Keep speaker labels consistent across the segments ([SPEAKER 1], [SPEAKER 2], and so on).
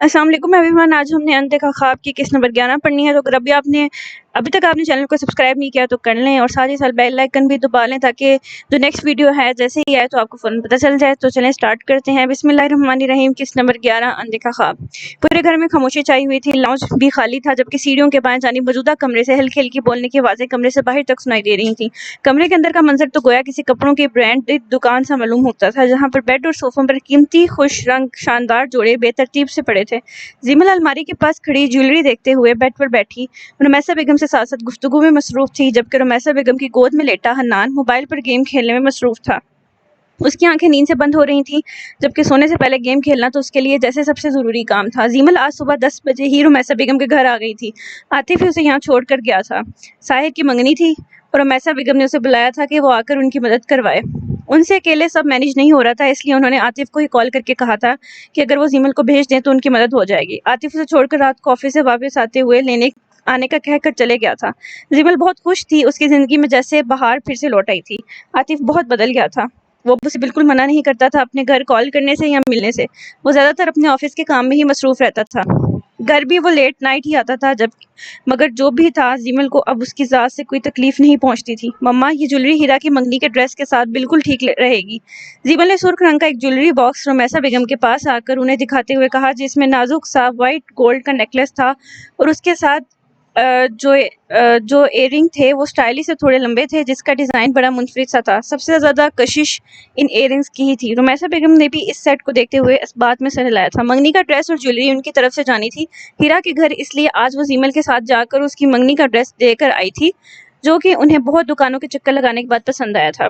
[SPEAKER 1] अस्सलाम वालेकुम एवरीवन। आज हमने अनदेखा ख्वाब की किस्त नंबर 11 पढ़नी है। तो अगर अभी तक आपने चैनल को सब्सक्राइब नहीं किया तो कर लें और साथ ही साथ बेल आइकन भी दबा लें ताकि जो नेक्स्ट वीडियो है जैसे ही आए तो आपको फ़ौरन पता चल जाए। तो चलें स्टार्ट करते हैं। बिस्मिल्लाहिर्रहमानिर्रहीम। किस्त नंबर 11 अनदेखा ख्वाब। पूरे घर में खामोशी छाई हुई थी। लाउंज भी खाली था जबकि सीढ़ियों के बाएं जानिब मौजूदा कमरे से हल्की हल्की बोलने की आवाज़ें कमरे से बाहर तक सुनाई दे रही थी। कमरे के अंदर का मंजर तो गोया किसी कपड़ों की ब्रांडेड दुकान सा मालूम होता था, जहाँ पर बेड और सोफों पर कीमती खुश रंग शानदार जोड़े बेतरतीब से पड़े थे। जीमल अलमारी के पास खड़ी ज्वेलरी देखते हुए बेड पर बैठी रुमैसा बेगम से साथ साथ गुफ्तगू में मसरूफ थी, जबकि रुमैसा बेगम की गोद में लेटा हन्नान मोबाइल पर गेम खेलने में मसरूफ था। उसकी आंखें नींद से बंद हो रही थीं, जबकि सोने से पहले गेम खेलना तो उसके लिए जैसे सबसे ज़रूरी काम था। जीमल आज सुबह 10 बजे ही रुमैसा बेगम के घर आ गई थी। आतिफ ही उसे यहाँ छोड़ कर गया था। साहिर की मंगनी थी और रुमैसा बेगम ने उसे बुलाया था कि वो आकर उनकी मदद करवाए। उनसे अकेले सब मैनेज नहीं हो रहा था, इसलिए उन्होंने आतिफ को ही कॉल करके कहा था कि अगर वो जीमल को भेज दें तो उनकी मदद हो जाएगी। आतिफ उसे छोड़कर रात को ऑफिस से वापस आते हुए लेने आने का कहकर चले गया था। जीमल बहुत खुश थी, उसकी ज़िंदगी में जैसे बहार फिर से लौट आई थी। आतिफ बहुत बदल गया था। वो उसे बिल्कुल मना नहीं करता था अपने घर कॉल करने से या मिलने से। वो ज़्यादातर अपने ऑफिस के काम में ही मसरूफ़ रहता था। घर भी वो लेट नाइट ही आता था, मगर जो भी था जीमल को अब उसकी ज़ात से कोई तकलीफ नहीं पहुंचती थी। मम्मा, ये ज्वेलरी हीरा की मंगनी के ड्रेस के साथ बिल्कुल ठीक रहेगी। जीमल ने सुर्ख रंग का एक ज्वेलरी बॉक्स रुमैसा बेगम के पास आकर उन्हें दिखाते हुए कहा, जिसमें नाजुक सा वाइट गोल्ड का नेकलेस था और उसके साथ जो एयरिंग थे वो स्टाइलिश से थोड़े लंबे थे, जिसका डिज़ाइन बड़ा मुनफरिद सा था। सबसे ज़्यादा कशिश इन एयरिंग्स की ही थी। रुमैसा बेगम ने भी इस सेट को देखते हुए इस बात में सर हिलाया था। मंगनी का ड्रेस और ज्वेलरी उनकी तरफ से जानी थी हीरा के घर, इसलिए आज वो जीमल के साथ जाकर उसकी मंगनी का ड्रेस देकर आई थी, जो कि उन्हें बहुत दुकानों के चक्कर लगाने के बाद पसंद आया था।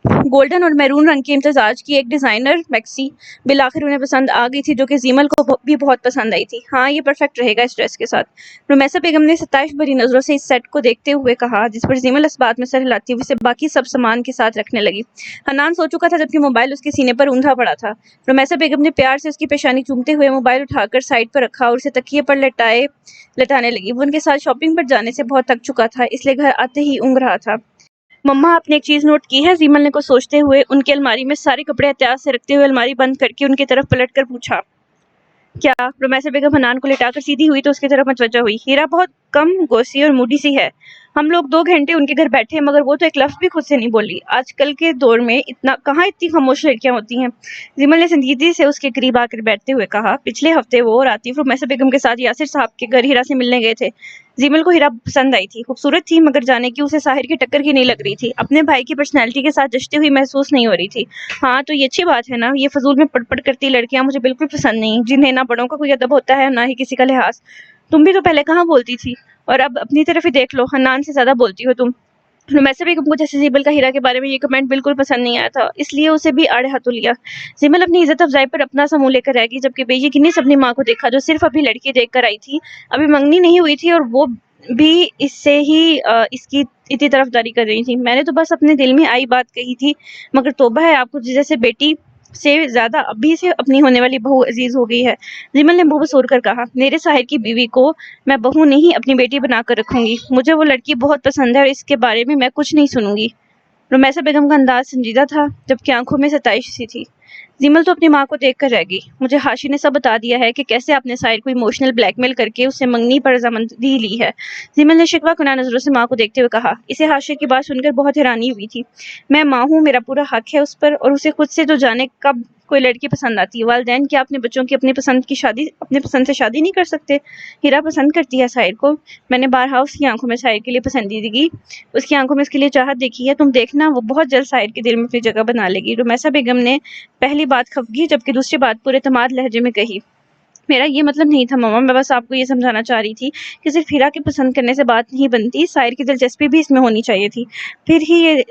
[SPEAKER 1] गोल्डन और मैरून रंग की इम्तजाज की एक डिज़ाइनर मैक्सी बिल आखिर उन्हें पसंद आ गई थी, जो कि जीमल को भी बहुत पसंद आई थी। हाँ, ये परफेक्ट रहेगा इस ड्रेस के साथ। रुमैसा बेगम ने सताइश भरी नज़रों से इस सेट को देखते हुए कहा, जिस पर जीमल इस बात में सर हिलाती हुए उसे बाकी सब सामान के साथ रखने लगी। हनान सो चुका था जबकि मोबाइल उसके सीने पर ऊंधा पड़ा था। रुमैसा बेगम ने प्यार से उसकी पेशानी चूमते हुए मोबाइल उठाकर साइड पर रखा और उसे तकिए पर लटाने लगी। वो उनके साथ शॉपिंग पर जाने से बहुत थक चुका था, इसलिए घर आते ही ऊँघ रहा था। मम्मा, आपने एक चीज़ नोट की है? जीमल ने को सोचते हुए उनकी अलमारी में सारे कपड़े एहतियात से रखते हुए अलमारी बंद करके उनकी तरफ पलट कर पूछा। क्या? रुमैसा बेगम हनान को लेटाकर सीधी हुई तो उसकी तरफ मुतवज्जा हुई। हीरा बहुत कम गोसी और मूडी सी है। हम लोग 2 घंटे उनके घर बैठे मगर वो तो एक लफ्ज़ भी खुद से नहीं बोली। आजकल के दौर में इतनी खामोश लड़कियां होती हैं। जीमल ने संजीदगी से उसके करीब आकर बैठते हुए कहा, पिछले हफ्ते वो और आतिफ रुमैसा बेगम के साथ यासिर साहब के घर हीरा से मिलने गए थे। जीमल को हीरा पसंद आई थी। खूबसूरत थी, मगर जाने की उसे साहिर की टक्कर की नहीं लग रही थी। अपने भाई की पर्सनैलिटी के साथ जचती हुई महसूस नहीं हो रही थी। हाँ, तो ये अच्छी बात है ना। ये फजूल में पड़ करती लड़कियां मुझे बिल्कुल पसंद नहीं, जिन्हें ना बड़ों का कोई अदब होता है ना ही किसी का लिहाज। तुम भी तो पहले कहाँ बोलती थी, और अब अपनी तरफ ही देख लो, हन्नान से ज्यादा बोलती हो तुम। रुमैसा बेगम को जैसे जीमल का हीरा के बारे में ये कमेंट बिल्कुल पसंद नहीं आया था, इसलिए उसे भी आड़े हाथों लिया। जीमल अपनी इज्जत अफजाई पर अपना सा मुंह लेकर रह गई, जबकि बेयकीनी से अपनी माँ को देखा, जो सिर्फ अभी लड़की देख कर आई थी। अभी मंगनी नहीं हुई थी और वो भी इससे ही इसकी इतनी तरफदारी कर रही थी। मैंने तो बस अपने दिल में आई बात कही थी, मगर तौबा है, आपको जैसे बेटी से ज्यादा अभी से अपनी होने वाली बहू अजीज हो गई है। जीमल ने मुंह बसूर कर कहा, मेरे साहिर की बीवी को मैं बहू नहीं अपनी बेटी बनाकर रखूंगी। मुझे वो लड़की बहुत पसंद है और इसके बारे में मैं कुछ नहीं सुनूंगी। रुमैसा बेगम का अंदाज संजीदा था, जबकि आंखों में सताइश सी थी। जीमल तो अपनी माँ को देख कर रह गई। मुझे हाशिर ने सब बता दिया है कि कैसे आपने साहिर को इमोशनल ब्लैकमेल करके उससे मंगनी पर रजामंदी ली है। जीमल ने शिकवा कुना नजरों से माँ को देखते हुए कहा। इसे हाशिर की बात सुनकर बहुत हैरानी हुई थी। मैं माँ हूँ, मेरा पूरा हक है उस पर, और उसे खुद से तो जाने कब कोई लड़की पसंद आती है। वालिदैन क्या अपने बच्चों की अपनी पसंद से शादी नहीं कर सकते? हीरा पसंद करती है साहिर को। मैंने बारहा उसकी आंखों में साहिर के लिए पसंदीदगी, उसकी आंखों में उसके लिए चाहत देखी है। तुम देखना, वो बहुत जल्द साहिर के दिल में अपनी जगह बना लेगी। रुमैसा बेगम ने पहली बात खफगी जबकि दूसरी बात पूरे तमाद लहजे में कही। मेरा ये मतलब नहीं था मामा, मैं बस आपको ये समझाना चाह रही थी कि सिर्फ हीरा के पसंद करने से बात नहीं बनती, साहिर की दिलचस्पी भी इसमें होनी चाहिए थी, फिर ही ये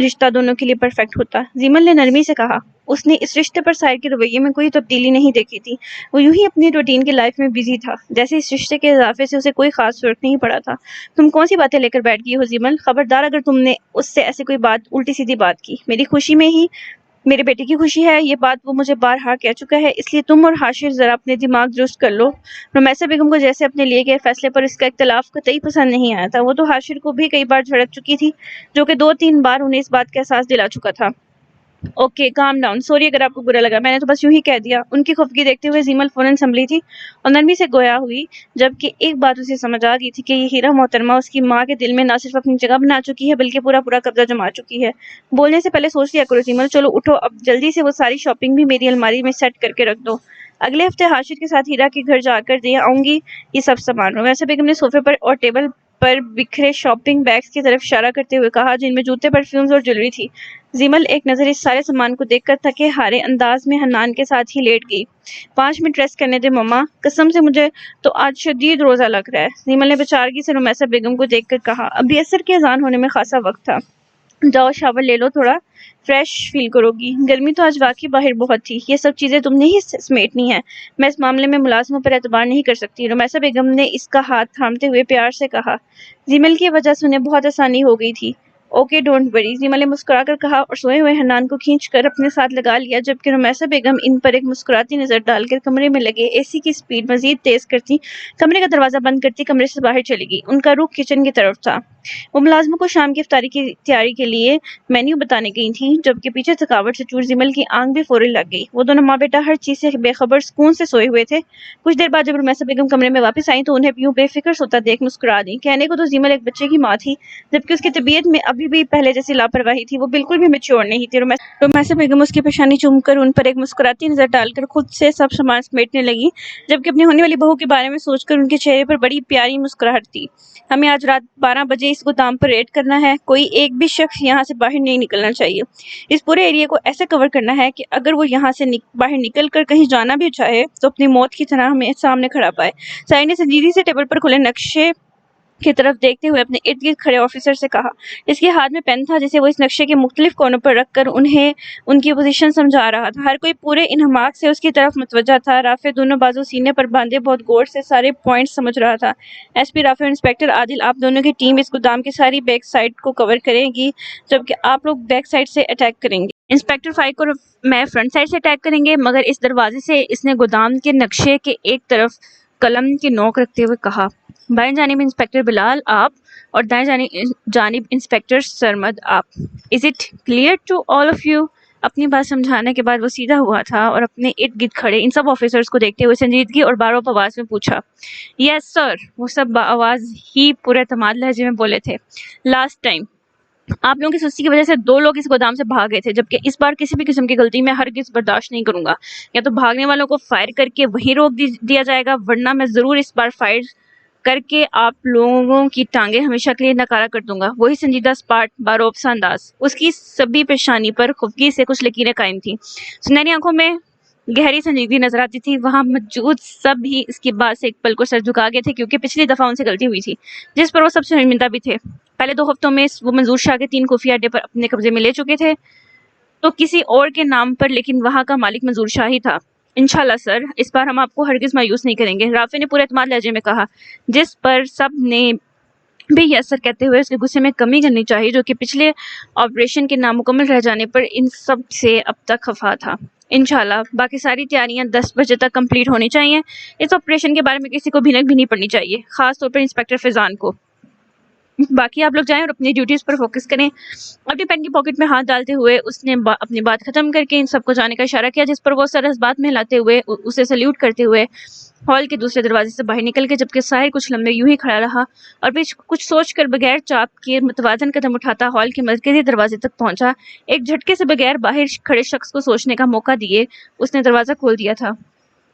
[SPEAKER 1] रिश्ता दोनों के लिए परफेक्ट होता। जीमल ने नरमी से कहा। उसने इस रिश्ते पर साहिर के रवैये में कोई तब्दीली नहीं देखी थी। वो यूं ही अपनी रूटीन की लाइफ में बिजी था, जैसे इस रिश्ते के इजाफे से उसे कोई खास फर्क नहीं पड़ा था। तुम कौन सी बातें लेकर बैठ गई हो जीमल? खबरदार अगर तुमने उससे ऐसे कोई बात उल्टी सीधी बात की। मेरी खुशी में ही मेरे बेटे की खुशी है, ये बात वो मुझे बारहा कह चुका है, इसलिए तुम और हाशिर जरा अपने दिमाग दुरुस्त कर लो। रुमैसा बेगम को जैसे अपने लिए गए फैसले पर इसका इख्तलाफ कतई पसंद नहीं आया था। वो तो हाशिर को भी कई बार झड़क चुकी थी, जो कि 2-3 बार उन्हें इस बात का एहसास दिला चुका था। ओके काम डाउन, सॉरी अगर आपको बुरा लगा, मैंने तो बस यूं ही कह दिया। उनकी खफगी देखते हुए जीमल फौरन संभली थी और नरमी से गोया हुई, जबकि एक बात उसे समझ आ गई थी कि ये हीरा मोहतरमा उसकी माँ के दिल में ना सिर्फ अपनी जगह बना चुकी है बल्कि पूरा पूरा कब्जा जमा चुकी है। बोलने से पहले सोच लिया करो जीमल, चलो उठो अब जल्दी से वो सारी शॉपिंग भी मेरी अलमारी में सेट करके रख दो। अगले हफ्ते हाशिर के साथ हीरा के घर जाकर दे आऊंगी ये सब सामान। वैसे बेगम ने सोफे पर और टेबल पर बिखरे शॉपिंग बैग्स की तरफ इशारा करते हुए कहा, जिनमें जूते, परफ्यूम्स और ज्वेलरी थी। जीमल एक नजर इस सारे सामान को देखकर थके हारे अंदाज में हन्नान के साथ ही लेट गई। 5 मिनट रेस्ट करने दे मम्मा, कसम से मुझे तो आज शदीद रोजा लग रहा है। जीमल ने बेचारगी से रुमैसा बेगम को देखकर कहा, अभी असर के अजान होने में खासा वक्त था, जाओ शावर ले लो, थोड़ा फ्रेश फील करोगी। गर्मी तो आज वाकई बाहर बहुत थी, ये सब चीजें तुमने ही समेटनी है, मैं इस मामले में मुलाजमों पर एतबार नहीं कर सकती। रुमैसा बेगम ने इसका हाथ थामते हुए प्यार से कहा। जीमल की वजह से उन्हें बहुत आसानी हो गई थी। ओके डोंट वरी, जीमल ने मुस्कुराकर कहा और सोए हुए हन्नान को खींचकर अपने साथ लगा लिया, जबकि रुमैसा बेगम इन पर एक मुस्कुराती नजर डालकर कमरे में लगे एसी की स्पीड मजीद तेज करती कमरे का दरवाजा बंद करती कमरे से बाहर चली गई। उनका रुख किचन की तरफ था। वो मुलाजमों को शाम की इफ्तारी की तैयारी के लिए मेन्यू बताने गई थी, जबकि पीछे थकावट से चूर जिमल की आंख भी फौरन लग गई। वो दोनों माँ बेटा हर चीज से बेखबर सुकून से सोए हुए थे। कुछ देर बाद जब रुमैसा बेगम कमरे में वापस आई तो उन्हें यूं बेफिक्र सोता देख मुस्कुरा दी। कहने को तो जिमल एक बच्चे की माँ थी, जबकि उसकी तबीयत में अभी भी पहले जैसी लापरवाही थी। वो बिल्कुल भी मैच्योर नहीं थी। रुमैसा बेगम उसकी पेशानी चूमकर उन पर एक मुस्कुराती नजर डालकर खुद से सब सामान समेटने लगी, जबकि अपनी होने वाली बहू के बारे में सोचकर उनके चेहरे पर बड़ी प्यारी मुस्कुराहट थी। हमें आज रात 12 बजे इस गोदाम पर रेड करना है, कोई एक भी शख्स यहाँ से बाहर नहीं निकलना चाहिए। इस पूरे एरिया को ऐसे कवर करना है कि अगर वो यहाँ से बाहर निकल कर कहीं जाना भी चाहे तो अपनी मौत की तरह हमें सामने खड़ा पाए। साई ने संजीदगी से टेबल पर खुले नक्शे की तरफ देखते हुए अपने इर्द गिर्द खड़े ऑफिसर से कहा। इसके हाथ में पेन था जिसे वो इस नक्शे के मुख्तलिफ कोनों पर रखकर उन्हें उनकी पोजीशन समझा रहा था। हर कोई पूरे इन्हमाक से उसकी तरफ मुतवज्जा था। राफे दोनों बाजू सीने पर बांधे बहुत गौर से सारे पॉइंट्स समझ रहा था। एसपी राफे और इंस्पेक्टर आदिल, आप दोनों की टीम इस गोदाम की सारी बैक साइड को कवर करेगी, जबकि आप लोग बैक साइड से अटैक करेंगे। इंस्पेक्टर फाइक और मैं फ्रंट साइड से अटैक करेंगे, मगर इस दरवाजे से। इसने गोदाम के नक्शे के एक तरफ कलम की नोक रखते हुए कहा। बाएं जानिब इंस्पेक्टर बिलाल आप, और दाएं जानिब इंस्पेक्टर सरमद आप। Is it clear to all of you? अपनी बात समझाने के बाद वो सीधा हुआ था और अपने इर्द गिर्द खड़े इन सब ऑफिसर्स को देखते हुए संजीदगी और बारों आवाज में पूछा। यस सर, वो सब आवाज ही पूरे एतमाद लहजे में बोले थे। लास्ट टाइम आप लोगों की सुस्ती की वजह से 2 लोग इस गोदाम से भाग गए थे, जबकि इस बार किसी भी किस्म की गलती मैं हरगिज बर्दाश्त नहीं करूंगा। या तो भागने वालों को फायर करके वहीं रोक दिया जाएगा, वरना मैं जरूर इस बार फायर करके आप लोगों की टांगे हमेशा के लिए नकारा कर दूंगा। वही संजीदा स्पार्ट बारोबसा अंदाज। उसकी सभी पेशानी पर खुफगी से कुछ लकीरें कायम थी, सुनहरी आंखों में गहरी संजीदगी नजर आती थी। वहां मौजूद सब भी इसकी बात से एक पल को सर झुका गए थे, क्योंकि पिछली दफा उनसे गलती हुई थी जिस पर वो सबसे शर्मिंदा भी थे। पहले 2 हफ्तों में वो मंजूर शाह के 3 खुफिया अड्डे पर अपने कब्जे में ले चुके थे, तो किसी और के नाम पर, लेकिन वहां का मालिक मंजूर शाह ही था। इंशाल्लाह सर, इस बार हम आपको हरगिज मायूस नहीं करेंगे, राफे ने पूरे एतमाद लहजे में कहा, जिस पर सब ने भी यस सर कहते हुए उसके गुस्से में कमी करनी चाहिए, जो कि पिछले ऑपरेशन के नामुकम्मल रह जाने पर इन सब से अब तक खफा था। इंशाल्लाह बाकी सारी तैयारियां 10 बजे तक कंप्लीट होनी चाहिए। इस ऑपरेशन के बारे में किसी को भिनक भी नहीं पड़नी चाहिए, खास तौर पर इंस्पेक्टर फैजान को। बाकी आप लोग जाएं और अपनी ड्यूटीज पर फोकस करें। अपनी पेन की पॉकेट में हाथ डालते हुए उसने अपनी बात खत्म करके इन सबको जाने का इशारा किया, जिस पर वो सरस बात में हिलाते हुए उसे सल्यूट करते हुए हॉल के दूसरे दरवाजे से बाहर निकल के, जबकि साहिर कुछ लम्बे यूं ही खड़ा रहा और फिर कुछ सोचकर बगैर चाप के मुतवाजन कदम उठाता हॉल के मरकजी दरवाजे तक पहुंचा। एक झटके से बगैर बाहर खड़े शख्स को सोचने का मौका दिए उसने दरवाजा खोल दिया था।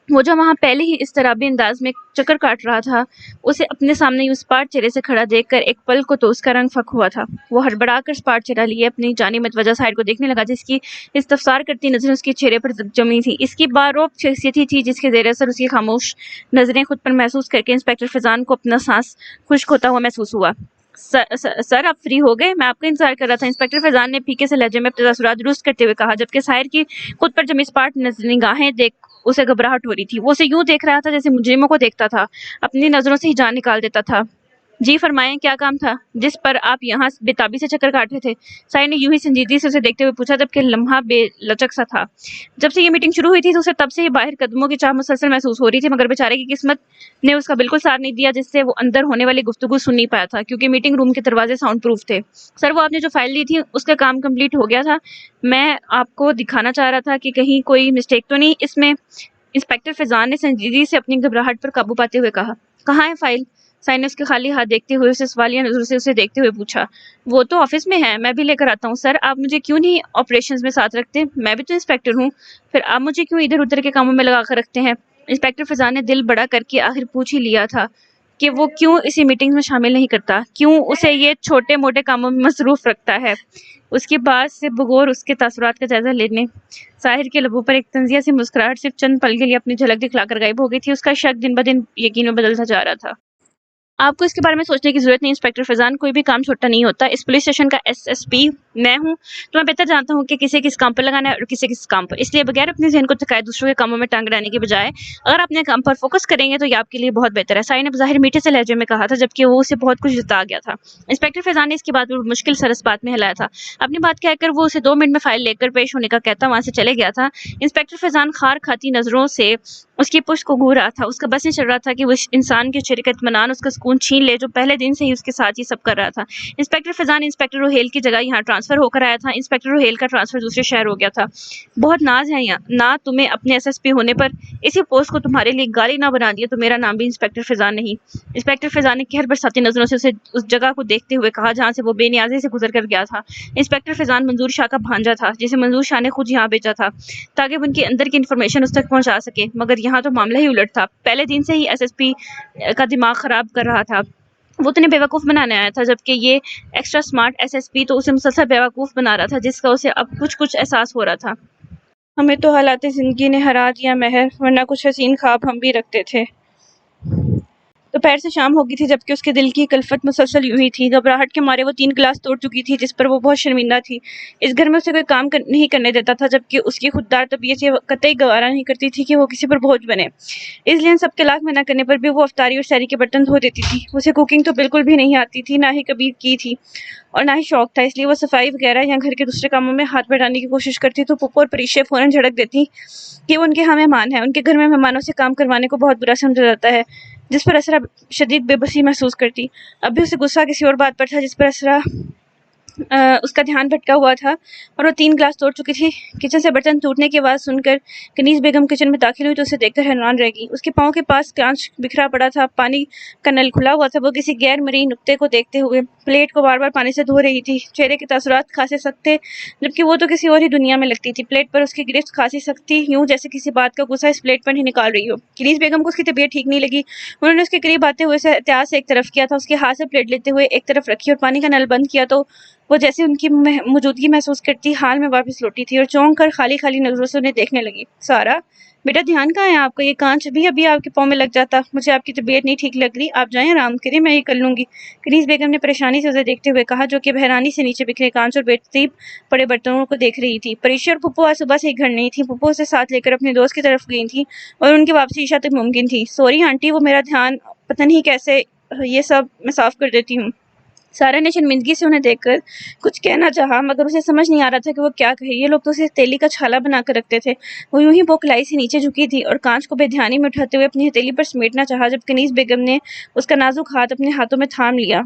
[SPEAKER 1] वो जो वहां पहले ही इस तरह अंदाज में चक्कर काट रहा था, उसे अपने सामने उस स्पार्ट चेहरे से खड़ा देखकर एक पल को तो उसका रंग फक हुआ था। वो हड़बड़ाकर स्पार्ट चेहरा लिए अपनी जानी मतवजा साइड को देखने लगा, जिसकी इस्तफसार करती नजरें उसके चेहरे पर जमी थी। इसकी बारोब शख्सियत ही थी जिसके जेर असर उसकी खामोश नजरें खुद पर महसूस करके इंस्पेक्टर फैजान को अपना सांस खुश्क होता हुआ महसूस हुआ। सर आप फ्री हो गए, मैं आपका इंतजार कर रहा था, इंस्पेक्टर फैजान ने फीके से लहजे में अपने तसुरात दुरुस्त करते हुए कहा, जबकि साहिर की खुद पर जमी स्पार्ट निगाहें देख उसे घबराहट हो रही थी। वो उसे यूं देख रहा था जैसे मुजरिमों को देखता था, अपनी नजरों से ही जान निकाल देता था। جی فرمائیں، کیا کام تھا جس پر آپ یہاں بےتابی سے چکر کاٹ رہے تھے؟ ساحر نے یوں ہی سنجیدگی سے اسے دیکھتے ہوئے پوچھا، جبکہ لمحہ بے لچک سا تھا۔ جب سے یہ میٹنگ شروع ہوئی تھی تو اسے تب سے ہی باہر قدموں کی چاہ مسلسل محسوس ہو رہی تھی، مگر بیچارے کی قسمت نے اس کا بالکل ساتھ نہیں دیا، جس سے وہ اندر ہونے والی گفتگو سن نہیں پایا تھا، کیونکہ میٹنگ روم کے دروازے ساؤنڈ پروف تھے۔ سر، وہ آپ نے جو فائل لی تھی اس کا کام کمپلیٹ ہو گیا تھا۔ میں آپ کو دکھانا چاہ رہا تھا کہ کہیں کوئی مسٹیک تو نہیں اس میں۔ انسپکٹر فیضان نے سنجیدگی سے اپنی گھبراہٹ پر قابو پاتے ہوئے کہا۔ کہاں ہے فائل؟ سائن نے اس کے خالی ہاتھ دیکھتے ہوئے اسے سوالیہ نظروں سے اسے دیکھتے ہوئے پوچھا۔ وہ تو آفس میں ہے، میں بھی لے کر آتا ہوں۔ سر، آپ مجھے کیوں نہیں آپریشنز میں ساتھ رکھتے؟ میں بھی تو انسپکٹر ہوں۔ پھر آپ مجھے کیوں ادھر ادھر کے کاموں میں لگا کر رکھتے ہیں؟ انسپکٹر فیضان نے دل بڑا کر کے آخر پوچھ ہی لیا تھا کہ وہ کیوں اسی میٹنگز میں شامل نہیں کرتا، کیوں اسے یہ چھوٹے موٹے کاموں میں مصروف رکھتا ہے۔ اس کی بات سے بغور اس کے تاثرات کا جائزہ لینے ساحر کے لبوں پر ایک طنزیہ سی مسکراہٹ صرف چند پل کے لیے اپنی جھلک دکھلا کر غائب ہو گئی تھی۔ اس کا شک دن بدن یقین میں بدلتا جا رہا تھا۔ آپ کو اس کے بارے میں سوچنے کی ضرورت نہیں انسپکٹر فیضان، کوئی بھی کام چھوٹا نہیں ہوتا۔ اس پولیس اسٹیشن کا ایس ایس پی میں ہوں، تو میں بہتر جانتا ہوں کہ کسے کس کام پر لگانا ہے اور کسے کس کام پر۔ اس لیے بغیر اپنے ذہن کو تھکائے دوسروں کے کاموں میں ٹانگ اڑانے کے بجائے اگر اپنے کام پر فوکس کریں گے تو یہ آپ کے لیے بہت بہتر ہے، ساحر نے بظاہر میٹھے سے لہجے میں کہا تھا، جبکہ وہ اسے بہت کچھ جتا گیا تھا۔ انسپکٹر فیضان نے اس کی بات پر مشکل سرس بات میں ہلایا تھا۔ اپنی بات کہہ کر وہ اسے 2 منٹ میں فائل لے کر پیش ہونے کا کہتا وہاں سے چلے گیا تھا۔ انسپکٹر فیضان خار کھاتی نظروں سے اس کی پشت کو گھور رہا تھا۔ اس کا بس نہیں چل رہا تھا کہ وہ انسان کے چہرے کا اطمینان، اس کا سکون چھین لے جو پہلے دن سے ہی اس کے ساتھ یہ سب کر رہا تھا۔ انسپکٹر فیضان انسپکٹر روہیل کی جگہ یہاں ٹرانسفر ہو کر آیا تھا۔ انسپکٹر روہیل کا ٹرانسفر دوسرے شہر ہو گیا تھا۔ بہت ناز ہے یہاں نہ تمہیں اپنے ایس ایس پی ہونے پر، اسی پوسٹ کو تمہارے لیے گالی نہ بنا دیا تو میرا نام بھی انسپکٹر فیضان نہیں۔ انسپکٹر فیضان نے قہر برساتی نظروں سے اسے اس جگہ کو دیکھتے ہوئے کہا جہاں سے وہ بے نیازی سے گزر کر گیا تھا۔ انسپکٹر فیضان منظور شاہ کا بھانجا تھا، جسے منظور شاہ نے خود یہاں بھیجا تھا تاکہ وہ ان کے اندر کی انفارمیشن اس تک پہنچا سکے، مگر یہاں تو معاملہ ہی الٹ تھا۔ پہلے دن سے ہی ایس ایس پی کا دماغ خراب کر رہا تھا، وہ تو انہیں بیوقوف بنانے آیا تھا، جبکہ یہ extra smart S S P تو اسے مسلسل بیوقوف بنا رہا تھا، جس کا اسے اب کچھ احساس ہو رہا تھا۔ ہمیں تو حالات زندگی نے ہرا دیا مہر، ورنہ کچھ حسین خواب ہم بھی رکھتے تھے۔ دوپہر سے شام ہو گئی تھی، جبکہ اس کے دل کی کلفت مسلسل یوں ہی تھی۔ گھبراہٹ کے مارے وہ 3 گلاس توڑ چکی تھی، جس پر وہ بہت شرمندہ تھی۔ اس گھر میں اسے کوئی کام نہیں کرنے دیتا تھا، جبکہ اس کی خوددار طبیعت یہ قطعی گوارا نہیں کرتی تھی کہ وہ کسی پر بوجھ بنے۔ اس لیے ان سب کے لاکھ منع کرنے پر بھی وہ افطاری اور سحری کے برتن دھو دیتی تھی۔ اسے کوکنگ تو بالکل بھی نہیں آتی تھی، نہ ہی کبھی کی تھی اور نہ ہی شوق تھا، اس لیے وہ صفائی وغیرہ یا گھر کے دوسرے کاموں میں ہاتھ بٹانے کی کوشش کرتی تو پپو اور پریشے فوراً جھڑک دیتی کہ وہ ان کے ہاں مہمان ہیں۔ ان کے گھر میں مہمانوں سے کام کروانے کو بہت برا سمجھا جاتا ہے، جس پر اسرا شدید بے بسی محسوس کرتی۔ اب بھی اسے غصہ کسی اور بات پر تھا جس پر اسرا اس کا دھیان بھٹکا ہوا تھا، اور وہ 3 گلاس توڑ چکی تھی۔ کچن سے برتن ٹوٹنے کی آواز سن کر کنیز بیگم کچن میں داخل ہوئی تو اسے دیکھ کر حیران رہ گئی۔ اس کے پاؤں کے پاس کانچ بکھرا پڑا تھا، پانی کا نل کھلا ہوا تھا۔ وہ کسی غیر مرئی نقطے کو دیکھتے ہوئے پلیٹ کو بار بار پانی سے دھو رہی تھی۔ چہرے کے تاثرات خاصے سخت تھے، جبکہ وہ تو کسی اور ہی دنیا میں لگتی تھی۔ پلیٹ پر اس کی گرفت خاصی سخت تھی، یوں جیسے کسی بات کا غصہ اس پلیٹ پر ہی نکال رہی ہو۔ کنیز بیگم کو اس کی طبیعت ٹھیک نہیں لگی۔ انہوں نے اس کے قریب آتے ہوئے اسے احتیاط سے ایک طرف کیا تھا، اس کے ہاتھ سے پلیٹ لیتے ہوئے ایک طرف رکھی اور پانی کا نل بند کیا تو وہ جیسے ان کی موجودگی محسوس کرتی حال میں واپس لوٹی تھی اور چونک کر خالی خالی نظروں سے انہیں دیکھنے لگی۔ سارا بیٹا، دھیان کہاں ہے آپ کا؟ یہ کانچ ابھی آپ کے پاؤں میں لگ جاتا۔ مجھے آپ کی طبیعت نہیں ٹھیک لگ رہی، آپ جائیں آرام کریں، میں یہ کر لوں گی، کنیز بیگم نے پریشانی سے اسے دیکھتے ہوئے کہا، جو کہ بحرانی سے نیچے بکھرے کانچ اور بے ترتیب پڑے برتنوں کو دیکھ رہی تھی۔ پریشا اور پھپھو آج صبح سے ہی گھر نہیں تھی، پھپھو اسے ساتھ لے کر اپنے دوست کی طرف گئی تھی اور ان کی واپسی عشاء تک ممکن تھی۔ سوری آنٹی، وہ میرا دھیان پتہ نہیں کیسے، یہ سب میں صاف کر دیتی ہوں۔ سارا نے شرمندگی سے انہیں دیکھ کر کچھ کہنا چاہا، مگر اسے سمجھ نہیں آ رہا تھا کہ وہ کیا کہے۔ یہ لوگ تو اسے ہتھیلی کا چھالا بنا کر رکھتے تھے۔ وہ یوں ہی بوکھلائی سے نیچے جھکی تھی اور کانچ کو بے دھیانی میں اٹھاتے ہوئے اپنی ہتھیلی پر سمیٹنا چاہا جب کنیز بیگم نے اس کا نازک ہاتھ اپنے ہاتھوں میں تھام لیا۔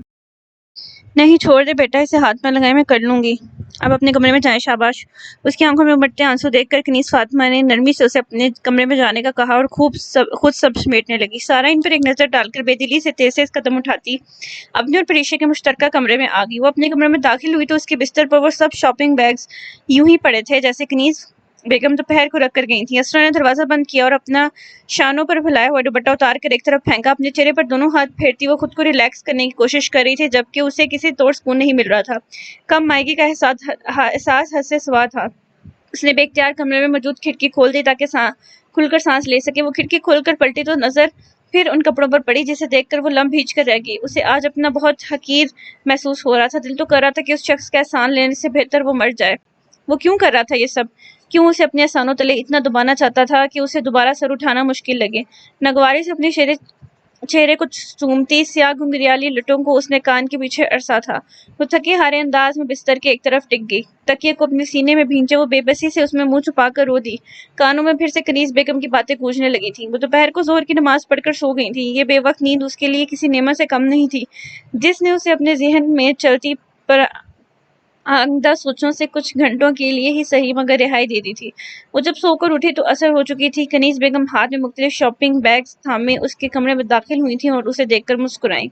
[SPEAKER 1] نہیں، چھوڑ دے بیٹا، اسے ہاتھ میں لگائے، میں کر لوں گی۔ اب اپنے کمرے میں جائیں، شاباش۔ اس کی آنکھوں میں امڑتے آنسو دیکھ کر کنیز فاطمہ نے نرمی سے اسے اپنے کمرے میں جانے کا کہا اور خود سب سمیٹنے لگی۔ سارا ان پر ایک نظر ڈال کر بے دلی سے تیز قدم اٹھاتی اپنے اور پریشے کے مشترکہ کمرے میں آ گئی۔ وہ اپنے کمرے میں داخل ہوئی تو اس کے بستر پر وہ سب شاپنگ بیگز یوں ہی پڑے تھے جیسے کنیز بیگم دوپہر کو رکھ کر گئی تھیں۔ اسرا نے دروازہ بند کیا اور اپنا شانوں پر پھیلایا ہوا دوپٹہ اتار کر ایک طرف پھینکا۔ اپنے چہرے پر دونوں ہاتھ پھیرتی وہ خود کو ریلیکس کرنے کی کوشش کر رہی تھی، جبکہ اسے کسی طور سکون نہیں مل رہا تھا۔ کم مائگی کا احساس حد سے سوا تھا۔ اس نے بے اختیار کمرے میں موجود کھڑکی کھول دی تاکہ کھل کر سانس لے سکے۔ وہ کھڑکی کھول کر پلٹی تو نظر پھر ان کپڑوں پر پڑی جسے دیکھ کر وہ لم بھیج کر رہ گئی۔ اسے آج اپنا بہت حقیر محسوس ہو رہا تھا۔ دل تو کر رہا تھا کہ اس شخص کا احسان لینے سے بہتر وہ مر جائے۔ وہ کیوں کر رہا تھا یہ سب؟ کیوں اسے اپنے احسانوں تلے اتنا دبانا چاہتا تھا کہ اسے دوبارہ سر اٹھانا مشکل لگے؟ ناگواری سے اپنے چہرے کو چومتی سیاہ گھنگریالی لٹوں کو اس نے کان کے پیچھے عرصہ تھا۔ وہ تھکے ہارے انداز میں بستر کے ایک طرف ٹک گئی، تکیے کو اپنے سینے میں بھینچے وہ بے بسی سے اس میں منہ چھپا کر رو دی۔ کانوں میں پھر سے کنیز بیگم کی باتیں گونجنے لگی تھیں۔ وہ دوپہر کو ظہر کی نماز پڑھ کر سو گئی تھی۔ یہ بے وقت نیند اس کے لیے کسی نعمت سے کم نہیں تھی جس نے اسے اپنے ذہن میں چلتی پر آئندہ سوچوں سے کچھ گھنٹوں کے لیے ہی صحیح مگر رہائی دے دی تھی۔ وہ جب سو کر اٹھی تو اثر ہو چکی تھی۔ کنیز بیگم ہاتھ میں مختلف شاپنگ بیگز تھامے اس کے کمرے میں داخل ہوئی تھیں اور اسے دیکھ کر مسکرائیں۔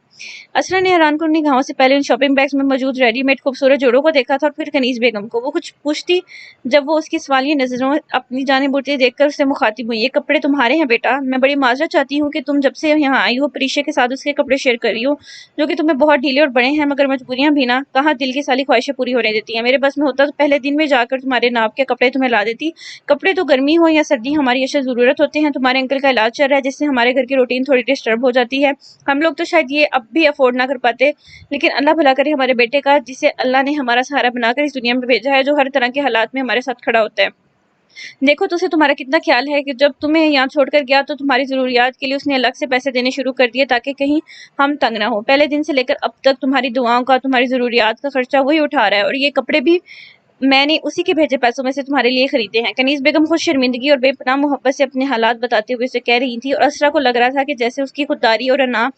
[SPEAKER 1] اسرا نے حیران کن نگاہوں سے پہلے ان شاپنگ بیگز میں موجود ریڈی میڈ خوبصورت جوڑوں کو دیکھا تھا اور پھر کنیز بیگم کو۔ وہ کچھ پوچھتی جب وہ اس کی سوالیہ نظروں اپنی جانب اڑتی دیکھ کر اسے مخاطب ہوئی۔ یہ کپڑے تمہارے ہیں بیٹا؟ میں بڑی معذرت چاہتی ہوں کہ تم جب سے یہاں آئی ہو پریشے کے ساتھ اس کے کپڑے شیئر کر رہی ہو جو کہ تمہیں بہت ڈھیلے اور بڑے ہیں، مگر مجبوریاں بھی نا کہاں دل کی ساری خواہشیں پوری ہونے دیتی ہیں۔ میرے بس میں ہوتا تو پہلے دن میں جا کر تمہارے ناپ کے کپڑے تمہیں لا دیتی۔ کپڑے تو گرمی ہو یا سردی ہماری اشد ضرورت ہوتے ہیں۔ تمہارے انکل کا علاج چل رہا ہے جس سے ہمارے گھر کی روٹین تھوڑی ڈسٹرب ہو جاتی ہے۔ ہم لوگ تو شاید یہ اب بھی افورڈ نہ کر پاتے، لیکن اللہ بھلا کرے ہمارے بیٹے کا جسے اللہ نے ہمارا سہارا بنا کر اس دنیا میں بھیجا ہے، جو ہر طرح کے حالات میں ہمارے ساتھ کھڑا ہوتا ہے۔ دیکھو تو اسے تمہارا کتنا خیال ہے کہ جب تمہیں یہاں چھوڑ کر گیا تو تمہاری ضروریات کے لیے اس نے الگ سے پیسے دینے شروع کر دیے تاکہ کہیں ہم تنگ نہ ہو۔ پہلے دن سے لے کر اب تک تمہاری دعاؤں کا، تمہاری ضروریات کا خرچہ وہی اٹھا رہا ہے، اور یہ کپڑے بھی میں نے اسی کے بھیجے پیسوں میں سے تمہارے لیے خریدے ہیں۔ کنیز بیگم خود شرمندگی اور بے پناہ محبت سے اپنے حالات بتاتے ہوئے اسے کہہ رہی تھی، اور اسرا کو لگ رہا تھا کہ جیسے اس کی خودداری اور انا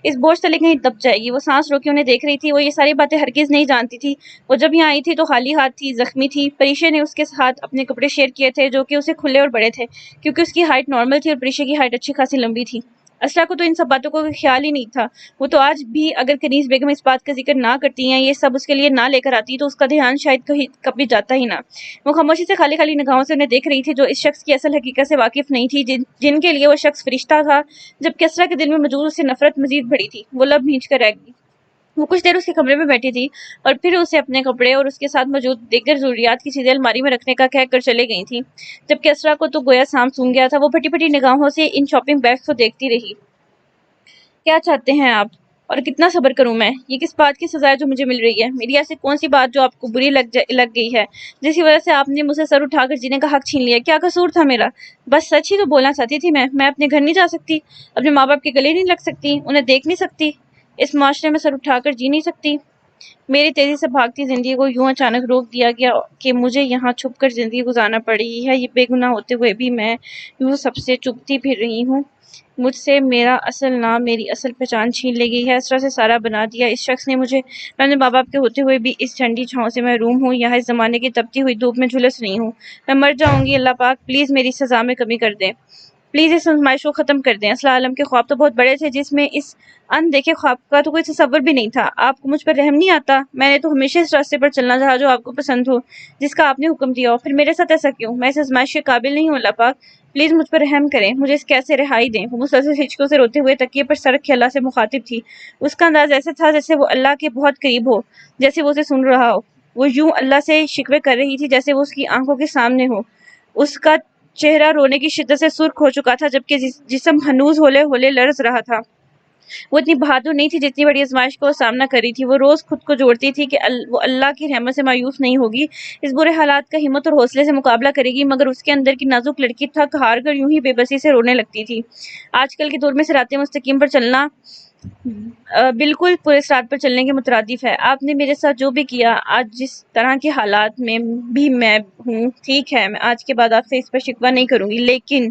[SPEAKER 1] اس بوجھ تلے کہیں دب جائے گی۔ وہ سانس روکے انہیں دیکھ رہی تھی۔ وہ یہ ساری باتیں ہرگز نہیں جانتی تھی۔ وہ جب یہاں آئی تھی تو خالی ہاتھ تھی، زخمی تھی۔ پریشے نے اس کے ساتھ اپنے کپڑے شیئر کیے تھے جو کہ اسے کھلے اور بڑے تھے، کیونکہ اس کی ہائٹ نارمل تھی اور پریشے کی ہائٹ اچھی خاصی لمبی تھی۔ اسرا کو تو ان سب باتوں کا کوئی خیال ہی نہیں تھا۔ وہ تو آج بھی اگر کنیز بیگم اس بات کا ذکر نہ کرتی ہیں، یہ سب اس کے لیے نہ لے کر آتی، تو اس کا دھیان شاید کبھی جاتا ہی نہ۔ وہ خاموشی سے خالی خالی نگاہوں سے انہیں دیکھ رہی تھی، جو اس شخص کی اصل حقیقت سے واقف نہیں تھی، جن کے لیے وہ شخص فرشتہ تھا، جبکہ اسرا کے دل میں موجود اس سے نفرت مزید بڑی تھی۔ وہ لب بھینچ کر رہ گئی۔ وہ کچھ دیر اس کے کمرے میں بیٹھی تھی اور پھر اسے اپنے کپڑے اور اس کے ساتھ موجود دیگر ضروریات کی چیزیں الماری میں رکھنے کا کہہ کر چلے گئی تھی، جبکہ اسرا کو تو گویا سانپ سونگھ گیا تھا۔ وہ پھٹی پھٹی نگاہوں سے ان شاپنگ بیگز کو دیکھتی رہی۔ کیا چاہتے ہیں آپ؟ اور کتنا صبر کروں میں؟ یہ کس بات کی سزا ہے جو مجھے مل رہی ہے؟ میری ایسی کون سی بات جو آپ کو بری لگ گئی ہے، جس کی وجہ سے آپ نے مجھ سے سر اٹھا کر جینے کا حق چھین لیا؟ کیا قصور تھا میرا؟ بس سچ ہی تو بولنا چاہتی تھی میں اپنے گھر نہیں جا سکتی، اپنے ماں باپ کے گلے نہیں لگ سکتی، انہیں دیکھ نہیں سکتی، اس معاشرے میں سر اٹھا کر جی نہیں سکتی۔ میری تیزی سے بھاگتی زندگی کو یوں اچانک روک دیا گیا کہ مجھے یہاں چھپ کر زندگی گزارنا پڑ رہی ہے۔ یہ بے گناہ ہوتے ہوئے بھی میں یوں سب سے چپتی پھر رہی ہوں۔ مجھ سے میرا اصل نام، میری اصل پہچان چھین لی گئی ہے۔ اسرا سے سارا بنا دیا اس شخص نے مجھے۔ میں اپنے ماں باپ کے ہوتے ہوئے بھی اس ٹھنڈی چھاؤں سے محروم ہوں، یہاں اس زمانے کی تپتی ہوئی دھوپ میں جھلس رہی ہوں۔ میں مر جاؤں گی۔ اللہ پاک پلیز میری سزا میں کمی کر دیں، پلیز اس آزمائش کو ختم کر دیں۔ اصل عالم کے خواب تو بہت بڑے تھے، جس میں اس ان دیکھے خواب کا تو کوئی تصور بھی نہیں تھا۔ آپ کو مجھ پر رحم نہیں آتا؟ میں نے تو ہمیشہ اس راستے پر چلنا چاہا جو آپ کو پسند ہو، جس کا آپ نے حکم دیا ہو، پھر میرے ساتھ ایسا کیوں؟ میں اس آزمائش کے قابل نہیں ہوں۔ اللہ پاک پلیز مجھ پر رحم کریں، مجھے اس کیسے رہائی دیں۔ وہ مسلسل ہچکوں سے روتے ہوئے تکیے پر سر رکھے اللہ سے مخاطب تھی۔ اس کا انداز ایسے تھا جیسے وہ اللہ کے بہت قریب ہو، جیسے وہ اسے سن رہا ہو۔ وہ یوں اللہ سے شکوے کر رہی تھی جیسے وہ اس کی آنکھوں کے سامنے ہو۔ اس کا چہرہ رونے کی شدت سے سرخ ہو چکا تھا، جبکہ جسم ہنوز ہولے ہولے لرز رہا تھا۔ وہ اتنی بہادر نہیں تھی جتنی بڑی آزمائش کو سامنا کری تھی۔ وہ روز خود کو جوڑتی تھی کہ وہ اللہ کی رحمت سے مایوس نہیں ہوگی، اس برے حالات کا ہمت اور حوصلے سے مقابلہ کرے گی، مگر اس کے اندر کی نازک لڑکی تھک ہار کر یوں ہی بے بسی سے رونے لگتی تھی۔ آج کل کے دور میں صراط مستقیم پر چلنا بالکل پورے صراط پر چلنے کے مترادف ہے۔ آپ نے میرے ساتھ جو بھی کیا، آج جس طرح کے حالات میں بھی میں ہوں، ٹھیک ہے، میں آج کے بعد آپ سے اس پر شکوہ نہیں کروں گی، لیکن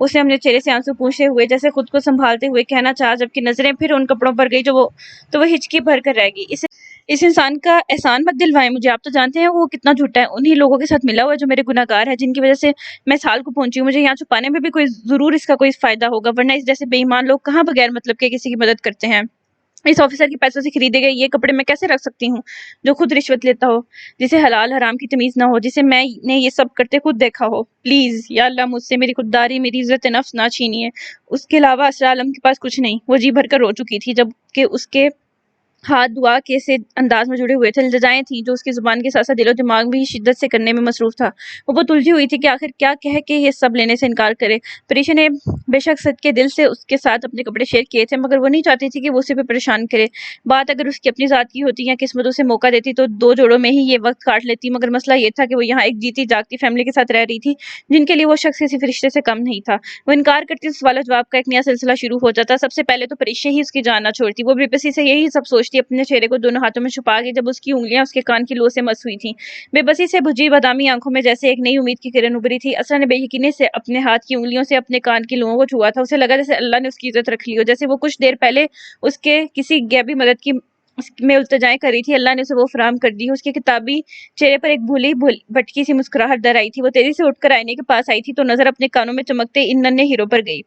[SPEAKER 1] اس نے اپنے چہرے سے آنسو پوچھتے ہوئے جیسے خود کو سنبھالتے ہوئے کہنا چاہا، جبکہ نظریں پھر ان کپڑوں پر گئی تو وہ ہچکی بھر کر رہ گئی۔ اس انسان کا احسان مت دلوائیں مجھے، آپ تو جانتے ہیں وہ کتنا جھوٹا ہے، انہی لوگوں کے ساتھ ملا ہوا ہے جو میرے گناہ گار ہے، جن کی وجہ سے میں اس حال کو پہنچی ہوں۔ مجھے یہاں چھپانے میں بھی ضرور اس کا کوئی فائدہ ہوگا، ورنہ اس جیسے بے ایمان لوگ کہاں بغیر مطلب کے کسی کی مدد کرتے ہیں؟ اس آفیسر کے پیسوں سے خریدے گئے یہ کپڑے میں کیسے رکھ سکتی ہوں جو خود رشوت لیتا ہو، جسے حلال حرام کی تمیز نہ ہو، جسے میں نے یہ سب کرتے خود دیکھا ہو؟ پلیز یا اللہ مجھ سے میری خودداری، میری عزت نفس نہ چھینیے۔ اس کے علاوہ اسرا عالم کے پاس کچھ نہیں۔ وہ جی بھر کر رو چکی تھی، جبکہ اس کے हाथ दुआ के से अंदाज में जुड़े हुए थे। लजाएं थीं जो उसकी जुबान के साथ साथ दिलो दिमाग भी शिद्दत से करने में मसरूफ था। वो बहुत उलझी हुई थी कि आखिर क्या कह के ये सब लेने से इनकार करे। परीशा ने बेशक सद के दिल से उसके साथ अपने कपड़े शेयर किए थे, मगर वो नहीं चाहती थी कि वो उसे भी परेशान करे। बात अगर उसकी अपनी जात की होती या किस्मत उसे मौका देती तो दो जोड़ों में ही ये वक्त काट लेती, मगर मसला ये था कि वो यहाँ एक जीती जागती फैमिली के साथ रह रही थी जिनके लिए वो शख्स किसी फरिश्ते से कम नहीं था। वो इनकार करती तो सवाल जवाब का एक नया सिलसिला शुरू हो जाता। सबसे पहले तो परीक्षा ही उसकी जान ना छोड़ती। वो बेबसी से यही सब सोचती, अपने चेहरे को दोनों हाथों में छुपा के, जब उसकी उंगलियां उसके कान की लो से मस हुई थीं। बेबसी से भुजी बादामी आंखों में जैसे एक नई उम्मीद की किरण उभरी थी। असरा ने बेयकीनी से अपने हाथ की उंगलियों से अपने कान की लोगों को छुआ था। उसे लगा जैसे अल्लाह ने उसकी इज्जत रख ली हो, जैसे वो कुछ देर पहले उसके किसी गैबी मदद की में उल्तजाएं करी थी, अल्लाह ने उसे वो फराम कर दी। उसके किताबी चेहरे पर एक भटकी सी मुस्कुराहट दर आई थी। वो तेजी से उठकर आईने के पास आई थी तो नजर अपने कानों में चमकते इन नन्हे हीरो पर गई।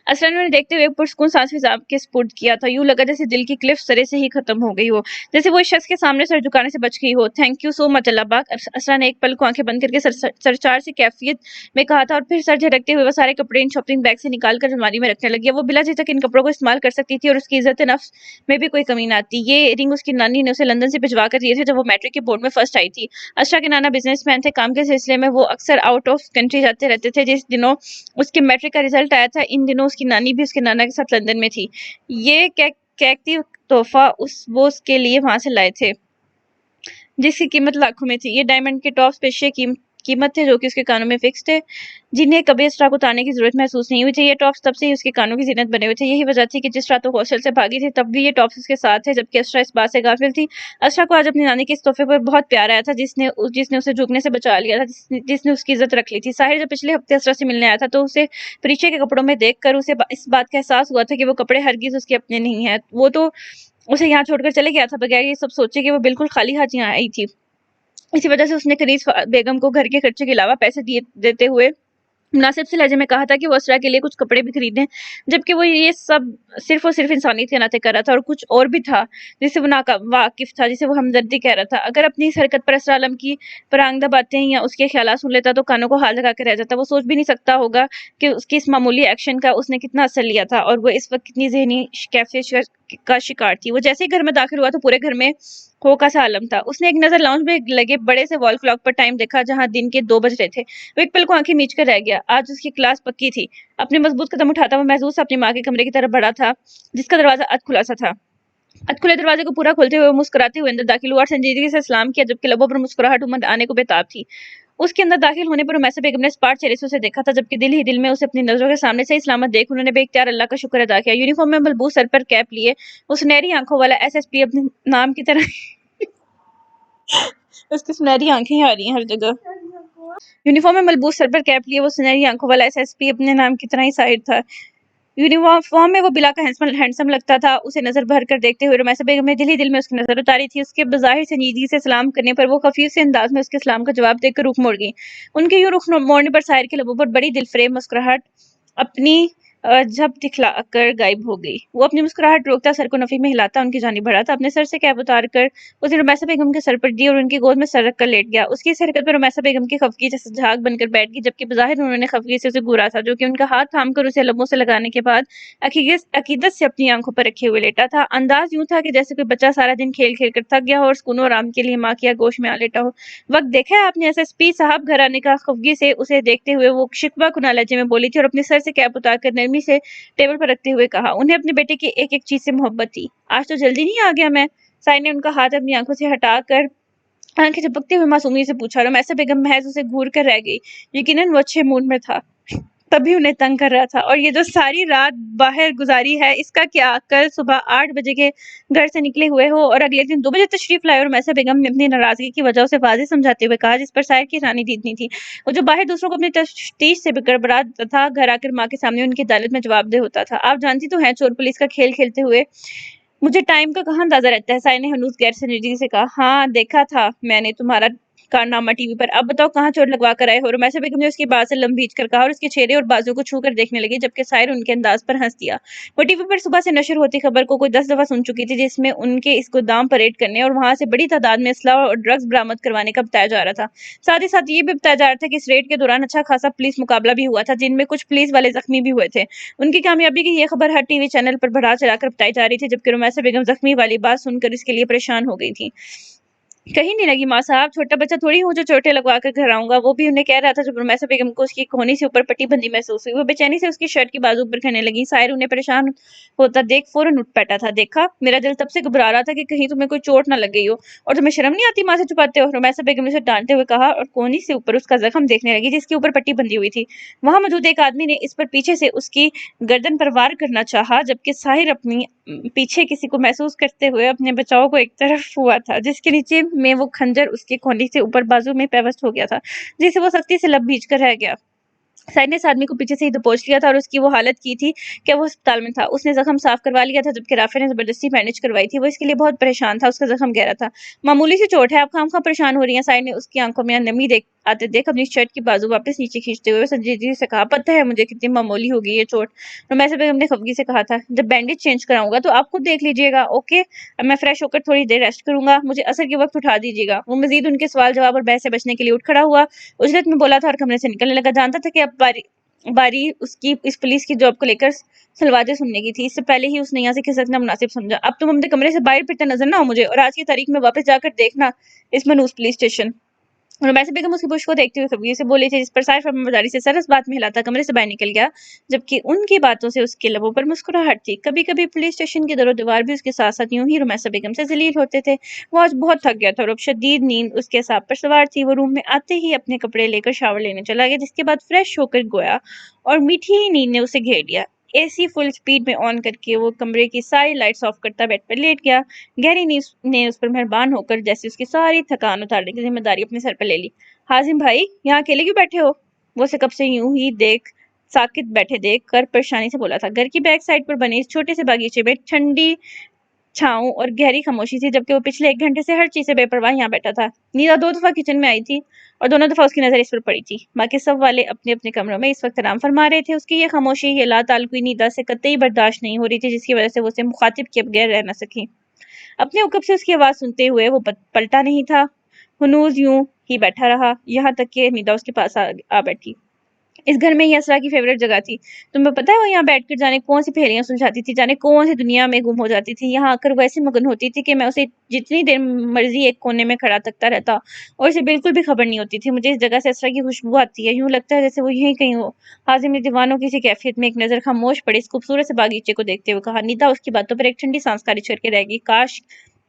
[SPEAKER 1] असलन ने देखते हुए पुरस्कून सांस फिजा के स्पुर्द किया था। यूं लगा जैसे दिल की क्लिफ सरे से ही खत्म हो गई हो, जैसे वो इस शख्स के सामने सर झुकाने से बच गई हो। थैंक यू सो मच अल्लाह पाक, असरा ने एक पल को आंखें बंद करके सरचार से कैफियत में कहा था, और फिर सर झटकते हुए वो सारे कपड़े इन शॉपिंग बैग से निकाल कर अलमारी में रखने लगी। वो बिला झिझक इन कपड़ों को इस्तेमाल कर सकती थी और उसकी इज्जत नफ्स में भी कोई कमी ना आती। ये रिंग उसकी नानी ने उसे लंदन से भिजवा कर दिए थे जब वो मैट्रिक के बोर्ड में फर्स्ट आई थी। असरा के नाना बिजनेसमैन थे। काम के सिलसिले में वो अक्सर आउट ऑफ कंट्री जाते रहते थे। जिस दिनों उसके मैट्रिक का रिजल्ट आया था, इन दिनों उसकी नानी भी उसके नाना के साथ लंदन में थी। ये कहती तोहफा वो उसके लिए वहां से लाए थे, जिसकी कीमत लाखों में थी। ये डायमंड के टॉप्स पेशे कीमत थे जो कि उसके कानों में फिक्स थे, जिन्हें कभी इस रात उतारने की जरूरत महसूस नहीं हुई थी। ये टॉप्स तब से ही उसके कानों की जीनत बने हुए थे। यही वजह थी कि जिस रात वो हॉस्टल से भागी थी तब भी ये टॉप्स उसके साथ थे, जबकि असरा इस बात से गाफिल थी। असरा को आज अपनी नानी के इस तोहफे पर बहुत प्यार आया था, जिसने उसे झुकने से बचा लिया था, जिसने उसकी इज्जत रख ली थी। साहिर जब पिछले हफ्ते असरा से मिलने आया था तो उसे परीक्षा के कपड़ों में देखकर उसे इस बात का एहसास हुआ था कि वो कपड़े हरगिज उसके अपने नहीं है। वो तो उसे यहाँ छोड़कर चले गया था बगैर ये सब सोचे कि वो बिल्कुल खाली हाथ यहाँ आई थी। इसी वजह से उसने कनीज बेगम को घर के खर्चे के अलावा पैसे देते हुए मुनासिब से लहजे में कहा था कि वो असरा के लिए कुछ कपड़े भी खरीदें, जबकि वो ये सब सिर्फ और सिर्फ इंसानियत के नाते कर रहा था, और कुछ और भी था जिसे वो वाकिफ था, जिसे वो हमदर्दी कह रहा था। अगर अपनी इस हरकत पर असरा आलम की परांगदा बातें या उसके ख्यालात सुन लेता तो कानों को हाथ लगा कर रह जाता। वो सोच भी नहीं सकता होगा कि उसकी इस मामूली एक्शन का उसने कितना असर लिया था, और वो इस वक्त कितनी जहनी कैफियत का शिकार थी। वो जैसे ही घर में दाखिल हुआ तो पूरे घर में खो का सा आलम था। उसने एक नजर लाउंज में लगे बड़े से वॉल क्लॉक पर टाइम देखा, जहां दिन के 2 बज रहे थे। वो एक पल को आंखें मीच कर रह गया। आज उसकी क्लास पक्की थी। अपने मजबूत कदम उठाता हुआ महसूस अपनी माँ के कमरे की तरफ बढ़ा था, जिसका दरवाजा अध खुला सा था। अधखुले दरवाजे को पूरा खोलते हुए मुस्कुराते हुए अंदर दाखिल हुआ और संजीदगी से सलाम किया, जबकि लबों पर मुस्कुराहट उमड़ आने को बेताब थी। उसके अंदर दाखिल होने पर उमैसा बेगम ने स्पार्ट चेहरे से उसे देखा था, जबकि दिल ही दिल में उसे अपनी नजरों के सामने सही सलामत देख उन्होंने बेइख्तियार अल्लाह का शुक्र अदा किया। यूनिफॉर्म में मलबूस सर पर कैप लिए वो सुनहरी आंखों वाला एसएसपी अपने नाम की तरह उसकी सुनहरी आंखें आ रही हैं हर जगह। यूनिफॉर्म में मलबूस सर पर कैप लिए वो सुनहरी आंखों वाला एसएसपी अपने नाम की तरह ही साहिर था। यूनिफॉर्म में वो बिला का हैंडसम लगता था। उसे नजर भर कर देखते हुए रुमैसा बेगम ने दिल ही दिल में उसकी नजर उतारी थी। उसके बज़ाहिर संजीदगी से सलाम करने पर वो खफीफ से अंदाज में उसके सलाम का जवाब देकर रुख मोड़ गई। उनके यूं रुख मोड़ने पर साहिर के लबों पर बड़ी दिलफरेब मुस्कुराहट अपनी झप दिखला कर गायब हो गई। वो अपनी मुस्कुराहट रोकता सर को नफी में हिलाता उनकी जानिब बढ़ा था। अपने सर से कैप उतार कर उसने रुमैसा बेगम के सर पर दी और उनकी गोद में सर रख कर लेट गया। उसकी इस हरकत पर रुमैसा बेगम की खफगी जैसे झाग बनकर बैठ गई, जबकि बज़ाहिर उन्होंने खफगी से उसे घूरा था, जो कि उनका हाथ थाम कर उसे लबों से लगाने के बाद अकीदत से अपनी आंखों पर रखे हुए लेटा था। अंदाज यूं था कि जैसे कोई बच्चा सारा दिन खेल खेल कर थक गया हो और सुकून और आराम के लिए माँ की आगोश में आ लेटा हो। वक्त देखा है आपने? एसएसपी साहब घर आने का खफगी से उसे देखते हुए वो शिकवा कुना लहजे में बोली थी और अपने सर से कैप उतार कर नरमी से टेबल पर रखते हुए कहा। उन्हें अपने बेटे की एक एक चीज से मोहब्बत थी। आज तो जल्दी नहीं आ गया मैं? साई ने उनका हाथ अपनी आंखों से हटाकर आंखें झपकते हुए मासूमियत से पूछा। रुमैसा बेगम महज उसे घूर कर रह गई। यकीनन वो अच्छे मूड में था, तभी उन्हें तंग कर रहा था। और ये जो सारी रात बाहर गुजारी है इसका क्या? कल सुबह 8 बजे के घर से निकले हुए हो और अगले दिन 2 बजे तशरीफ लाए। और रुमैसा बेगम ने अपनी नाराजगी की वजह उसे वाज़ेह समझाते हुए कहा, जिस पर साहिर की रानी जीतनी थी। वो जो बाहर दूसरों को अपनी तफ्तीश से गड़बड़ाता था, घर आकर माँ के सामने उनकी अदालत में जवाबदेह होता था। आप जानती तो हैं चोर पुलिस का खेल खेलते हुए मुझे टाइम का कहाँ अंदाजा रहता है। साई ने हनूज गैर संजीदगी से कहा। हाँ देखा था मैंने तुम्हारा कारनामा टीवी पर। अब बताओ कहाँ चोट लगवा कर आए हो? रुमैसा बेगम ने उसकी बात से लंबीज कर कहा और उसके चेहरे और बाजू को छू कर देखने लगी, जबकि साहिर उनके अंदाज पर हंस दिया। वो टीवी पर सुबह से नशर होती खबर को कोई 10 दफा सुन चुकी थी, जिसमें उनके इस गोदाम परेड करने और वहां से बड़ी तादाद में असलहा और ड्रग्स बरामद करवाने का बताया जा रहा था। साथ ही साथ ये भी बताया जा रहा था कि इस रेड के दौरान अच्छा खासा पुलिस मुकाबला भी हुआ था, जिनमें कुछ पुलिस वाले जख्मी भी हुए थे। उनकी कामयाबी की यह खबर हर टीवी चैनल पर बढ़ा चढ़ाकर बताई जा रही थी, जबकि रुमैसा बेगम जख्मी वाली बात सुनकर इसके लिए परेशान हो गई थी। कहीं नहीं लगी माँ साहब, छोटा बच्चा थोड़ी हूँ जो चोटें लगवा कर घर आऊंगा। वो भी उन्हें कह रहा था जब रुमैसा बेगम को उसकी कोहनी से ऊपर पट्टी बंदी महसूस हुई। वो बेचैनी से उसकी शर्ट की बाजू पर करने लगी। साहिर उन्हें परेशान होता देख फौरन उठ बैठा था। देखा, मेरा दिल तब से घबरा रहा था कि कहीं तुम्हें कोई चोट ना लग गई हो, और तुम्हें शर्म नहीं आती माँ से छुपाते हो? रुमैसा बेगम ने उसे डांटते हुए कहा और कोहनी से ऊपर उसका जख्म देखने लगी, जिसके ऊपर पट्टी बंधी हुई थी। वहां मौजूद एक आदमी ने इस पर पीछे से उसकी गर्दन पर वार करना चाहा, जबकि साहिर अपनी पीछे किसी को महसूस करते हुए अपने बचाव को एक तरफ हुआ था, जिसके नीचे में वो खंजर उसके कोहनी से ऊपर बाजू में पेवस्त हो गया था, जिसे वो सख्ती से लब भींच कर रह गया। साइड ने इस आदमी को पीछे से ही दबोच लिया था और उसकी वो हालत की थी कि वो अस्पताल में था। उसने जख्म साफ करवा लिया था, जबकि राफे ने जबरदस्ती बैंडेज करवाई थी। वो इसके लिए बहुत परेशान था। उसका जख्म गहरा था। मामूली सी चोट है, आप खामखा परेशान हो रही हैं। साइड ने उसकी आंखों में नमी देख अपनी शर्ट की बाजू वापस नीचे खींचते हुए संजीदगी से कहा, पता है मुझे कितनी मामूली होगी ये चोट। रुमैसा बेगम ने खफगी से कहा था, जब बैंडेज चेंज कराऊंगा तो आप खुद देख लीजिएगा। ओके, अब मैं फ्रेश होकर थोड़ी देर रेस्ट करूंगा, मुझे असर के वक्त उठा दीजिएगा। वो मजीद उनके सवाल जवाब और बहस से बचने के लिए उठ खड़ा हुआ, उजलत में बोला था और कमरे से निकलने लगा। जानता था कि अब बारी उसकी इस पुलिस की जॉब को लेकर सलवातें सुनने की थी। इससे पहले ही उसने यहाँ से खिसकना मुनासिब समझा। अब तुम अपने कमरे से बाहर फिरते नजर ना हो मुझे, और आज की तारीख में वापस जाकर देखना इस मनूस पुलिस स्टेशन। रुमैसा बेगम उसकी पुश को देखते हुए खफगी से बोली थी, जिस पर साहिर फरमाबरदारी से सरस बात में हिलाता कमरे से बाहर निकल गया, जबकि उनकी बातों से उसके लबों पर मुस्कुराहट थी। कभी कभी पुलिस स्टेशन के दरो दीवार भी उसके साथ साथ यूं ही रुमैसा बेगम से जलील होते थे। वो आज बहुत थक गया था और अब शदीद नींद उसके साथ पर सवार थी। वो रूम में आते ही अपने कपड़े लेकर शावर लेने चला गया, जिसके बाद फ्रेश होकर गोया और मीठी नींद ने उसे घेर लिया। एसी फुल स्पीड में ऑन करके वो कमरे की सारी लाइट्स ऑफ करता बेड पर लेट गया। गहरी नींद ने उस पर मेहरबान होकर जैसे उसकी सारी थकान उतारने की जिम्मेदारी अपने सर पर ले ली। हाजिम भाई, यहाँ अकेले क्यों बैठे हो? वो उसे कब से यूं ही साकित बैठे देख कर परेशानी से बोला था। घर की बैक साइड पर बने इस छोटे से बागीचे में ठंडी छांव और गहरी खामोशी थी, जबकि वो पिछले 1 घंटे से हर चीज से बेपरवाह यहाँ बैठा था। नीरा 2 दफा किचन में आई थी और दोनों दफा उसकी नजर इस पर पड़ी थी। बाकी सब वाले अपने अपने कमरों में इस वक्त आराम फरमा रहे थे। उसकी ये खामोशी, ये लाताल्लुकी नीदा से कतई बर्दाश्त नहीं हो रही थी, जिसकी वजह से वो उसे मुखातिब किए बगैर रह न सकी। अपने उकब से उसकी आवाज सुनते हुए वो पलटा नहीं था। हनूज यूं ही बैठा रहा, यहाँ तक कि निदा उसके पास आ बैठी। इस घर में ही असरा की फेवरेट जगह थी। तुम्हें पता है वो यहाँ बैठकर जाने कौन सी पहेलियां सुलझाती थी, जाने कौन सी दुनिया में गुम हो जाती थी। यहाँ आकर वो ऐसे मगन होती थी कि मैं उसे जितनी देर मर्जी एक कोने में खड़ा तकता रहता और उसे बिल्कुल भी खबर नहीं होती थी। मुझे इस जगह से असरा की खुशबू आती है, यूं लगता है जैसे वो यहीं कहीं हो। हाजिम ने दीवानों की सी कैफियत में एक नजर खामोश पड़े इस खूबसूरत से बागीचे को देखते हुए कहा। निदा उसकी बातों पर एक ठंडी सांस खारिज करके रह गई। काश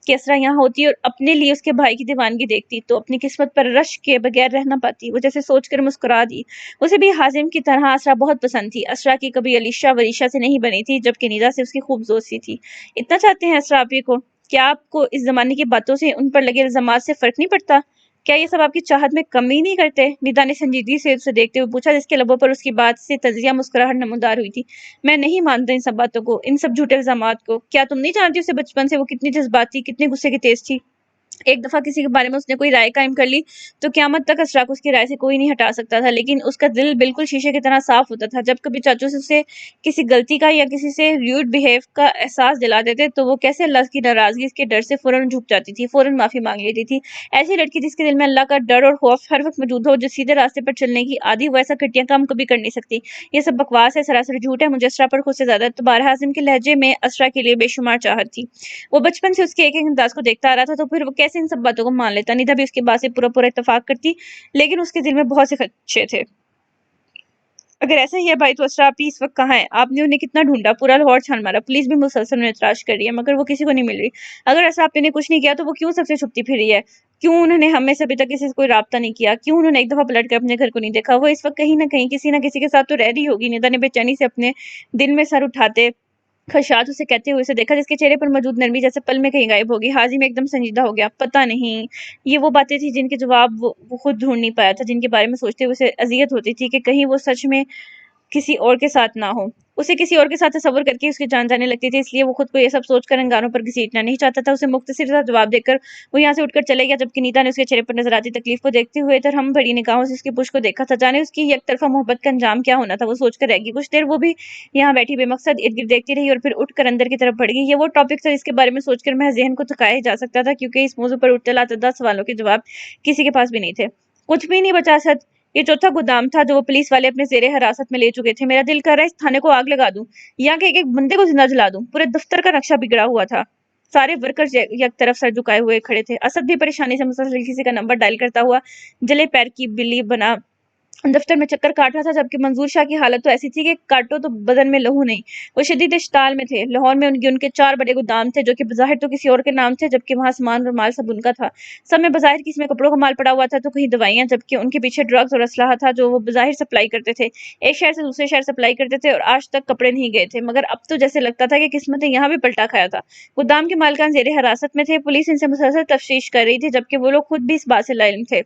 [SPEAKER 1] कि असरा यहाँ होती और अपने लिए उसके भाई की दीवानगी देखती तो अपनी किस्मत पर रश के बगैर रह ना पाती। वो जैसे सोचकर मुस्कुरा दी। उसे भी हाजिम की तरह असरा बहुत पसंद थी। असरा की कभी अलीशा वरीशा से नहीं बनी थी, जबकि निदा से उसकी खूब दोस्ती थी। इतना चाहते हैं असरा आप को? क्या आपको इस जमाने की बातों से उन पर लगे इल्जामात से फर्क नहीं पड़ता? क्या ये सब आपकी चाहत में कमी नहीं करते? निदा ने संजीदगी से उसे देखते हुए पूछा, जिसके लबों पर उसकी बात से तजिया मुस्कुराहट नमूदार हुई थी। मैं नहीं मानता इन सब बातों को, इन सब झूठे इल्जामात को। क्या तुम नहीं जानती उसे बचपन से वो कितनी जज्बाती, कितने गुस्से की तेज थी? एक दफा किसी के बारे में उसने कोई राय कायम कर ली तो क़यामत तक असरा को उसकी राय से कोई नहीं हटा सकता था। लेकिन उसका दिल बिल्कुल शीशे की तरह साफ होता था। जब कभी चाचू से उसे किसी गलती का या किसी से र्यूड बिहेव का एहसास दिला देते तो वो कैसे अल्लाह की नाराजगी के डर से फौरन झुक जाती थी, फौरन माफी मांग लेती थी। ऐसी लड़की जिसके दिल में अल्लाह का डर और खौफ हर वक्त मौजूद हो, जो सीधे रास्ते पर चलने की आदि हो, ऐसा घटिया काम कभी कर नहीं सकती। ये सब बकवास है, सरासर झूठ है। मुझे असरा पर खुद से ज्यादा एतबार है। हाजिम के लहजे में असरा के लिए बेशुमार चाहत थी। वो बचपन से उसके एक एक अंदाज को देखता आ रहा था, तो फिर वो कैसे इन सब बातों को मान लेता? निदा भी उसकी बात से पूरा पूरा इत्तेफाक करती, लेकिन उसके दिल में बहुत से खदशे थे। अगर ऐसा ही है भाई तो असरा आपी इस वक्त कहाँ है? आपने उन्हें कितना ढूंढा, पूरा लाहौर छान मारा, पुलिस भी मुसलसल उन्हें तलाश कर रही है, मगर वो किसी को नहीं मिल रही। अगर असरा आपी ने कुछ नहीं किया तो वो क्यों सबसे छुपती फिर रही है? क्यों उन्होंने हमें से अभी तक किसी से कोई राब्ता नहीं किया? क्यों उन्होंने एक दफा पलट कर अपने घर को नहीं देखा? वो इस वक्त कहीं ना कहीं किसी ना किसी के साथ तो रह रही होगी। निदा ने बेचैनी से अपने दिल में सर उठाते खशात उसे कहते हुए उसे देखा, जिसके चेहरे पर मौजूद नरमी जैसे पल में कहीं गायब होगी। हाजिम एकदम संजीदा हो गया। पता नहीं, ये वो बातें थी जिनके जवाब वो खुद ढूंढ नहीं पाया था, जिनके बारे में सोचते हुए उसे अजियत होती थी कि कहीं वो सच में किसी और के साथ ना हो। उसे किसी और के साथ तस्वुर करके उसकी जान जाने लगती थी, इसलिए वो खुद को ये सब सोचकर अंगारों पर घसीटना नहीं चाहता था। उसे मुख्तसर सा जवाब देकर वो यहाँ से उठकर चले गया, जबकि नीता ने उसके चेहरे पर नजर आती तकलीफ को देखते हुए हम बड़ी निगाहों से उसकी पुश को देखा था। जाने उसकी एक तरफा मोहब्बत का अंजाम क्या होना था, वो सोचकर रह गई। कुछ देर वो भी यहाँ बैठी बेमकसद इर्द गिर्द देखती रही और फिर उठकर अंदर की तरफ बढ़ गई। ये वो टॉपिक था जिसके बारे में सोचकर महज ज़हन को थकाया जा सकता था, क्योंकि इस मौजू पर उठते लातदार सवालों के जवाब किसी के पास भी नहीं थे। कुछ भी नहीं बचा सद। ये चौथा गोदाम था जो वो पुलिस वाले अपने जेरे हिरासत में ले चुके थे। मेरा दिल कर रहा है इस थाने को आग लगा दूं, यहाँ के एक बंदे को जिंदा जला दूं। पूरे दफ्तर का नक्शा बिगड़ा हुआ था। सारे वर्कर्स एक तरफ सर झुकाए हुए खड़े थे। असद भी परेशानी से मुसलसल किसी का नंबर डायल करता हुआ जले पैर की बिल्ली बना दफ्तर में चक्कर काट रहा था, जबकि मंजूर शाह की हालत तो ऐसी थी कि काटो तो बदन में लहू नहीं। वो शदीद इश्ताल में थे। लाहौर में उनके 4 बड़े गोदाम थे, जो कि बज़ाहिर तो किसी और के नाम थे, जबकि वहां सामान और माल सब उनका था। सब में बज़ाहिर किसी में कपड़ों का माल पड़ा हुआ था, तो कहीं दवाइयां, जबकि उनके पीछे ड्रग्स और असलाहा था जो वो बज़ाहिर सप्लाई करते थे। एक शहर से दूसरे शहर सप्लाई करते थे और आज तक कपड़े नहीं गए थे, मगर अब तो जैसे लगता था कि किस्मत ने यहाँ भी पलटा खाया था। गोदाम के मालकान जेरे हिरासत में थे। पुलिस इनसे मुसलसल तफ्तीश कर रही थी, जबकि वो लोग खुद भी इस बात से लाइल थे।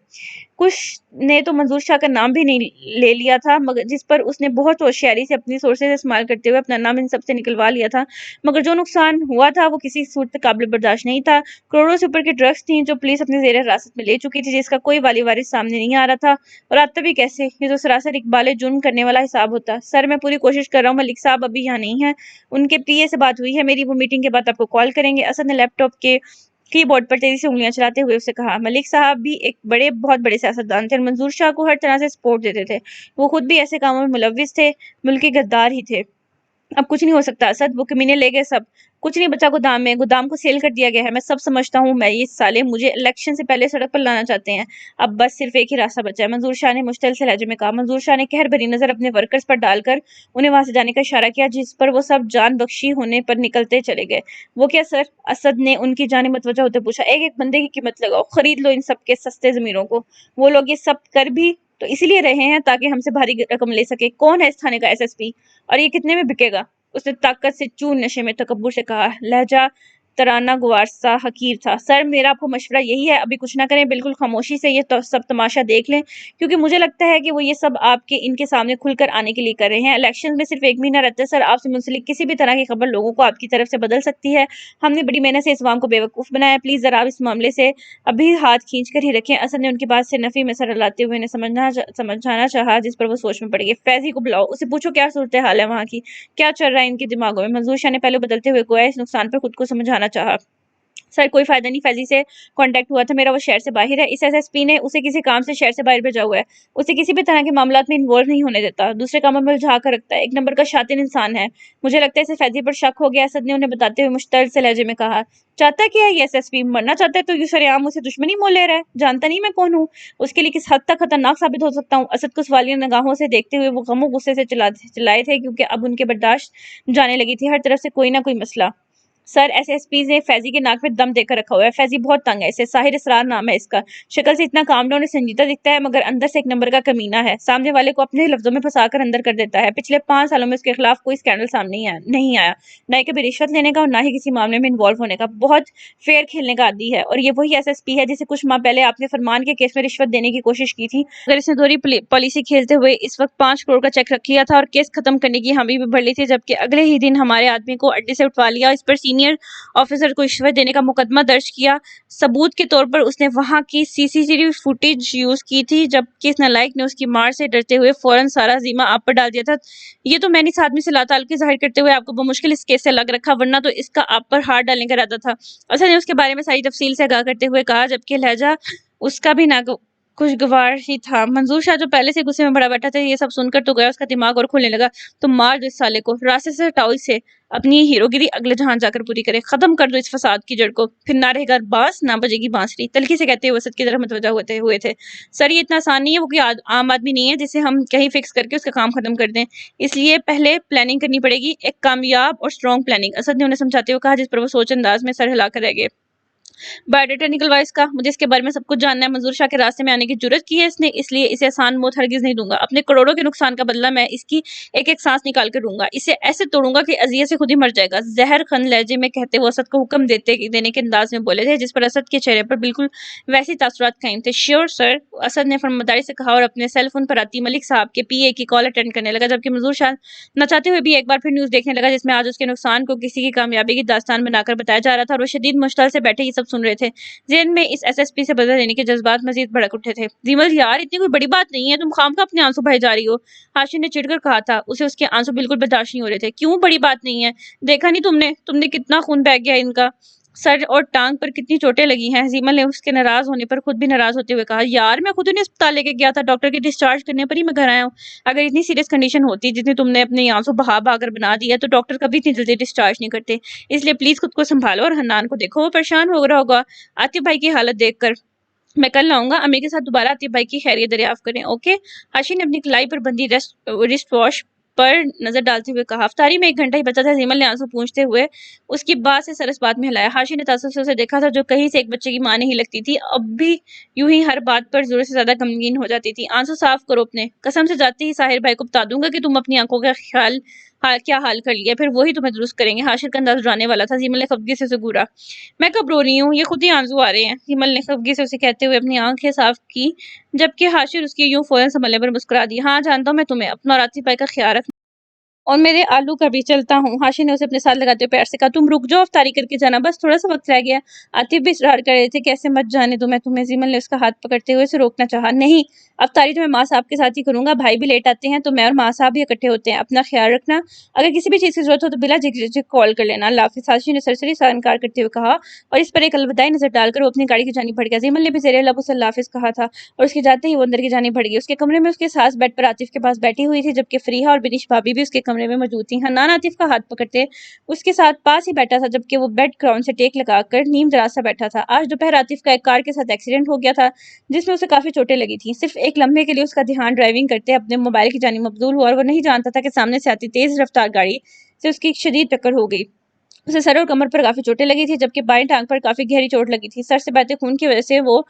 [SPEAKER 1] कुछ ने तो मंजूर शाह का नाम भी नहीं ले लिया था, मगर जिस पर उसने बहुत होशियारी से अपनी सोर्सेज इस्तेमाल करते हुए अपना नाम इन सब से निकलवा लिया था। मगर जो नुकसान हुआ था वो किसी सूरत काबिल बर्दाश्त नहीं था। करोड़ों से ऊपर की ड्रग्स थी जो पुलिस अपने जेर हिरासत में ले चुकी थी, जिसका कोई वाली वारिस सामने नहीं आ रहा था। और आता भी कैसे, ये तो सरासर इकबाल जुर्म करने वाला हिसाब होता। सर, मैं पूरी कोशिश कर रहा हूँ, मलिक साहब अभी यहाँ नहीं है, उनके पीए से बात हुई है मेरी, वो मीटिंग के बाद आपको कॉल करेंगे। असद ने लैपटॉप के कीबोर्ड पर तेजी से उंगलियां चलाते हुए उससे कहा। मलिक साहब भी एक बहुत बड़े सियासतदान थे और मंजूर शाह को हर तरह से सपोर्ट देते थे। वो खुद भी ऐसे कामों में मुलव्विस थे, मुल्की गद्दार ही थे। अब कुछ नहीं हो सकता असद, वो कमीने ले गए सब, कुछ नहीं बचा गोदाम में। गोदाम को सेल कर दिया गया है। मैं सब समझता हूँ, मैं ये साले मुझे इलेक्शन से पहले सड़क पर लाना चाहते हैं। अब बस सिर्फ एक ही रास्ता बचा है, मंजूर शाह ने मुश्तिल से लहजे में कहा। मंजूर शाह ने कहर भरी नजर अपने वर्कर्स पर डालकर उन्हें वहां से जाने का इशारा किया, जिस पर वो सब जान बख्शी होने पर निकलते चले गए। वो क्या सर? असद ने उनकी जानिब मुतवज्जह होते पूछा। एक एक बंदे की कीमत लगाओ, खरीद लो इन सब के सस्ते जमीरों को। वो लोग ये सब कर भी तो इसीलिए रहे हैं ताकि हमसे भारी रकम ले सके। कौन है इस थाने का एसएसपी और ये कितने में बिकेगा? उसने ताकत से चूर नशे में तकब्बुर से कहा। लहजा तराना गुवार सा हकीर था। सर, मेरा आपको मशवरा यही है, अभी कुछ ना करें, बिल्कुल खामोशी से ये सब तमाशा देख लें, क्योंकि मुझे लगता है कि वो ये सब आपके इनके सामने खुलकर आने के लिए कर रहे हैं। इलेक्शन में सिर्फ 1 महीना रहता है सर, आपसे मुंसलिक किसी भी तरह की खबर लोगों को आपकी तरफ से बदल सकती है। हमने बड़ी मेहनत से इस अवाम को बेवकूफ़ बनाया है, प्लीज़ ज़रा आप इस मामले से अभी हाथ खींच कर ही रखें। असद ने उनकी बात से नफ़ी में सर हिलाते हुए उन्हें समझाना चाहा, जिस पर वो सोच में पड़ गए। फैजी को बुलाओ, उसे पूछो क्या सूरत हाल है वहाँ की, क्या चल रहा है इनके दिमागों में। मंजूर शाह ने पहले बदलते हुए गोया इस नुकसान पर खुद को समझाना चाहा। सर, कोई फायदा नहीं, फैजी से कांटेक्ट हुआ था मेरा, वो शहर से बाहर है। इस एसएसपी ने उसे किसी काम से शहर से बाहर भेजा हुआ है। उसे किसी भी तरह के मामलात में इन्वॉल्व नहीं होने देता, दूसरे कामों में उलझा कर रखता है। एक नंबर का शातिन इंसान है। मुझे लगता है इसे फैजी पर शक हो गया, असद ने उन्हें बताते हुए मुश्तल से लहजे में कहा। चाहता क्या है ये एसएसपी? मरना चाहता है तो यूं सरेआम उसे दुश्मनी मोल ले रहा है। जानता नहीं मैं कौन हूँ, उसके लिए किस हद तक खतरनाक साबित हो सकता हूँ। असद को सवालिया निगाहों से देखते हुए वो गमो गुस्से से चिल्लाए थे, क्योंकि अब उनके बर्दाश्त जाने लगी थी। हर तरफ से कोई ना कोई मसला। सर, एसएसपी ने फैजी के नाक में दम देकर रखा हुआ है। फैजी बहुत तंग है, इसे साहिर इसरार नाम है इसका। शक्ल से इतना काम डाउन और संजीदा दिखता है, मगर अंदर से एक नंबर का कमीना है। सामने वाले को अपने लफ्जों में फंसाकर अंदर कर देता है। पिछले 5 सालों में उसके खिलाफ कोई स्कैंडल सामने नहीं आया, न ही कभी रिश्वत लेने का और ना ही किसी मामले में इन्वॉल्व होने का। बहुत फेयर खेलने का आदी है, और ये वही एसएसपी है जिसे कुछ माह पहले आपने फरमान के केस में रिश्वत देने की कोशिश की थी। अगर इसने दोहरी पॉलिसी खेलते हुए इस वक्त 5 करोड़ का चेक रख लिया था और केस खत्म करने की हामी भी भर ली थी, जबकि अगले ही दिन हमारे आदमी को अड्डे से उठवा लिया, इस पर सीनियर ऑफिसर को रिश्वत देने का मुकदमा दर्ज किया। सबूत के तौर पर उसने वहां की सीसीटीवी फुटेज यूज की थी, जबकि इस नालायक ने उसकी मार से डरते हुए फौरन सारा जिम्मा आप पर डाल दिया था। ये तो मैंने इस आदमी से लाताल्लुकी जाहिर करते हुए आपको बमुश्किल इस केस से अलग रखा, वरना तो इसका आप पर हाथ डालने का इरादा था। असद ने उसके बारे में सारी तफसील से आगाह करते हुए कहा, जबकि लहजा उसका भी ना खुशगवार ही था। मंजूर शाह जो पहले से गुस्से में बड़ा बैठा था, ये सब सुनकर तो गया उसका दिमाग और खुलने लगा। तो मार दो इस साले को, रास्ते से हटाओ इसे, अपनी हीरोगिरी अगले जहां जाकर पूरी करे, खत्म कर दो इस फसाद की जड़ को, फिर ना रहेगा बांस ना बजेगी बांसुरी। तलखी से कहते हुए असद की तरफ मुतवज्जा होते हुए थे। सर, ये इतना आसान नहीं है, वो कोई आम आदमी नहीं है जिसे हम कहीं फिक्स करके उसका काम खत्म कर दें। इसलिए पहले प्लानिंग करनी पड़ेगी, एक कामयाब और स्ट्रॉन्ग प्लानिंग। असद ने उन्हें समझाते हुए कहा, जिस पर वो सोच अंदाज में सर हिलाकर रह गए। बायोडाटा निकलवा इसका, मुझे इसके बारे में सब कुछ जानना है। मंजूर शाह के रास्ते में आने की जुर्रत की है इसने, इसलिए इसे आसान मौत हरगिज नहीं दूंगा। अपने करोड़ों के नुकसान का बदला मैं इसकी एक एक सांस निकाल कर दूंगा। इसे ऐसे तोड़ूंगा कि अजियत से खुद ही मर जाएगा। जहर खन लहजे में कहते वो असद को हुक्म देने के अंदाज में बोले थे, जिस पर असद के चेहरे पर बिल्कुल वैसी तासुरात कायम थे। श्योर सर, असद ने फरमादारी से कहा और अपने सेल फोन पर आती मलिक साहब के पीए की कॉल अटेंड करने लगा, जबकि मंजूर शाह न चाहते हुए भी एक बार फिर न्यूज देखने लगा, जिसमें आज उसके नुकसान को किसी की कामयाबी की दास्तान बनाकर बताया जा रहा था और वो शदीद मुश्किल से बैठे ये सब सुन रहे थे। जेन में इस एसएसपी से बदला लेने के जज्बात मजीद भड़क उठे थे। जीमल यार, इतनी कोई बड़ी बात नहीं है, तुम खामखा अपने आंसू बहाए जा रही हो, हाशिम ने चिढ़कर कहा था। उसे उसके आंसू बिल्कुल बर्दाश्त नहीं हो रहे थे। क्यों बड़ी बात नहीं है? देखा नहीं तुमने कितना खून बह गया इनका, सर और टांग पर कितनी चोटें लगी हैं। जीमल ने उसके नाराज होने पर खुद भी नाराज होते हुए कहा, यार मैं खुद उन्हें अस्पताल लेके गया था, डॉक्टर के डिस्चार्ज करने पर ही मैं घर आया हूँ। अगर इतनी सीरियस कंडीशन होती जितनी तुमने अपने आंसू बहा बहा कर बना दिया, तो डॉक्टर कभी इतनी जल्दी डिस्चार्ज नहीं करते। इसलिए प्लीज खुद को संभालो और हन्नान को देखो, वो परेशान हो रहा होगा आतिफ भाई की हालत देखकर। मैं कल आऊंगा, अम्मी के साथ दोबारा आतिफ भाई की खैरियत दरियाफ्त करें, ओके। हाशी ने अपनी कलाई पर बंदी रिस्ट वॉश पर नजर डालते हुए कहा। अफ्तारी में 1 घंटा ही बचा था। जीमल ने आंसू पूंछते हुए उसकी बात से सर इस बात में हिलाया। हाशी ने तासुब से उसे देखा था, जो कहीं से एक बच्चे की मां नहीं लगती थी, अब भी यूं ही हर बात पर जरूरत से ज्यादा गमगीन हो जाती थी। आंसू साफ करो अपने, कसम से जाते ही साहिर भाई को बता दूंगा कि तुम अपनी आंखों का क्या हाल कर लिया, फिर वही तुम्हें दुरुस्त करेंगे। हाशिर का अंदाज उड़ाने वाला था। जीमल ने खफगी से उसे घूरा। मैं कब रो रही हूँ, ये खुद ही आंसू आ रहे हैं, हिमल ने खफगी से उसे कहते हुए अपनी आंखें साफ की, जबकि हाशिर उसकी यूं फौरन संभलने पर मुस्कुरा दी। हाँ जानता हूँ मैं तुम्हें, अपना और आतिफ भाई का ख्याल रखना और मेरे आलू का भी, चलता हूँ। हाशिर ने उसे अपने साथ लगाते हुए पैर से कहा, तुम रुक जाओ, अफ्तारी करके जाना, बस थोड़ा सा वक्त रह गया। आतिफ भी इसरार कर रहे थे, कैसे मत जाने दो मैं तुम्हें। जीमल ने उसका हाथ पकड़ते हुए उसे रोकना चाहा। नहीं, अफ्तारी तो मैं माँ साहब के साथ ही करूंगा, भाई भी लेट आते हैं तो मैं और माँ साहब भी इकट्ठे होते हैं। अपना ख्याल रखना, अगर किसी भी चीज की जरूरत हो तो बिला झिझक कॉल कर लेना। अल्लाह हाफिज। हाशिर ने सरसरी सा इनकार करते हुए कहा और इस पर एक अलविदाई नजर डालकर वो अपनी गाड़ी की जानी बढ़ गया। जीमल ने भी जेर लब उसे अल्लाह हाफिज कहा था और उसके जाते ही वो अंदर की जानी बढ़ गई। उसके कमरे में उसके सास बेड पर आतिफ के पास बैठी हुई थी, जबकि फरीहा और बिनिश भाभी भी उसके कमरे में मौजूद थी। हन्नान आतिफ का हाथ पकड़ते उसके साथ पास ही बैठा था, जबकि वो बेड ग्राउंड से टेक लगाकर नीम दराज सा बैठा था। आज दोपहर आतिफ का एक कार के साथ एक्सीडेंट हो गया था, जिसमें उसे काफी चोटें लगी थी। सिर्फ एक लम्हे के लिए उसका ध्यान ड्राइविंग करते अपने मोबाइल की जानिब मबजूल हुआ और वो नहीं जानता था कि सामने से आती तेज रफ्तार गाड़ी से उसकी शदीद टक्कर हो गई। उसे सर और कमर पर काफी चोटें लगी थी, जबकि बाएं टांग पर काफी गहरी चोट लगी थी। सर से बहते खून की वजह से वो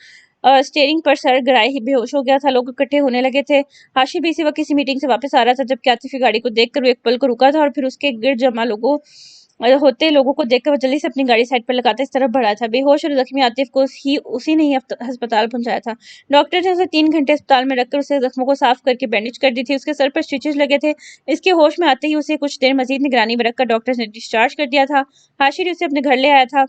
[SPEAKER 1] स्टीयरिंग पर सर गिराए ही बेहोश हो गया था। लोग इकट्ठे होने लगे थे। हाशिर भी इसी वक्त किसी मीटिंग से वापस आ रहा था, जबकि आतिफ की गाड़ी को देखकर वो एक पल को रुका था और फिर उसके गिर्द जमा लोगों को देखकर वो जल्दी से अपनी गाड़ी साइड पर लगाते इस तरफ बढ़ा था। बेहोश और जख्मी आतिफ को उसी ने ही अस्पताल पहुंचाया था। डॉक्टर ने उसे 3 घंटे अस्पताल में रखकर उसे जख्मों को साफ करके बैंडेज कर दी थी। उसके सर पर स्टिचेस लगे थे। इसके होश में आते ही उसे कुछ देर मजीद निगरानी में रखकर डॉक्टर ने डिस्चार्ज कर दिया था। हाशिर उसे अपने घर ले आया था।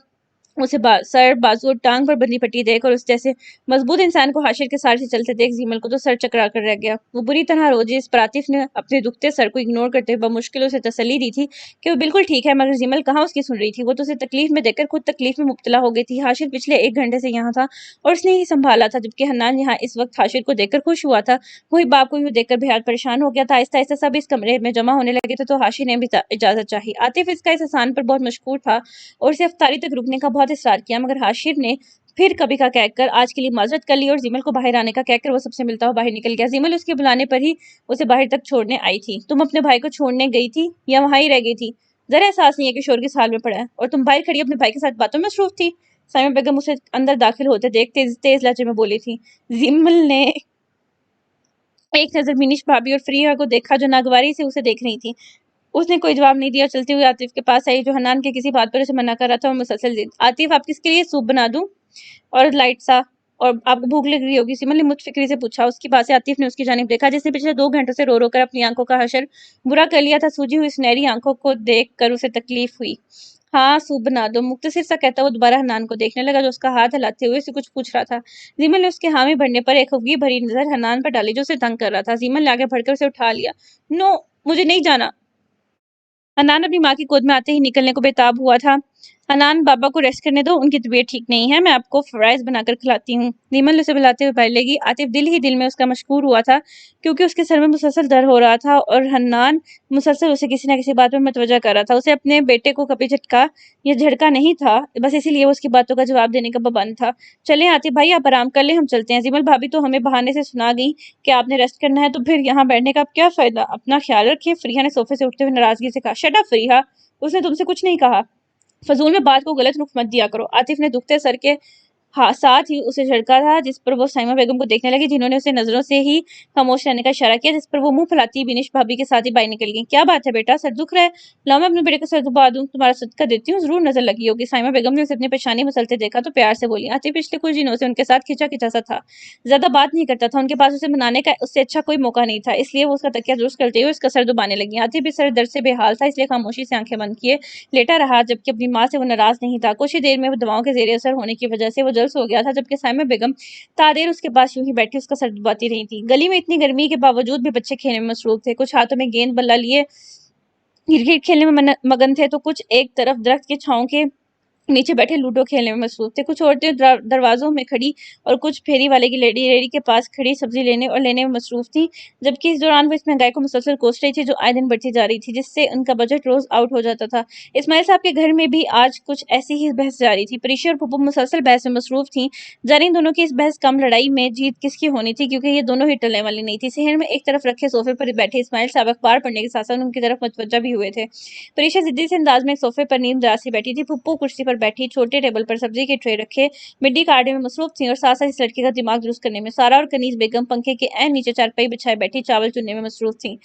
[SPEAKER 1] उसे सर, बाजू और टांग पर बंधी पट्टी देख और उस जैसे मजबूत इंसान को हाशिर के साथ से चलते देख जीमल को तो सर चकरा कर रह गया। वो बुरी तरह रोजी। इस पर आतिफ ने अपने दुखते सर को इग्नोर करते हुए मुश्किल उसे तसल्ली दी थी कि वो बिल्कुल ठीक है, मगर जीमल कहाँ उसकी सुन रही थी। वो तो उसे तकलीफ में देखकर खुद तकलीफ में मुब्तला हो गई थी। हाशिर पिछले 1 घंटे से यहाँ था और उसने ही संभाला था, जबकि हन्नान यहाँ इस वक्त हाशिर को देखकर खुश हुआ था। वही बाप को यूँ देखकर बेहद परेशान हो गया था। आहिस्ता आहिस्ता सब इस कमरे में जमा होने लगे थे, तो हाशिर ने भी इजाजत चाही। आतिफ इसका इस एहसान पर बहुत मशकूर था और उसे अफ्तारी तक रुकने का बहुत इसरार किया, मगर हाशिर ने फिर कभी का कहकर आज के लिए माजरत कर ली और जीमल को बाहर आने का कहकर वो सबसे मिलता हुआ बाहर निकल गया। जीमल उसके बुलाने पर ही उसे बाहर तक छोड़ने आई थी। तुम अपने भाई को छोड़ने गई थी या वहां ही रह गई थी? जरा एहसास नहीं है कि शोर किस हाल में पड़ा है, और तुम बाहर खड़ी अपने भाई के साथ बातों में मसरूफ थी। साइमा बेगम उसे अंदर दाखिल होते देख तेज तेज लहजे में बोली थी। जीमल ने एक नजर मिनिश भाभी और फ्रीहा को देखा, जो नागवारी से उसे देख रही थी। उसने कोई जवाब नहीं दिया। चलते हुए आतिफ के पास आई, जो हन्नान के किसी बात पर उसे मना कर रहा था और मुसलसल जिद। आतिफ, आप किसके लिए सूप बना दूं और लाइट सा, और आपको भूख लग रही होगी? सिमल ने मुतफिक्री से पूछा। उसकी बात से आतिफ ने उसकी जानिब देखा, जिसने पिछले 2 घंटों से रो रो कर अपनी आंखों का हशर बुरा कर लिया था। सूजी हुई सुनहरी आंखों को देख कर उसे तकलीफ हुई। हाँ, सूप बना दो, मुख्तसिर सा कहता वो दोबारा हन्नान को देखने लगा, जो उसका हाथ हिलाते हुए उसे कुछ पूछ रहा था। जीमल ने उसके हामी भरने पर एक खफगी भरी नजर हन्नान पर डाली, जो उसे तंग कर रहा था। जीमल ने आगे बढ़कर उसे उठा लिया। नो, मुझे नहीं जाना। हनान अपनी माँ की गोद में आते ही निकलने को बेताब हुआ था। हनान, बाबा को रेस्ट करने दो, उनकी तबीयत ठीक नहीं है, मैं आपको फ्राइज बनाकर खिलाती हूँ। नीमल उसे बुलाते हुए बाहर लगी। आतिफ दिल ही दिल में उसका मशकूर हुआ था, क्योंकि उसके सर में मुसलसल दर्द हो रहा था और हन्नान मुसलसल उसे किसी न किसी बात में मुतवज्जा कर रहा था। उसे अपने बेटे को कभी झटका या झड़का नहीं था, बस इसीलिए वो उसकी बातों का जवाब देने का पाबंद था। चले आतिफ भाई, आप आराम कर ले, हम चलते हैं। जीमल भाभी तो हमें बहाने से सुना गई कि आपने रेस्ट करना है, तो फिर यहाँ बैठने का क्या फायदा? अपना ख्याल रखिए। फरीहा ने सोफे से उठते हुए नाराजगी से कहा। शट अप फरीहा, उसने तुमसे कुछ नहीं कहा। फजूल में बात को गलत रुख मत दिया करो। आतिफ ने दुखते सर के हाँ साथ ही उसे झटका था, जिस पर वो साइमा बेगम को देखने लगी, जिन्होंने उसे नजरों से ही खामोश रहने का इशारा किया, जिस पर वो मुंह फैलाती बिनिश भाभी के साथ ही बाहर निकल गई। क्या बात है बेटा, सर दुख रहा है? लाओ मैं अपने बेटे को सर दुबा दूं, तुम्हारा सदका देती हूँ, जरूर नजर लगी होगी। साइमा बेगम ने उसे अपनी परेशानी मसलते देखा तो प्यार से बोली। आतिफ पिछले कुछ दिनों से उनके साथ खिंचा खिंचा सा था, ज्यादा बात नहीं करता था, उनके पास उसे मनाने का उससे अच्छा कोई मौका नहीं था, इसलिए वो उसका तकिया दुरुस्त करते हुए उसका सर दुबाने लगी। आतिफ भी सर दर्द से बेहाल था, इसलिए खामोशी से आंखें बंद किए लेटा रहा, जबकि अपनी माँ से वो नाराज नहीं था। कुछ ही देर में वो दवाओं के जेर असर होने की वजह से वो जल्द सो गया था, जबकि साइमा बेगम तादेर उसके पास यूं ही बैठी उसका सर दबाती रही थी। गली में इतनी गर्मी के बावजूद भी बच्चे खेलने में मसरूफ थे, कुछ हाथों में गेंद बल्ला लिए क्रिकेट खेलने में मगन थे, तो कुछ एक तरफ दरख्त के छांव के नीचे बैठे लूडो खेलने में मसरूफ थे। कुछ औरतें दरवाजों में खड़ी और कुछ फेरी वाले की रेडी के पास खड़ी सब्जी लेने और लेने में मसरूफ थी, जबकि इस दौरान वो इस महंगाई को मुसलसल कोस रही थी, जो आए दिन बढ़ती जा रही थी, जिससे उनका बजट रोज आउट हो जाता था। इस्माइल साहब के घर में भी आज कुछ ऐसी ही बहस जारी थी। प्रीशा और पुप्पो मुसलसल बहस में मसरूफ थी, जानी दोनों की इस बहस कम लड़ाई में जीत किसकी होनी थी, क्योंकि ये दोनों ही टलने वाली नहीं थी। शहर में एक तरफ रखे सोफे पर बैठे इस्माइल साहब अखबार पढ़ने के साथ साथ उनकी तरफ मुतवज्जा भी हुए थे। प्रीशा जिद्दी से अंदाज में सोफे पर नींद रासी बैठी थी, पुप्पो कुर्सी पर बैठी छोटे टेबल पर सब्जी के ट्रे रखे मिट्टी काटने में मसरूफ थी और साथ साथ इस लड़के का दिमाग दुरुस्त करने में। सारा और कनीज बेगम पंखे के ऐन नीचे चारपाई बिछाए बैठी चावल चुनने में मसरूफ थी।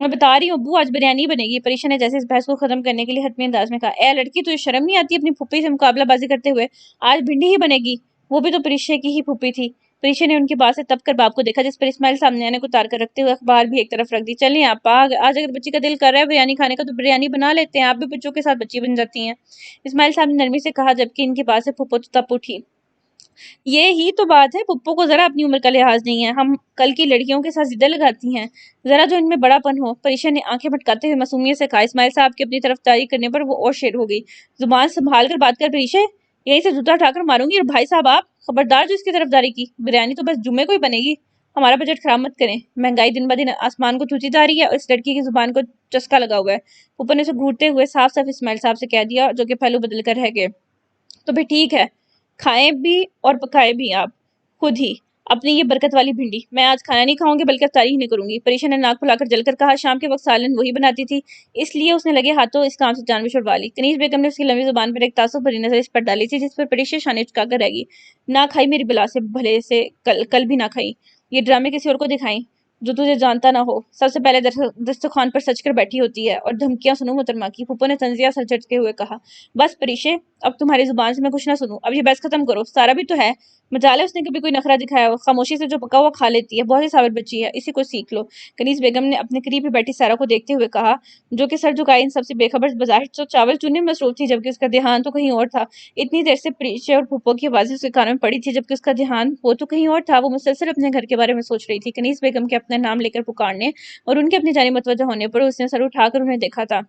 [SPEAKER 1] मैं बता रही हूँ अब्बू, आज बिरयानी बनेगी। परीक्षा ने जैसे इस बहस को खत्म करने के लिए हतमी अंदाज में कहा। ए लड़की, तुझे शर्म नहीं आती अपनी फूफी से मुकाबलाबाजी करते हुए? आज भिंडी ही बनेगी, वो भी तो परीक्षा की ही फूफी थी। परीक्षा ने उनकी बात से तब कर बाप को देखा, जिस पर इस्माइल सामने आने को उतार कर रखते हुए अखबार भी एक तरफ रख दी। चलिए आप आज अगर बच्ची का दिल कर रहा है बिरयानी खाने का तो बिरयानी बना लेते हैं, आप भी बच्चों के साथ बच्ची बन जाती हैं। इस्माइल साहब ने नरमी से कहा, जबकि इनकी बात से फुप्पो तो तप उठी। ये ही तो बात है, पुप्पो को जरा अपनी उम्र का लिहाज नहीं है, हम कल की लड़कियों के साथ जिद्द लगाती हैं, जरा जो इनमें बड़ापन हो। परीक्षा ने आंखें भटकाते हुए मासूमियत से कहा। इस्माइल साहब की अपनी तरफदारी करने पर वो और शेर हो गई। जुबान संभाल कर बात कर परीक्षा, यहीं से जूता उठाकर मारूंगी। और भाई साहब आप खबरदार जो इसकी तरफदारी की, बिरयानी तो बस जुम्मे को ही बनेगी, हमारा बजट खराब मत करें। महंगाई दिन ब दिन आसमान को छूती जा रही है और इस लड़की की जुबान को चस्का लगा हुआ है। ऊपर ने उसे घूरते हुए साफ साफ इस्माइल साहब से कह दिया, जो कि पहलू बदल कर रह गए। तो फिर ठीक है, खाएं भी और पकाए भी आप खुद ही अपनी ये बरकत वाली भिंडी। मैं आज खाना नहीं खाऊंगी बल्कि तारीफ नहीं करूंगी। परीक्षा ने नाक फुलाकर जलकर कहा। शाम के वक्त सालन वही बनाती थी, इसलिए उसने लगे हाथों इस काम से जान भी छुड़वा ली। कनीज बेगम ने उसकी लंबी जुबान पर एक तासुब भरी नजर इस पर डाली थी, जिस पर परीक्षा शाने चुकाकर रहेगी। ना खाई मेरी बिला से भले से कल भी ना खाई, ये ड्रामे किसी और को दिखाई जो तुझे जानता ना हो। सबसे पहले दस्तरखान पर सच कर बैठी होती है और धमकियां सुनूं मोहतरमा की। फूफो ने तंजिया सर झटके हुए कहा। बस परीक्षे, अब तुम्हारी जुबान से मैं कुछ ना सुनूं, अब ये बहस खत्म करो। सारा भी तो है, मजाल है उसने कभी कोई नखरा दिखाया हो, खामोशी से जो पका हुआ खा लेती है, बहुत ही साबित बच्ची है, इसी को सीख लो। कनीज बेगम ने अपने करीब ही बैठी सारा को देखते हुए कहा, जो कि सर झुकाए इन सबसे बेखबर बजाहिर तो चावल चुनने में मसरूफ थी, जबकि उसका ध्यान तो कहीं और था। इतनी देर से परीक्षा और फूफो की आवाजें उसके कानों में पड़ी थी, जबकि उसका ध्यान हो तो कहीं और था। वो मुसलसल अपने घर के बारे में सोच रही थी। कनीज बेगम के अपना नाम लेकर पुकारने और उनके अपनी जानी मतवजह होने पर उसने सर उठाकर उन्हें देखा था।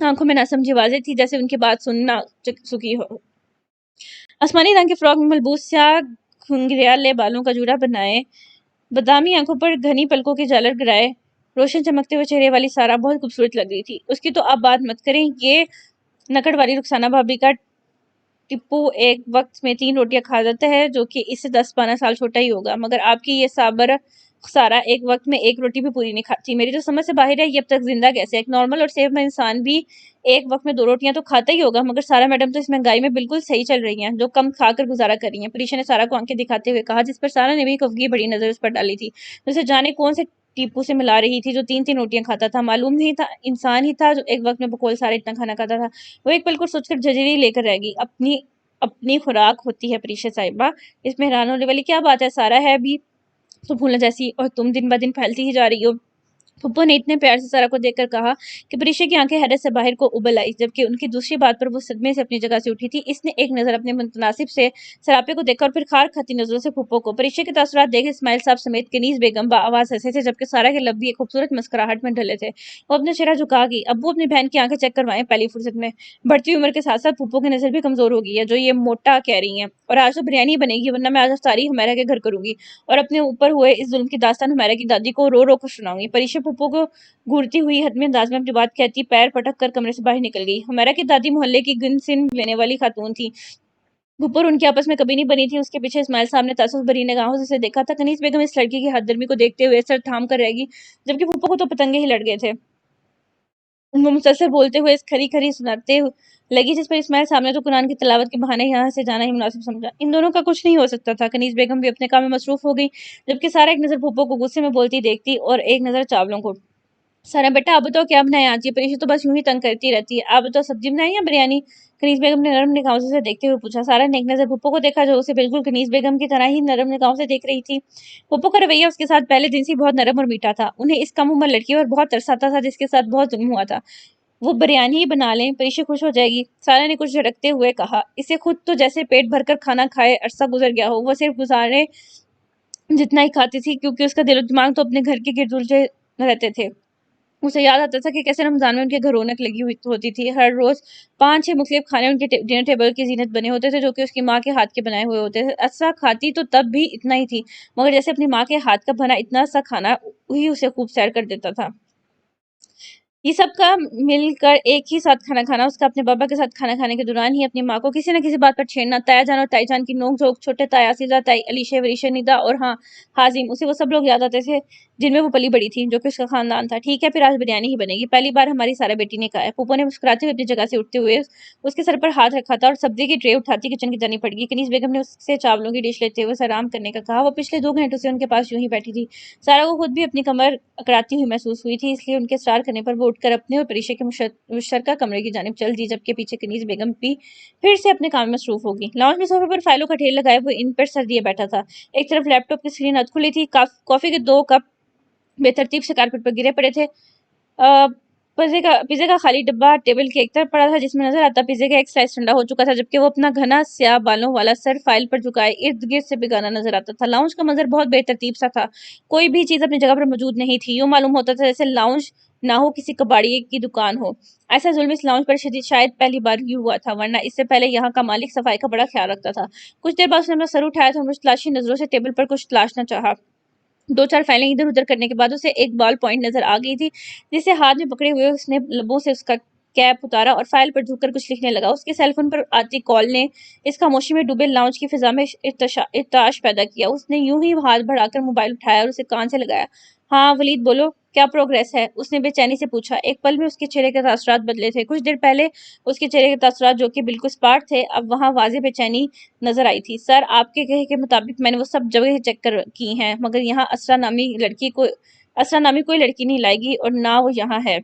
[SPEAKER 1] आंखों में नासमझी आवाजें थी, जैसे उनकी बात सुनना चुकी हो। आसमानी रंग के फ्रॉक में मलबूस स्याह घुंघराले बालों का जूड़ा बनाए, बादामी आंखों पर घनी पलकों की झालर गिराए, रोशन चमकते हुए चेहरे वाली सारा बहुत खूबसूरत लग रही थी। उसकी तो आप बात मत करें, ये नकड़ वाली रुखसाना भाभी का टिप्पू एक वक्त में 3 रोटियां खा जाता है, जो कि इससे 10-12 साल छोटा ही होगा, मगर आपकी ये साबर सारा एक वक्त में 1 रोटी भी पूरी नहीं खाती। मेरी तो समझ से बाहर है, ये अब तक जिंदा कैसे है? एक नॉर्मल और सेहतमंद इंसान भी एक वक्त में 2 रोटियां तो खाता ही होगा, मगर सारा मैडम तो इस महंगाई में बिल्कुल सही चल रही हैं, जो कम खाकर गुजारा कर रही हैं। परीक्षा ने सारा को आंखें दिखाते हुए कहा, जिस पर सारा ने भी कफगी बड़ी नजर उस पर डाली थी, जैसे जाने कौन से टीपू से मिला रही थी जो 3-3 रोटियां खाता था। मालूम नहीं था इंसान ही था जो एक वक्त में बकौल सारा इतना खाना खाता था। वो एक पल को सोचकर झजरी लेकर रहेगी। अपनी अपनी खुराक होती है परीक्षा साहिबा, इसमें हैरान होने वाली क्या बात है? सारा है भी तो भूलना जैसी, और तुम दिन ब दिन फैलती ही जा रही हो। फुप्पो ने इतने प्यार से सारा को देखकर कहा कि परीक्षा की आंखें हैरत से बाहर को उबल आई, जबकि उनकी दूसरी बात पर वो सदमे से अपनी जगह से उठी थी। इसने एक नजर अपने मुतनासिब से सरापे को देखा और फिर खार खाती नजरों से फुप्पो को। परीक्षा के तासुरात देख इस्माइल साहब समेत कनीज बेगम आवाज हंसे थे, जबकि सारा के लब भी एक खूबसूरत मुस्कुराहट में ढले थे। वो अपना चेहरा झुका गई। अब वो अपनी बहन की आंखें चेक करवाएं पहली फुर्सत में। बढ़ती उम्र के साथ साथ फुप्पो की नजर भी कमजोर हो गई है, जो ये मोटा कह रही है। और आज तो बिरयानी बनेगी, वरना मैं आज अफ्तारी हुमैरा के घर करूंगी और अपने ऊपर हुए इस जुल्म की दास्तान हुमैरा की दादी को रो रो कर सुनाऊंगी। परीक्षा फुप्पो को घूरती हुई हतमी अंदाज में अपनी बात कहती पैर पटक कर कमरे से बाहर निकल गई। हुमैरा की दादी मोहल्ले की गिन-सिन लेने वाली खातून थी। फुप्पो उनकी आपस में कभी नहीं बनी थी। उसके पीछे इस्माइल साहब ने तासुस भरी निगाहों से उसे देखा था। कनीज बेगम इस लड़की की हददर्मी को देखते हुए सर थाम कर रहेगी, जबकि फुप्पो को तो पतंगे ही लड़ गए थे। वो मुसलसल बोलते हुए खरी खरी सुनाते लगी, जिस पर इस्माइल सामने तो कुरान की तिलावत के बहाने यहाँ से जाना ही मुनासिब समझा। इन दोनों का कुछ नहीं हो सकता था। कनीज बेगम भी अपने काम में मसरूफ हो गई, जबकि सारा एक नज़र फूफो को गुस्से में बोलती देखती और एक नज़र चावलों को। सारा बेटा आप बताओ क्या बनाया आज? ये परीक्षा तो बस यूं ही तंग करती रहती है। आप बताओ सब्जी बनाई या बिरयानी? कनीज बेगम ने नरम निगाहों से देखते हुए पूछा। सारा ने एक नजर पप्पो को देखा, जो उसे बिल्कुल कनीज बेगम की तरह ही नरम निगाहों से देख रही थी। पप्पो का रवैया उसके साथ पहले दिन से ही बहुत नरम और मीठा था। उन्हें इस कम उम्र लड़की और बहुत तरस आता था जिसके साथ बहुत जुल्म हुआ था। वो बिरयानी ही बना लें, परीक्षा खुश हो जाएगी। सारा ने कुछ झड़कते हुए कहा। इसे खुद तो जैसे पेट भरकर खाना खाए अरसा गुजर गया हो। वो सिर्फ गुजारे जितना ही खाती थी, क्योंकि उसका दिलो दिमाग तो अपने घर के गिर्द उलझे रहते थे। उसे याद आता था कि कैसे रमजान में उनके घर रौनक लगी हुई होती थी। हर रोज 5-6 मुख्तलिफ खाने उनके डिनर टेबल की जीनत बने होते थे, जो कि उसकी माँ के हाथ के बनाए हुए होते थे। असरा खाती तो तब भी इतना ही थी, मगर जैसे अपनी माँ के हाथ का बना इतना सा खाना ही उसे खूब सैर कर देता था। ये सब का मिलकर एक ही साथ खाना खाना, उसका अपने पापा के साथ खाना खाने के दौरान ही अपनी माँ को किसी न किसी बात पर छेड़ना, ताया जान और ताई जान की नोक झोंक, छोटे ताया सीजा, ताई अलीशा वरीशा निदा और हाँ हाजिम, उसे वो सब लोग याद आते थे जिनमें वो पली बड़ी थी, जो कि उसका खानदान था। ठीक है, फिर आज बिरयानी ही बनेगी, पहली बार हमारी सारा बेटी ने कहा है। पुप्पो ने मुस्कुराते हुए अपनी जगह से उठते हुए उसके सर पर हाथ रखा था और सब्जी की ट्रे उठाती किचन की जानी पड़ गई। कनीज बेगम ने उससे चावलों की डिश लेते हुए सलाम करने का कहा। वो पिछले 2 घंटों से उनके पास यूं ही बैठी थी। सारा को खुद भी अपनी कमर अकड़ाती हुई महसूस हुई थी, इसलिए उनके इसरार करने पर वो उठकर अपने और परीक्षा के मुशतरका कमरे की जानिब चल दी, जबकि पीछे कनीज बेगम भी फिर से अपने काम में मसरूफ होगी। लाउंज में सोफे पर फाइलों का ढेर लगाए हुए इन पर सर दिए बैठा था। एक तरफ लैपटॉप की स्क्रीन अध खुली थी, कॉफी के 2 कप बेतरतीब से कारपेट पर गिरे पड़े थे। पिज़्ज़े का खाली डब्बा टेबल के एक तरफ पड़ा था, जिसमें नजर आता पिज़्ज़े का एक स्लाइस ठंडा हो चुका था, जबकि वो अपना घना स्याह बालों वाला सर फाइल पर झुकाए इर्द गिर्द से बेगाना नजर आता था। लाउंज का मंजर बहुत बेतरतीब सा था, कोई भी चीज अपनी जगह पर मौजूद नहीं थी। यूं मालूम होता था जैसे लाउंज ना हो, किसी कबाड़िए की दुकान हो। ऐसा जुल्म इस लाउंज पर शायद पहली बार ही हुआ था, वरना इससे पहले यहाँ का मालिक सफाई का बड़ा ख्याल रखता था। कुछ देर बाद उसने अपना सर उठाया था और मुझे तलाशी नजरों से टेबल पर कुछ तलाशना चाहा। 2-4 फाइलें इधर उधर करने के बाद उसे एक बॉल पॉइंट नजर आ गई थी, जिसे हाथ में पकड़े हुए उसने लबों से उसका कैप उतारा और फाइल पर झुककर कुछ लिखने लगा। उसके सेलफोन पर आती कॉल ने इस खामोशी में डूबे लाउंज की फिजा में इर्ताश पैदा किया। उसने यूं ही हाथ बढ़ाकर मोबाइल उठाया और उसे कान से लगाया। हाँ वलीद बोलो, क्या प्रोग्रेस है? उसने बेचैनी से पूछा। एक पल में उसके चेहरे के तासुरात बदले थे। कुछ देर पहले उसके चेहरे के तासुरात, जो कि बिल्कुल स्पार्ट थे, अब वहां वाज़ेह बेचैनी नजर आई थी। सर आपके कहे के मुताबिक मैंने वो सब जगह चेक कर की हैं, मगर यहाँ असरा नामी कोई लड़की नहीं लाएगी और ना वो यहाँ है।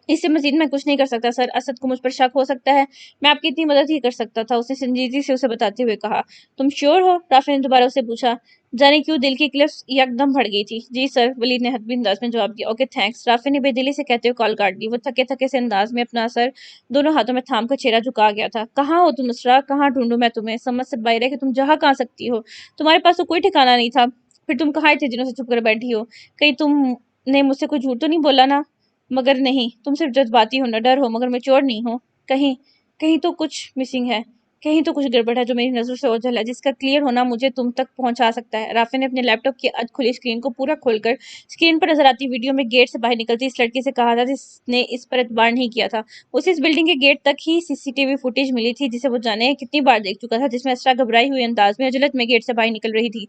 [SPEAKER 1] इससे मजीद मैं कुछ नहीं कर सकता सर। असद को मुझ पर शक हो सकता है, मैं आपकी इतनी मदद ही कर सकता था, उसने संजीदगी से उसे बताते हुए कहा। तुम श्योर हो? राफे ने दोबारा उसे पूछा। जाने क्यों दिल की क्लिप्स एकदम भड़ गई थी। जी सर, वलीद ने हदबी अंदाज में जवाब दिया। Okay thanks. राफे ने बेदिली से कहते हुए कॉल काट दी। वो थके थके से अंदाज में अपना सर दोनों हाथों में थाम कर चेहरा झुका गया था। कहाँ हो तुम असरा? कहाँ ढूंढूं मैं तुम्हें? समझ से बाहर है कि तुम जहाँ कहाँ सकती हो। तुम्हारे पास तो कोई ठिकाना नहीं था, फिर तुम कहाँ थे दिनों से छुप कर बैठी हो? कहीं तुमने मुझसे कोई झूठ तो नहीं बोला ना? मगर नहीं, तुम सिर्फ जज्बाती हो, न डर हो, मगर मैच्योर नहीं हो। कहीं कहीं तो कुछ मिसिंग है, कहीं तो कुछ गड़बड़ है जो मेरी नजरों से ओझल है, जिसका क्लियर होना मुझे तुम तक पहुंचा सकता है। राफे ने अपने लैपटॉप की अध खुली स्क्रीन को पूरा खोलकर स्क्रीन पर नजर आती वीडियो में गेट से बाहर निकलती इस लड़की से कहा था, जिसने इस पर एतबार नहीं किया था। उसे इस बिल्डिंग के गेट तक ही सीसीटीवी फुटेज मिली थी, जिसे वो जाने कितनी बार देख चुका था, जिसमें असरा घबराई हुई अंदाज में अजलत में गेट से बाहर निकल रही थी।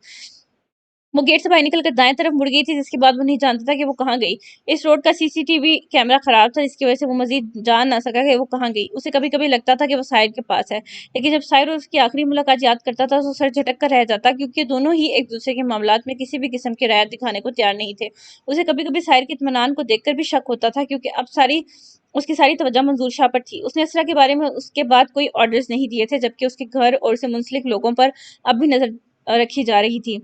[SPEAKER 1] वो गेट से बाहर निकलकर दाएं तरफ मुड़ गई थी, जिसके बाद वो नहीं जानता था कि वो कहाँ गई। इस रोड का सीसीटीवी कैमरा खराब था, जिसकी वजह से वो मजीद जान ना सका कि वो कहाँ गई। उसे कभी कभी लगता था कि वो साहिर के पास है, लेकिन जब साहिर और उसकी आखिरी मुलाकात याद करता था तो सर झटक कर रह जाता, क्योंकि दोनों ही एक दूसरे के मामलात में किसी भी किस्म की रायत दिखाने को तैयार नहीं थे। उसे कभी कभी साहिर के इत्मीनान को देखकर भी शक होता था, क्योंकि अब उसकी सारी तवज्जो मंजूर शाह पर थी। उसने असरा के बारे में उसके बाद कोई ऑर्डर्स नहीं दिए थे, जबकि उसके घर और उसे मुंसलिक लोगों पर अब भी नजर रखी जा रही थी।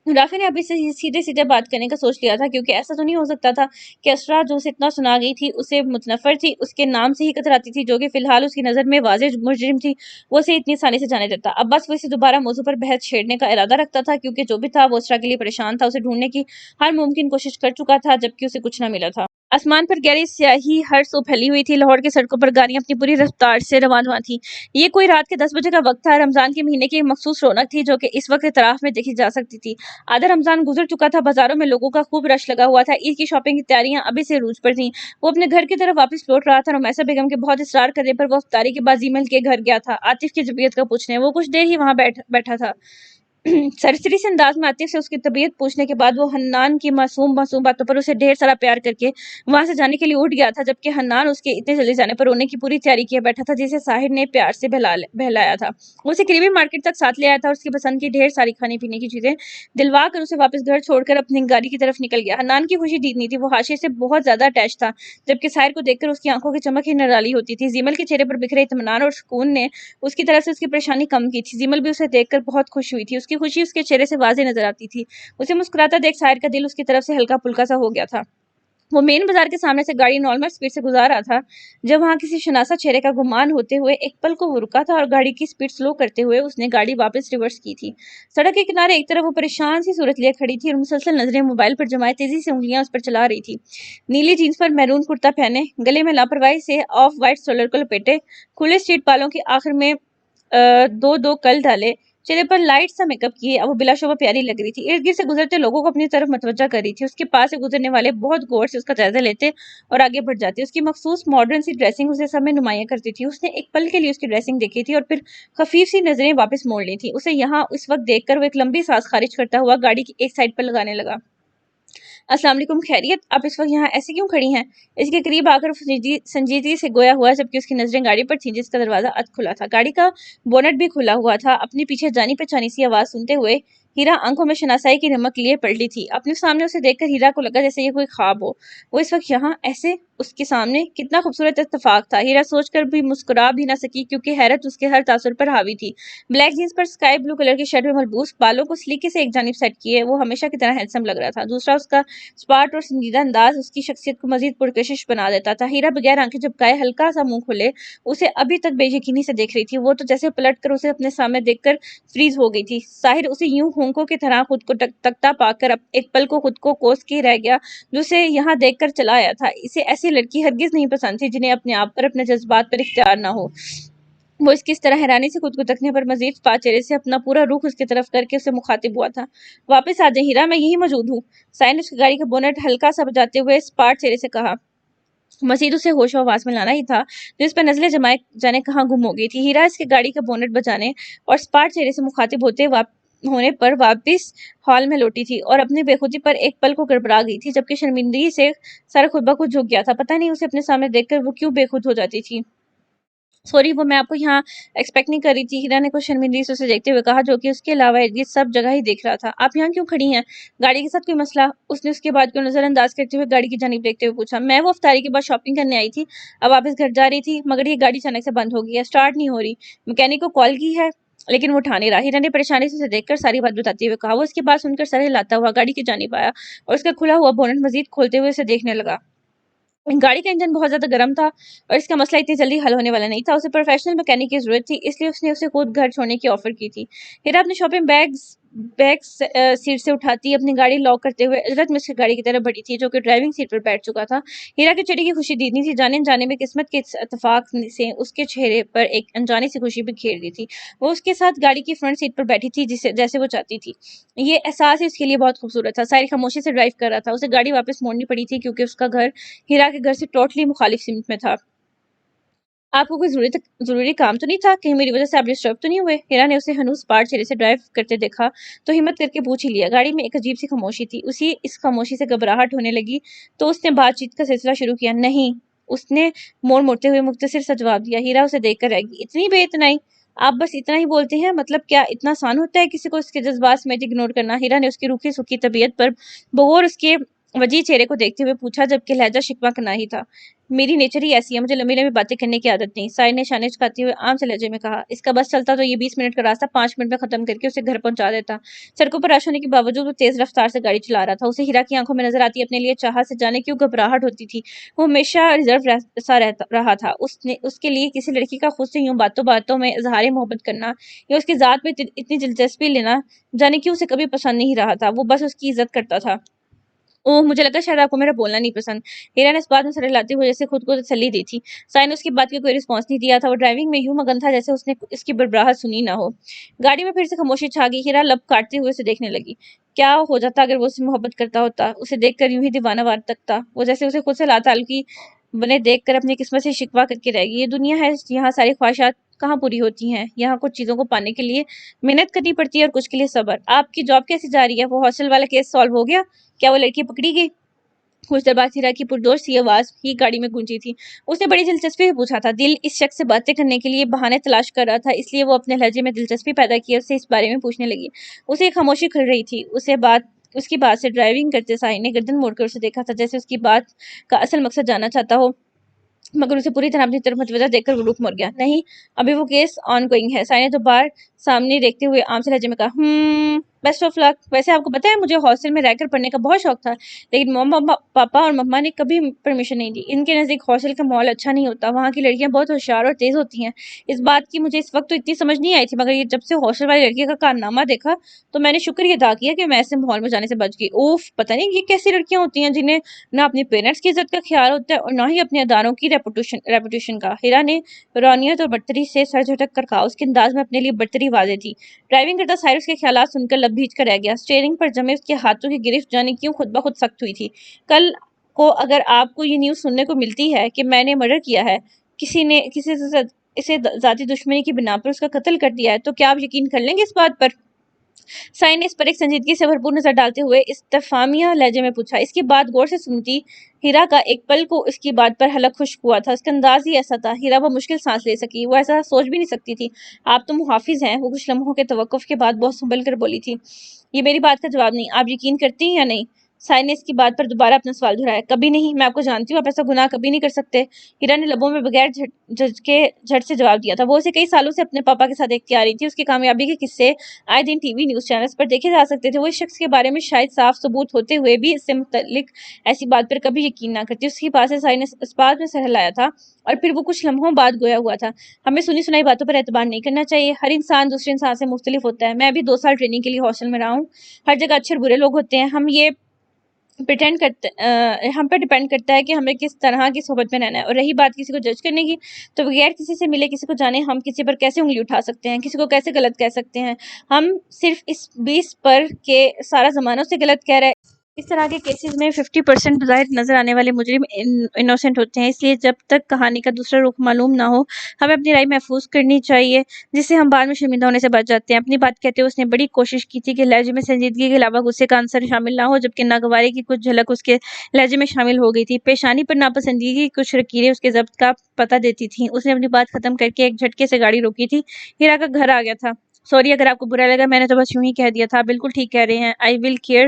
[SPEAKER 1] राफी ने अभी से सीधे सीधे बात करने का सोच लिया था, क्योंकि ऐसा तो नहीं हो सकता था कि असरा जो उसे इतना सुना गई थी, उसे मुतनफर थी, उसके नाम से ही कतराती थी, जो कि फिलहाल उसकी नजर में वाज़ेह मुजरिम थी, वो उसे इतनी आसानी से जाने देता। अब बस वो इसे दोबारा मौजू पर बहस छेड़ने का इरादा रखता था, क्योंकि जो भी था वो असरा के लिए परेशान था, उसे ढूंढने की हर मुमकिन कोशिश कर चुका था, जबकि उसे कुछ न मिला था। आसमान पर गहरी स्याही हर सो फैली हुई थी। लाहौर की सड़कों पर गाड़ियां अपनी पूरी रफ्तार से रवाना थी। ये कोई रात के 10 बजे का वक्त था। रमजान के महीने की एक मखसूस रौनक थी, जो कि इस वक्त इतराफ में देखी जा सकती थी। आधा रमजान गुजर चुका था, बाजारों में लोगों का खूब रश लगा हुआ था। ईद की शॉपिंग की तैयारियां अभी से रूज पर थीं। वो अपने घर की तरफ वापस लौट रहा था। रुमैसा बेगम के बहुत इसरार करने पर वो इफ्तारी के बाद जीमल के घर गया था, आतिफ की तबीयत का पूछने। वो कुछ देर ही वहां बैठा था। सरसरी से अंदाज में आतिफ से उसकी तबीयत पूछने के बाद वो हन्नान की मासूम मासूम बातों पर उसे ढेर सारा प्यार करके वहां से जाने के लिए उठ गया था, जबकि हन्नान उसके इतने जल्दी जाने पर रोने की पूरी तैयारी किए बैठा था, जिसे साहिर ने प्यार से बहलाया था। उसे करीबी मार्केट तक साथ ले आया था और उसकी पसंद की ढेर सारी खाने पीने की चीजें दिलवा कर उसे वापस घर छोड़कर अपनी गाड़ी की तरफ निकल गया। हन्नान की खुशी दी नहीं थी, वो हाशिए से बहुत ज्यादा अटैच था, जबकि साहिर को देखकर उसकी आंखों की चमक ही निराली होती थी। जीमल के चेहरे पर बिखरे इत्मीनान और सुकून ने उसकी तरफ से उसकी परेशानी कम की थी। जीमल भी उसे देखकर बहुत खुश हुई थी, उसकी खुशी उसके चेहरे से वाज़ेह नजर आती थी। उसे मुस्कुराता देख साहिर का दिल उसकी तरफ से हल्का फुल्का सा हो गया था। वो मेन बाजार के सामने से गाड़ी नॉर्मल स्पीड से गुजार रहा था, जब वहां किसी शनासा चेहरे का गुमान होते हुए एक पल को वो रुका था और गाड़ी की स्पीड स्लो करते हुए उसने गाड़ी वापस रिवर्स की थी। सड़क के किनारे एक तरफ वो परेशान सी सूरत लिए खड़ी थी और मुसलसल नजरें मोबाइल पर जमाए तेजी से उंगलियां उस पर चला रही थी। नीली जीन्स पर मैरून कुर्ता पहने, गले में लापरवाही से ऑफ व्हाइट स्टोलर को लपेटे, खुले स्ट्रीट बालों के आखिर में दो दो कल डाले, चेहरे पर लाइट सा मेकअप किए, अब वो बिलाशुबा प्यारी लग रही थी। इर्द गिर्द से गुजरते लोगों को अपनी तरफ मतवज्जा कर रही थी। उसके पास से गुजरने वाले बहुत गौर से उसका जायजा लेते और आगे बढ़ जाते। उसकी मखसूस मॉडर्न सी ड्रेसिंग उसे सब में नुमाया करती थी। उसने एक पल के लिए उसकी ड्रेसिंग देखी थी और फिर खफीफ सी नजरें वापस मोड़ ली थी। उसे यहाँ इस वक्त देखकर वो एक लंबी सांस खारिज करता हुआ गाड़ी की एक साइड पर लगाने लगा। अस्सलाम वालेकुम, खैरियत? आप इस वक्त यहाँ ऐसे क्यों खड़ी हैं? इसके करीब आकर संजीदगी से गोया हुआ, जबकि उसकी नजरें गाड़ी पर थीं, जिसका दरवाजा अध खुला था। गाड़ी का बोनट भी खुला हुआ था। अपनी पीछे जानी पहचानी सी आवाज सुनते हुए हीरा आंखों में शनासाई की नमक लिए पलटी थी। अपने सामने उसे देखकर हीरा को लगा जैसे ये कोई ख्वाब हो। वो इस वक्त यहाँ ऐसे उसके सामने कितना खूबसूरत इत्तेफाक था। हीरा सोचकर भी मुस्कुरा भी ना सकी, क्योंकि हैरत उसके हर तासुर पर हावी थी। ब्लैक जींस पर स्काई ब्लू कलर की शर्ट में मलबूस, बालों को स्लीके से एक जानिब सेट किए वो हमेशा की तरह हैंडसम लग रहा था। दूसरा, उसका स्पार्ट और संजीदा अंदाज उसकी शख्सियत को मजीद पुरकशिश बना देता था। हीरा बगैर आंखें झपकाए हल्का सा मुंह खोले उसे अभी तक बेयकीनी से देख रही थी। वो तो जैसे पलट कर उसे अपने सामने देखकर फ्रीज हो गई थी। साहिर उसे यूं होंकों की तरह खुद को तकता पाकर एक पल को खुद को कोस के रह गया, जो उसे यहाँ देखकर चला आया था। इसे ऐसी लड़की हरगिज नहीं पसंद थी जिन्हें अपने आप पर, अपने जज्बात पर इख्तियार ना हो। वो इसकी इस तरह हैरानी से खुद को तकने पर मजीद चेहरे से अपना पूरा रुख उसकी तरफ करके उसे मुखातिब हुआ था। वापस आ जा हीरा, मैं यही मौजूद हूँ। साइन ने उसकी गाड़ी का बोनट हल्का सा बजाते हुए स्पार्ट चेहरे से कहा। मसीद उसे होश आवाज में लाना ही था, जो इस पर नजरें जमाए जाने कहाँ गुम हो गई थी। हीरा इसके गाड़ी का बोनट बजाने और स्पार्ट चेहरे से मुखातिब होने पर वापस हॉल में लौटी थी और अपनी बेखुदी पर एक पल को गड़बड़ा गई थी, जबकि शर्मिंदगी से सारा खुद ब खुद झुक गया था। पता नहीं उसे अपने सामने देखकर वो क्यों बेखुद हो जाती थी। सॉरी, वो मैं आपको यहाँ एक्सपेक्ट नहीं कर रही थी, हीरा ने कुछ शर्मिंदगी से उसे देखते हुए कहा, जो कि उसके अलावा ये सब जगह ही देख रहा था। आप यहाँ क्यों खड़ी हैं? गाड़ी के साथ कोई मसला? उसने उसके बाद को नजरअंदाज करते हुए गाड़ी की जानिब देखते हुए पूछा। मैं वो अफ्तारी के बाद शॉपिंग करने आई थी, अब वापस घर जा रही थी, मगर ये गाड़ी अचानक से बंद हो गई है, स्टार्ट नहीं हो रही। मैकेनिक को कॉल की है, लेकिन वो उठा नहीं रहा। हीरा ने परेशानी से उसे देखकर सारी बात बताते हुए कहा। वो इसके बाद सुनकर सर हिलाता हुआ गाड़ी की जानिब आया और उसका खुला हुआ बोनट मजीद खोलते हुए उसे देखने लगा। गाड़ी का इंजन बहुत ज्यादा गर्म था और इसका मसला इतनी जल्दी हल होने वाला नहीं था। उसे प्रोफेशनल मैकेनिक की जरूरत थी, इसलिए उसने उसे खुद घर छोड़ने की ऑफर की थी। हीरा अपने शॉपिंग बैग्स सीट से उठाती अपनी गाड़ी लॉक करते हुए इजरत में उसकी गाड़ी की तरफ बढ़ी थी, जो कि ड्राइविंग सीट पर बैठ चुका था। हीरा के चेहरे की खुशी दीदनी थी, जाने जाने में किस्मत के इत्तेफाक से उसके चेहरे पर एक अनजानी सी खुशी भी घेर दी थी। वो उसके साथ गाड़ी की फ्रंट सीट पर बैठी थी, जिसे जैसे वो चाहती थी। ये एहसास ही उसके लिए बहुत खूबसूरत था। सारी खामोशी से ड्राइव कर रहा था। उसे गाड़ी वापस मोड़नी पड़ी थी, क्योंकि उसका घर हीरा के घर से टोटली मुखालिफ सिमत में था। आपको कोई जरूरी काम तो नहीं था? कहीं मेरी वजह से आप डिस्टर्ब तो नहीं हुए? हीरा ने उसे हनूस पार चेहरे से ड्राइव करते देखा तो हिम्मत करके पूछ ही लिया। गाड़ी में एक अजीब सी खामोशी थी। उसी इस खामोशी से घबराहट होने लगी तो उसने बातचीत का सिलसिला शुरू किया। नहीं, उसने मोड़ मोड़ते हुए मुख्तसर सा जवाब दिया। हीरा उसे देखकर रह गई। इतनी बेइतनाई? आप बस इतना ही बोलते हैं? मतलब क्या इतना आसान होता है किसी को उसके जज्बात समेत इग्नोर करना? हीरा ने उसकी रूखी सूखी तबीयत पर बगौर उसके वजीह चेहरे को देखते हुए पूछा, जबकि लहजा शिकवा करना ही था। मेरी नेचर ही ऐसी है, मुझे लंबी लंबी बातें करने की आदत नहीं। साइड ने शाने चुकाते हुए आम से लहजे में कहा। इसका बस चलता तो ये 20 मिनट का रास्ता 5 मिनट में खत्म करके उसे घर पहुंचा देता। सड़कों पर रश होने के बावजूद वो तेज रफ्तार से गाड़ी चला रहा था। उसे हीरा की आंखों में नजर आती अपने लिए चाह से जाने क्यों घबराहट होती थी। वो हमेशा रिजर्व सा रहा था। उसने उसके लिए किसी लड़की का खुद से यूं बातों बातों में इजहार मोहब्बत करना या उसकी जात में इतनी दिलचस्पी लेना जाने क्यों उसे कभी पसंद नहीं रहा था। वो बस उसकी इज्जत करता था। ओह, मुझे लगा शायद आपको मेरा बोलना नहीं पसंद। हीरा ने इस बात में सर हिलाते हुए जैसे खुद को तसल्ली दी थी। साई ने उसकी बात की कोई रिस्पॉन्स नहीं दिया था। वो ड्राइविंग में यूं मगन था जैसे उसने इसकी बड़बड़ाहट सुनी ना हो। गाड़ी में फिर से खामोशी छा गई। हीरा लब काटते हुए उसे देखने लगी। क्या हो जाता अगर वो उससे मोहब्बत करता होता? उसे देखकर यूं ही दीवाना वार तकता। वो जैसे उसे खुद से लाताल्लुकी बने देखकर अपनी किस्मत से शिकवा करके रह गई। ये दुनिया है, यहाँ सारी ख्वाहिशात کہاں پوری ہوتی ہیں. یہاں کچھ چیزوں کو پانے کے لیے محنت کرنی پڑتی ہے اور کچھ کے لیے صبر. آپ کی جاب کیسی جا رہی ہے؟ وہ ہاسٹل والا کیس سالو ہو گیا؟ کیا وہ لڑکی پکڑی گئی؟ کچھ دیر بعد ہیرا کی پرجوش سی آواز ہی گاڑی میں گونجی تھی. اس نے بڑی دلچسپی سے پوچھا تھا. دل اس شخص سے باتیں کرنے کے لیے بہانے تلاش کر رہا تھا، اس لیے وہ اپنے لہجے میں دلچسپی پیدا کی اسے اس بارے میں پوچھنے لگی. اسے ایک خاموشی کھل رہی تھی. اس کی بات سے ڈرائیونگ کرتے سائن نے گردن موڑ کر اسے دیکھا تھا، جیسے اس کی بات کا اصل مقصد جاننا چاہتا ہو، مگر اسے پوری طرح اپنی طرف متوجہ دیکھ کر وہ رک مر گیا. نہیں، ابھی وہ کیس آن گوئنگ ہے. سائن نے تو بار سامنے دیکھتے ہوئے عام سے لہجے میں کہا. بیسٹ آف لک. ویسے آپ کو پتا ہے مجھے ہاسٹل میں رہ کر پڑھنے کا بہت شوق تھا، لیکن پاپا اور مما نے کبھی پرمیشن نہیں دی. ان کے نزدیک ہاسٹل کا ماحول اچھا نہیں ہوتا، وہاں کی لڑکیاں بہت ہوشیار اور تیز ہوتی ہیں. اس بات کی مجھے اس وقت تو اتنی سمجھ نہیں آئی تھی، مگر یہ جب سے ہاسٹل والی لڑکی کا کارنامہ دیکھا تو میں نے شکر ادا کیا کہ میں ایسے ماحول میں جانے سے بچ گئی. اوف، پتہ نہیں یہ کیسی لڑکیاں ہوتی ہیں جنہیں نہ اپنے پیرنٹس کی عزت کا خیال ہوتا ہے اور نہ ہی اپنے اداروں کی ریپوٹیشن کا. ہیرا نے رونیت اور برتری سے سر جھٹک کر کہا. اس کے انداز میں اپنے لیے برتری واضح تھی. ڈرائیونگ کرتا سائرس کے خیالات سن کر لب بھیج کر رہ گیا. اسٹیئرنگ پر جمے اس کے ہاتھوں کی گرفت جانے کیوں خود بخود سخت ہوئی تھی. کل کو اگر آپ کو یہ نیوز سننے کو ملتی ہے کہ میں نے مرڈر کیا ہے، کسی سے اسے ذاتی دشمنی کی بنا پر اس کا قتل کر دیا ہے، تو کیا آپ یقین کر لیں گے اس بات پر؟ سائن نے اس پر ایک سنجیدگی سے بھرپور نظر ڈالتے ہوئے استفہامیہ لہجے میں پوچھا. اس کی بات غور سے سنتی ہیرا کا ایک پل کو اس کی بات پر حلق خشک ہوا تھا. اس کا انداز ہی ایسا تھا. ہیرا وہ مشکل سانس لے سکی. وہ ایسا سوچ بھی نہیں سکتی تھی. آپ تو محافظ ہیں. وہ کچھ لمحوں کے توقف کے بعد بہت سنبھل کر بولی تھی. یہ میری بات کا جواب نہیں. آپ یقین کرتی ہیں یا نہیں؟ سائن نے اس کی بات پر دوبارہ اپنا سوال دہرایا. کبھی نہیں. میں آپ کو جانتی ہوں، آپ ایسا گناہ کبھی نہیں کر سکتے. ہیرا نے لبوں میں بغیر جھٹ سے جواب دیا تھا. وہ اسے کئی سالوں سے اپنے پاپا کے ساتھ دیکھتی آ رہی تھی. اس کی کامیابی کے قصے آئے دن ٹی وی نیوز چینلز پر دیکھے جا سکتے تھے. وہ اس شخص کے بارے میں شاید صاف ثبوت ہوتے ہوئے بھی اس سے متعلق ایسی بات پر کبھی یقین نہ کرتی. اس کے پاس سائن نے اس بات میں سر ہلایا تھا اور پھر وہ کچھ لمحوں بعد گویا ہوا تھا. ہمیں سنی سنائی باتوں پر اعتبار نہیں کرنا چاہیے. ہر انسان دوسرے انسان سے مختلف ہوتا ہے. میں بھی 2 سال ٹریننگ کے لیے ہاسٹل میں رہا ہوں. ہر جگہ اچھے اور برے لوگ ہوتے ہیں. ہم پر ڈیپینڈ کرتا ہے کہ ہمیں کس طرح کی صحبت میں رہنا ہے. اور رہی بات کسی کو جج کرنے کی، تو بغیر کسی سے ملے کسی کو جانے ہم کسی پر کیسے انگلی اٹھا سکتے ہیں، کسی کو کیسے غلط کہہ سکتے ہیں؟ ہم صرف اس 20 پر کہ سارا زمانہ سے غلط کہہ رہا ہے. اس طرح کے کیسز میں 50% بظاہر نظر آنے والے مجرم انوسنٹ ہوتے ہیں. اس لیے جب تک کہانی کا دوسرا رخ معلوم نہ ہو، ہمیں اپنی رائے محفوظ کرنی چاہیے، جس سے ہم بعد میں شرمندہ ہونے سے بچ جاتے ہیں. اپنی بات کہتے ہوئے اس نے بڑی کوشش کی تھی کہ لہجے میں سنجیدگی کے علاوہ غصے کا عنصر شامل نہ ہو، جبکہ ناگواری کی کچھ جھلک اس کے لہجے میں شامل ہو گئی تھی. پیشانی پر ناپسندیدگی کی کچھ لکیریں اس کے ضبط کا پتہ دیتی تھیں. اس نے اپنی بات ختم کر کے ایک جھٹکے سے گاڑی روکی تھی. ہیرا کا گھر آ گیا تھا. سوری اگر آپ کو برا لگا، میں نے تو بس یوں ہی کہہ دیا تھا. بالکل ٹھیک کہہ رہے ہیں. I will care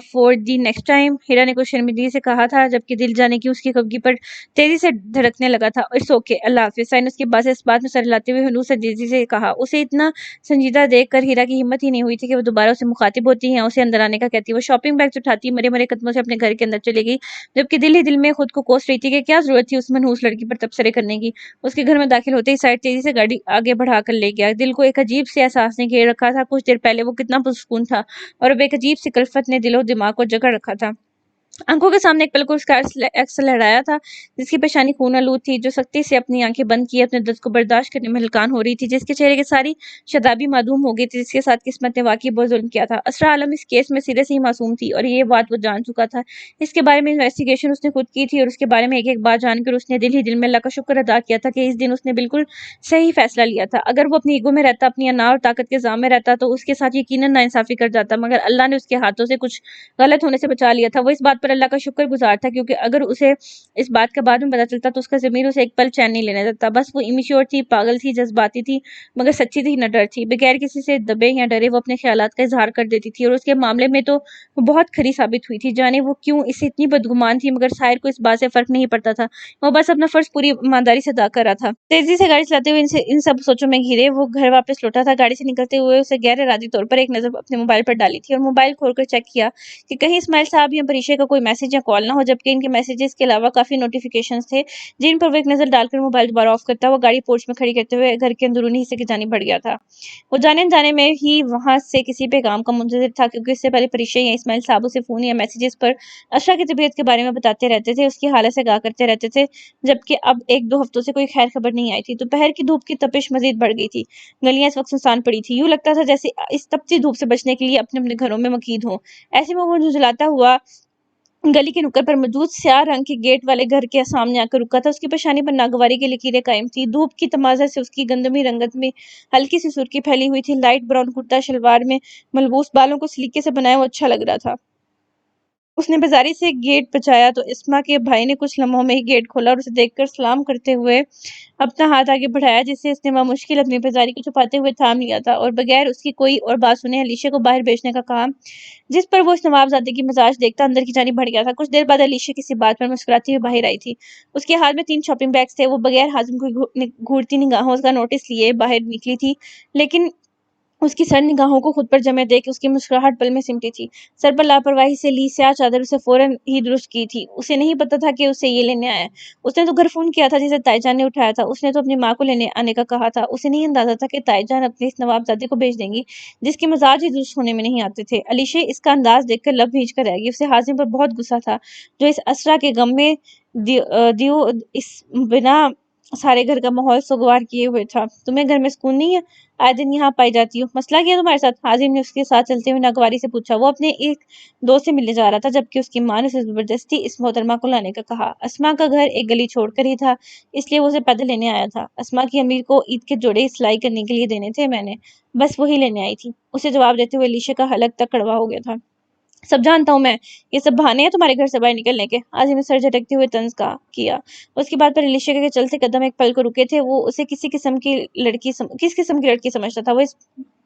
[SPEAKER 1] for the next time. Hira نے کچھ شرمندگی سے کہا تھا، جبکہ دل جانے کی اس کی خفگی پر تیزی سے دھڑکنے لگا تھا. اٹس اوکے، اللہ حافظ. سائن اس کے بعد اس بات میں سر ہلاتے ہوئے ہنوز سے تیزی سے کہا. اسے اتنا سنجیدہ دیکھ کر ہیرا کی ہمت ہی نہیں ہوئی تھی کہ وہ دوبارہ اسے مخاطب ہوتی یا اسے اندر آنے کا کہتی. وہ شاپنگ بیگز اٹھاتی مرے مرے قدموں سے اپنے گھر کے اندر چلی گئی، جبکہ دل ہی دل میں خود کو کوس رہی تھی کہ کیا ضرورت تھی اس منحوس لڑکی پر تبصرے کرنے کی. اس کے گھر میں داخل ہوتے ہی سائڈ تیزی سے گاڑی آگے بڑھا کر لے گیا. دل کو ایک عجیب سے احساس نے گھیر رکھا تھا. کچھ دیر پہلے وہ کتنا پرسکون تھا، اور اب ایک عجیب سی کلفت نے دل و دماغ کو جکڑ رکھا تھا. آنکھوں کے سامنے ایک پل کو اس کا عکس لہرایا تھا، جس کی پیشانی خون آلود تھی، جو سختی سے اپنی آنکھیں بند کیے اپنے درد کو برداشت کرنے میں ہلکان ہو رہی تھی، جس کے چہرے کی ساری شادابی معدوم ہو گئی تھی، جس کے ساتھ قسمت نے واقعی بہت ظلم کیا تھا. اسرا عالم اس کیس میں سرے سے ہی معصوم تھی، اور یہ بات وہ جان چکا تھا. اس کے بارے میں انویسٹیگیشن اس نے خود کی تھی، اور اس کے بارے میں ایک ایک بات جان کر اس نے دل ہی دل میں اللہ کا شکر ادا کیا تھا کہ اس دن اس نے بالکل صحیح فیصلہ لیا تھا. اگر وہ اپنی ایگو میں رہتا، اپنی انا اور طاقت کے زام میں رہتا، تو اس کے ساتھ یقیناً ناانصافی کر جاتا، مگر اللہ نے اس کے ہاتھوں سے کچھ غلط ہونے سے بچا لیا تھا. وہ اس بات پر اللہ کا شکر گزار تھا، کیونکہ اگر اسے اس بات کا بعد میں پتا چلتا تو اس کا ضمیر اسے ایک پل چین نہیں لینے دیتا. بس وہ امیچور تھی، پاگل تھی، جذباتی تھی، مگر سچی تھی، نہ ڈر تھی. بغیر کسی سے دبے یا ڈرے وہ اپنے خیالات کا اظہار کر دیتی تھی، اور اس کے معاملے میں تو وہ بہت کھری ثابت ہوئی تھی. جانے وہ کیوں اسے اتنی بدگمان تھی، مگر سائر کو اس بات سے فرق نہیں پڑتا تھا. وہ بس اپنا فرض پوری ایمانداری سے ادا کر رہا تھا. تیزی سے گاڑی چلاتے ہوئے ان سب سوچوں میں گھرے وہ گھر واپس لوٹا تھا. گاڑی سے نکلتے ہوئے اسے غیر ارادی طور پر ایک نظر اپنے موبائل پر ڈالی تھی، اور موبائل کھول کر چیک کیا کہ کہیں اسماعیل صاحب یا پریشے کا کوئی میسج یا کال نہ ہو، جبکہ ان کے میسیجز کے علاوہ کافی نوٹیفیکیشنز تھے جن پر وہ ایک نظر ڈال کر موبائل دوبارہ آف کرتا. وہ گاڑی پورچ میں کھڑی کرتے ہوئے گھر کے اندرونی حصے کی جانب بڑھ گیا تھا. وہ جانے میں ہی وہاں سے کسی پیغام کا منتظر تھا، کیونکہ اس سے پہلے پریشے یا اسماعیل صاحب اسے فون یا میسیجز پر اشرا کی طبیعت کے بارے میں بتاتے رہتے تھے، اس کی حالت سے آگاہ کرتے رہتے تھے، جبکہ اب 1-2 ہفتوں سے کوئی خیر خبر نہیں آئی تھی. دوپہر کی دھوپ کی تپش مزید بڑھ گئی تھی. گلیاں اس وقت سنسان پڑی تھی. یوں لگتا تھا جیسے اس تپتی دھوپ سے بچنے کے لیے اپنے اپنے گھروں میں مقید ہوں. ایسے میں وہ جھنجھلاتا ہوا گلی کے نکڑ پر موجود سیاہ رنگ کے گیٹ والے گھر کے سامنے آ کر رکا تھا۔ اس کی پیشانی پر ناگواری کی لکیریں قائم تھی۔ دھوپ کی تمازت سے اس کی گندمی رنگت میں ہلکی سی سرخی پھیلی ہوئی تھی۔ لائٹ براؤن کرتا شلوار میں ملبوس، بالوں کو سلیقے سے بنایا وہ اچھا لگ رہا تھا۔ اس نے بیزاری سے گیٹ بجایا تو اسما کے بھائی نے کچھ لمحوں میں ہی گیٹ کھولا اور اسے دیکھ کر سلام کرتے ہوئے اپنا ہاتھ آگے بڑھایا، جس سے اس نے بمشکل اپنی بیزاری کو چھپاتے ہوئے تھام لیا تھا اور بغیر اس کی کوئی اور بات سنے علیشہ کو باہر بھیجنے کا کہا، جس پر وہ اس نوابزادے کی مزاج دیکھتا اندر کی جانب بڑھ گیا تھا۔ کچھ دیر بعد علیشہ کسی بات پر مسکراتی ہوئی باہر آئی تھی۔ اس کے ہاتھ میں 3 شاپنگ بیگز تھے۔ وہ بغیر حازم کی گھورتی نگاہوں کا نوٹس لیے باہر نکلی تھی، لیکن اس کی سر نگاہوں کو خود پر جمے دیکھ اس کی مسکراہٹ پل میں سمٹی تھی۔ سر پر لاپرواہی سے لی سیاہ چادر اسے فوراً ہی درست کی تھی۔ اسے نہیں پتا تھا کہ اسے یہ لینے آیا ہے۔ اس نے تو گھر فون کیا تھا جسے تائی جان نے اٹھایا تھا۔ اس نے تو اپنی ماں کو لینے آنے کا کہا تھا۔ اسے نہیں اندازہ تھا کہ تائی جان اپنے اس نوابزادے کو بھیج دیں گی جس کے مزاج ہی درست ہونے میں نہیں آتے تھے۔ علیشہ اس کا انداز دیکھ کر لب بھیج کر رہ گئی۔ اسے حازم پر بہت غصہ تھا جو اس اسرا کے غم میں دیو اس بنا سارے گھر کا ماحول سوگوار کیے ہوئے تھا۔ تمہیں گھر میں سکون نہیں ہے؟ آئے دن یہاں پائی جاتی ہو، مسئلہ کیا تمہارے ساتھ؟ حازم نے اس کے ساتھ چلتے ہوئے ناگواری سے پوچھا۔ وہ اپنے ایک دوست سے ملنے جا رہا تھا جبکہ اس کی ماں نے اسے زبردستی اس محترمہ کو لانے کا کہا۔ اسما کا گھر ایک گلی چھوڑ کر ہی تھا، اس لیے وہ اسے پیدل لینے آیا تھا۔ اسما کی امیر کو عید کے جوڑے سلائی کرنے کے لیے دینے تھے، میں نے بس وہی لینے آئی تھی، اسے جواب دیتے ہوئے علیشہ کا حلق تک کڑوا ہو گیا تھا۔ سب جانتا ہوں میں، یہ سب بہانے ہیں تمہارے گھر سے باہر نکلنے کے، حازم نے سر جھٹکتے ہوئے طنز کیا۔ اس کی بات پر علیشہ کے چلتے قدم ایک پل کو رکے تھے۔ وہ اسے کس قسم کی لڑکی سمجھتا تھا وہ اس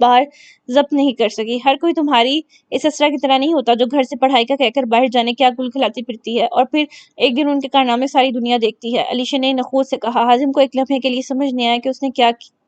[SPEAKER 1] بار ضبط نہیں کر سکی۔ ہر کوئی تمہاری اس اسرا کی طرح نہیں ہوتا جو گھر سے پڑھائی کا کہہ کر باہر جانے کیا گل کھلاتی پھرتی ہے اور پھر ایک دن ان کے کارنامے ساری دنیا دیکھتی ہے، علیشہ نے نخوت سے کہا۔ حازم کو ایک لمحے کے لیے سمجھ نہیں آیا کہ اس نے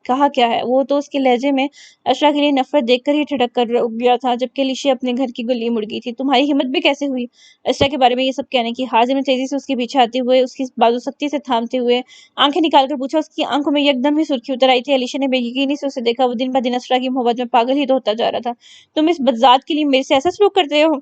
[SPEAKER 1] کہا کیا ہے۔ وہ تو اس کے لہجے میں اسرا کے لیے نفرت دیکھ کر ہی ٹھڑک کر رک گیا تھا جبکہ علیشہ اپنے گھر کی گلی مڑ گئی تھی۔ تمہاری ہمت بھی کیسے ہوئی اسرا کے بارے میں یہ سب کہنے کی؟ حازم نے تیزی سے اس کے پیچھے آتے ہوئے اس کی بازو سختی سے تھامتے ہوئے آنکھیں نکال کر پوچھا۔ اس کی آنکھوں میں یکدم ہی سرخی اتر آئی تھی۔ علیشہ نے بے یقینی سے اسے دیکھا۔ وہ دن بدن اسرا کی محبت میں پاگل ہی تو ہوتا جا رہا تھا۔ تم اس بدذات کے لیے میرے سے ایسا سلوک کرتے ہو؟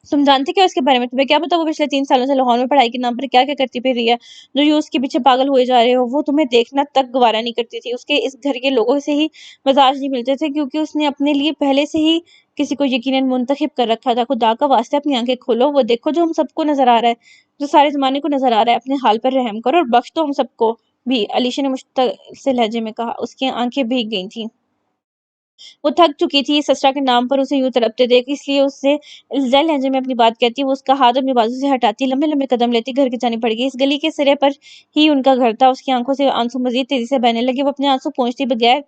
[SPEAKER 1] تم جانتے کیا اس کے بارے میں؟ تمہیں کیا پتا وہ پچھلے 3 سالوں سے لاہور میں پڑھائی کے نام پر کیا کیا کرتی پھر رہی ہے جو یوں اس کے پیچھے پاگل ہوئے جا رہے ہو؟ وہ تمہیں دیکھنا تک گوارا نہیں کرتی تھی۔ اس کے اس گھر کے لوگوں سے ہی مزاج نہیں ملتے تھے کیونکہ اس نے اپنے لیے پہلے سے ہی کسی کو یقیناً منتخب کر رکھا تھا۔ خدا کا واسطہ اپنی آنکھیں کھولو، وہ دیکھو جو ہم سب کو نظر آ رہا ہے، جو سارے زمانے کو نظر آ رہا ہے۔ اپنے حال پر رحم کرو اور بخش دو ہم سب کو بھی، علیشہ نے مشتعل سے لہجے میں کہا۔ اس کی آنکھیں بھیگ گئی تھیں۔ وہ تھک چکی تھی اس اسرا کے نام پر اسے یوں تڑپتے دیکھ، اس لیے اس سے الزائی لہجے میں اپنی بات کہتی۔ وہ اس کا ہاتھ اپنی بازو سے ہٹاتی لمبے لمبے قدم لیتی گھر کی جانب بڑھ گئی۔ اس گلی کے سرے پر ہی ان کا گھر تھا۔ اس کی آنکھوں سے آنسو مزید تیزی سے بہنے لگے۔ وہ اپنے آنسو پوंچھتی بغیر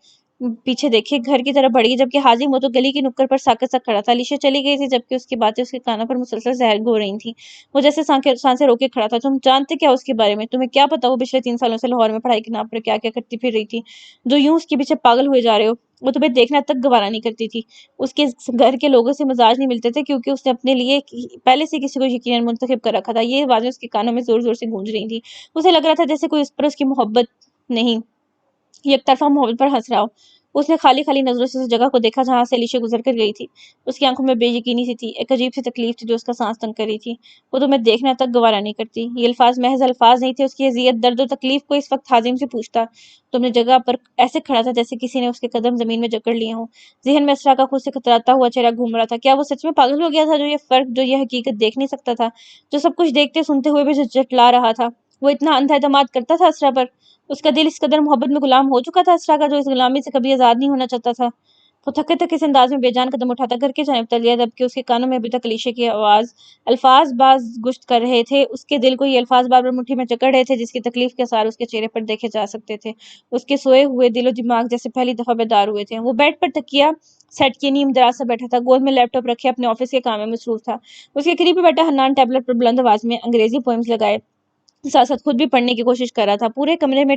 [SPEAKER 1] پیچھے دیکھے گھر کی طرف بڑھ گئی جبکہ حازم وہ تو گلی کی نکڑ پر ساکت سا کھڑا تھا۔ علیشہ چلی گئی تھی جبکہ اس کی باتیں اس کے کانوں پر مسلسل زہر گھول رہی تھیں۔ وہ جیسے سانسیں روکے کھڑا تھا۔ تم جانتے کیا اس کے بارے میں؟ تمہیں کیا پتا وہ پچھلے 3 سالوں سے لاہور میں پڑھائی کے نام پر کیا کیا کرتی پھر رہی تھی جو یوں اس کے پیچھے پاگل ہوئے جا رہے ہو؟ وہ تمہیں دیکھنا تک گوارا نہیں کرتی تھی۔ اس کے گھر کے لوگوں سے مزاج نہیں ملتے تھے کیونکہ اس نے اپنے لیے پہلے سے کسی کو یقیناً منتخب کر رکھا تھا۔ یہ آوازیں اس کے کانوں میں زور زور سے گونج رہی تھیں۔ اسے لگ رہا تھا جیسے کوئی اس پر اس کی محبت نہیں، یک طرفہ محبت پر ہنس رہا ہو۔ اس نے خالی خالی نظروں سے اس جگہ کو دیکھا جہاں سے علیشہ گزر کر گئی تھی۔ اس کی آنکھوں میں بے یقینی سی تھی، ایک عجیب سی تکلیف تھی جو اس کا سانس تنگ کر رہی تھی۔ وہ تمہیں دیکھنا تک گوارا نہیں کرتی۔ یہ الفاظ محض الفاظ نہیں تھے۔ اس کی اذیت، درد و تکلیف کو اس وقت حازم سے پوچھتا تو اپنی جگہ پر ایسے کھڑا تھا جیسے کسی نے اس کے قدم زمین میں جکڑ لیے ہوں۔ ذہن میں اسرا کا خود سے کتراتا ہوا چہرہ گھوم رہا تھا۔ کیا وہ سچ میں پاگل ہو گیا تھا جو یہ حقیقت دیکھ نہیں سکتا تھا، جو سب کچھ دیکھتے سنتے ہوئے بھی جھٹلا رہا تھا؟ وہ اتنا اندھا اعتماد کرتا تھا اسرا پر؟ اس کا دل اس قدر محبت میں غلام ہو چکا تھا اسرا کا جو اس غلامی سے کبھی آزاد نہیں ہونا چاہتا تھا؟ وہ تھکے تھکے سے انداز میں بے جان قدم اٹھاتا گھر کی جانب چل دیا جبکہ اس کے کانوں میں ابھی تک علیشہ کی الفاظ باز گشت کر رہے تھے۔ اس کے دل کو یہ الفاظ بار بار مٹھی میں جکڑ رہے تھے جس کی تکلیف کے آثار اس کے چہرے پر دیکھے جا سکتے تھے۔ اس کے سوئے ہوئے دل و دماغ جیسے پہلی دفعہ بیدار ہوئے تھے۔ وہ بیڈ پر تکیہ سیٹ کیے نیم دراز سے بیٹھا تھا، گود میں لیپ ٹاپ رکھے اپنے آفس کے کام میں مصروف تھا۔ اس کے قریب ہی بیٹھا حنان ٹیبلٹ پر بلند آواز میں انگریزی پوئمز لگائے ساتھ ساتھ خود بھی پڑھنے کی کوشش کر رہا تھا۔ پورے کمرے میں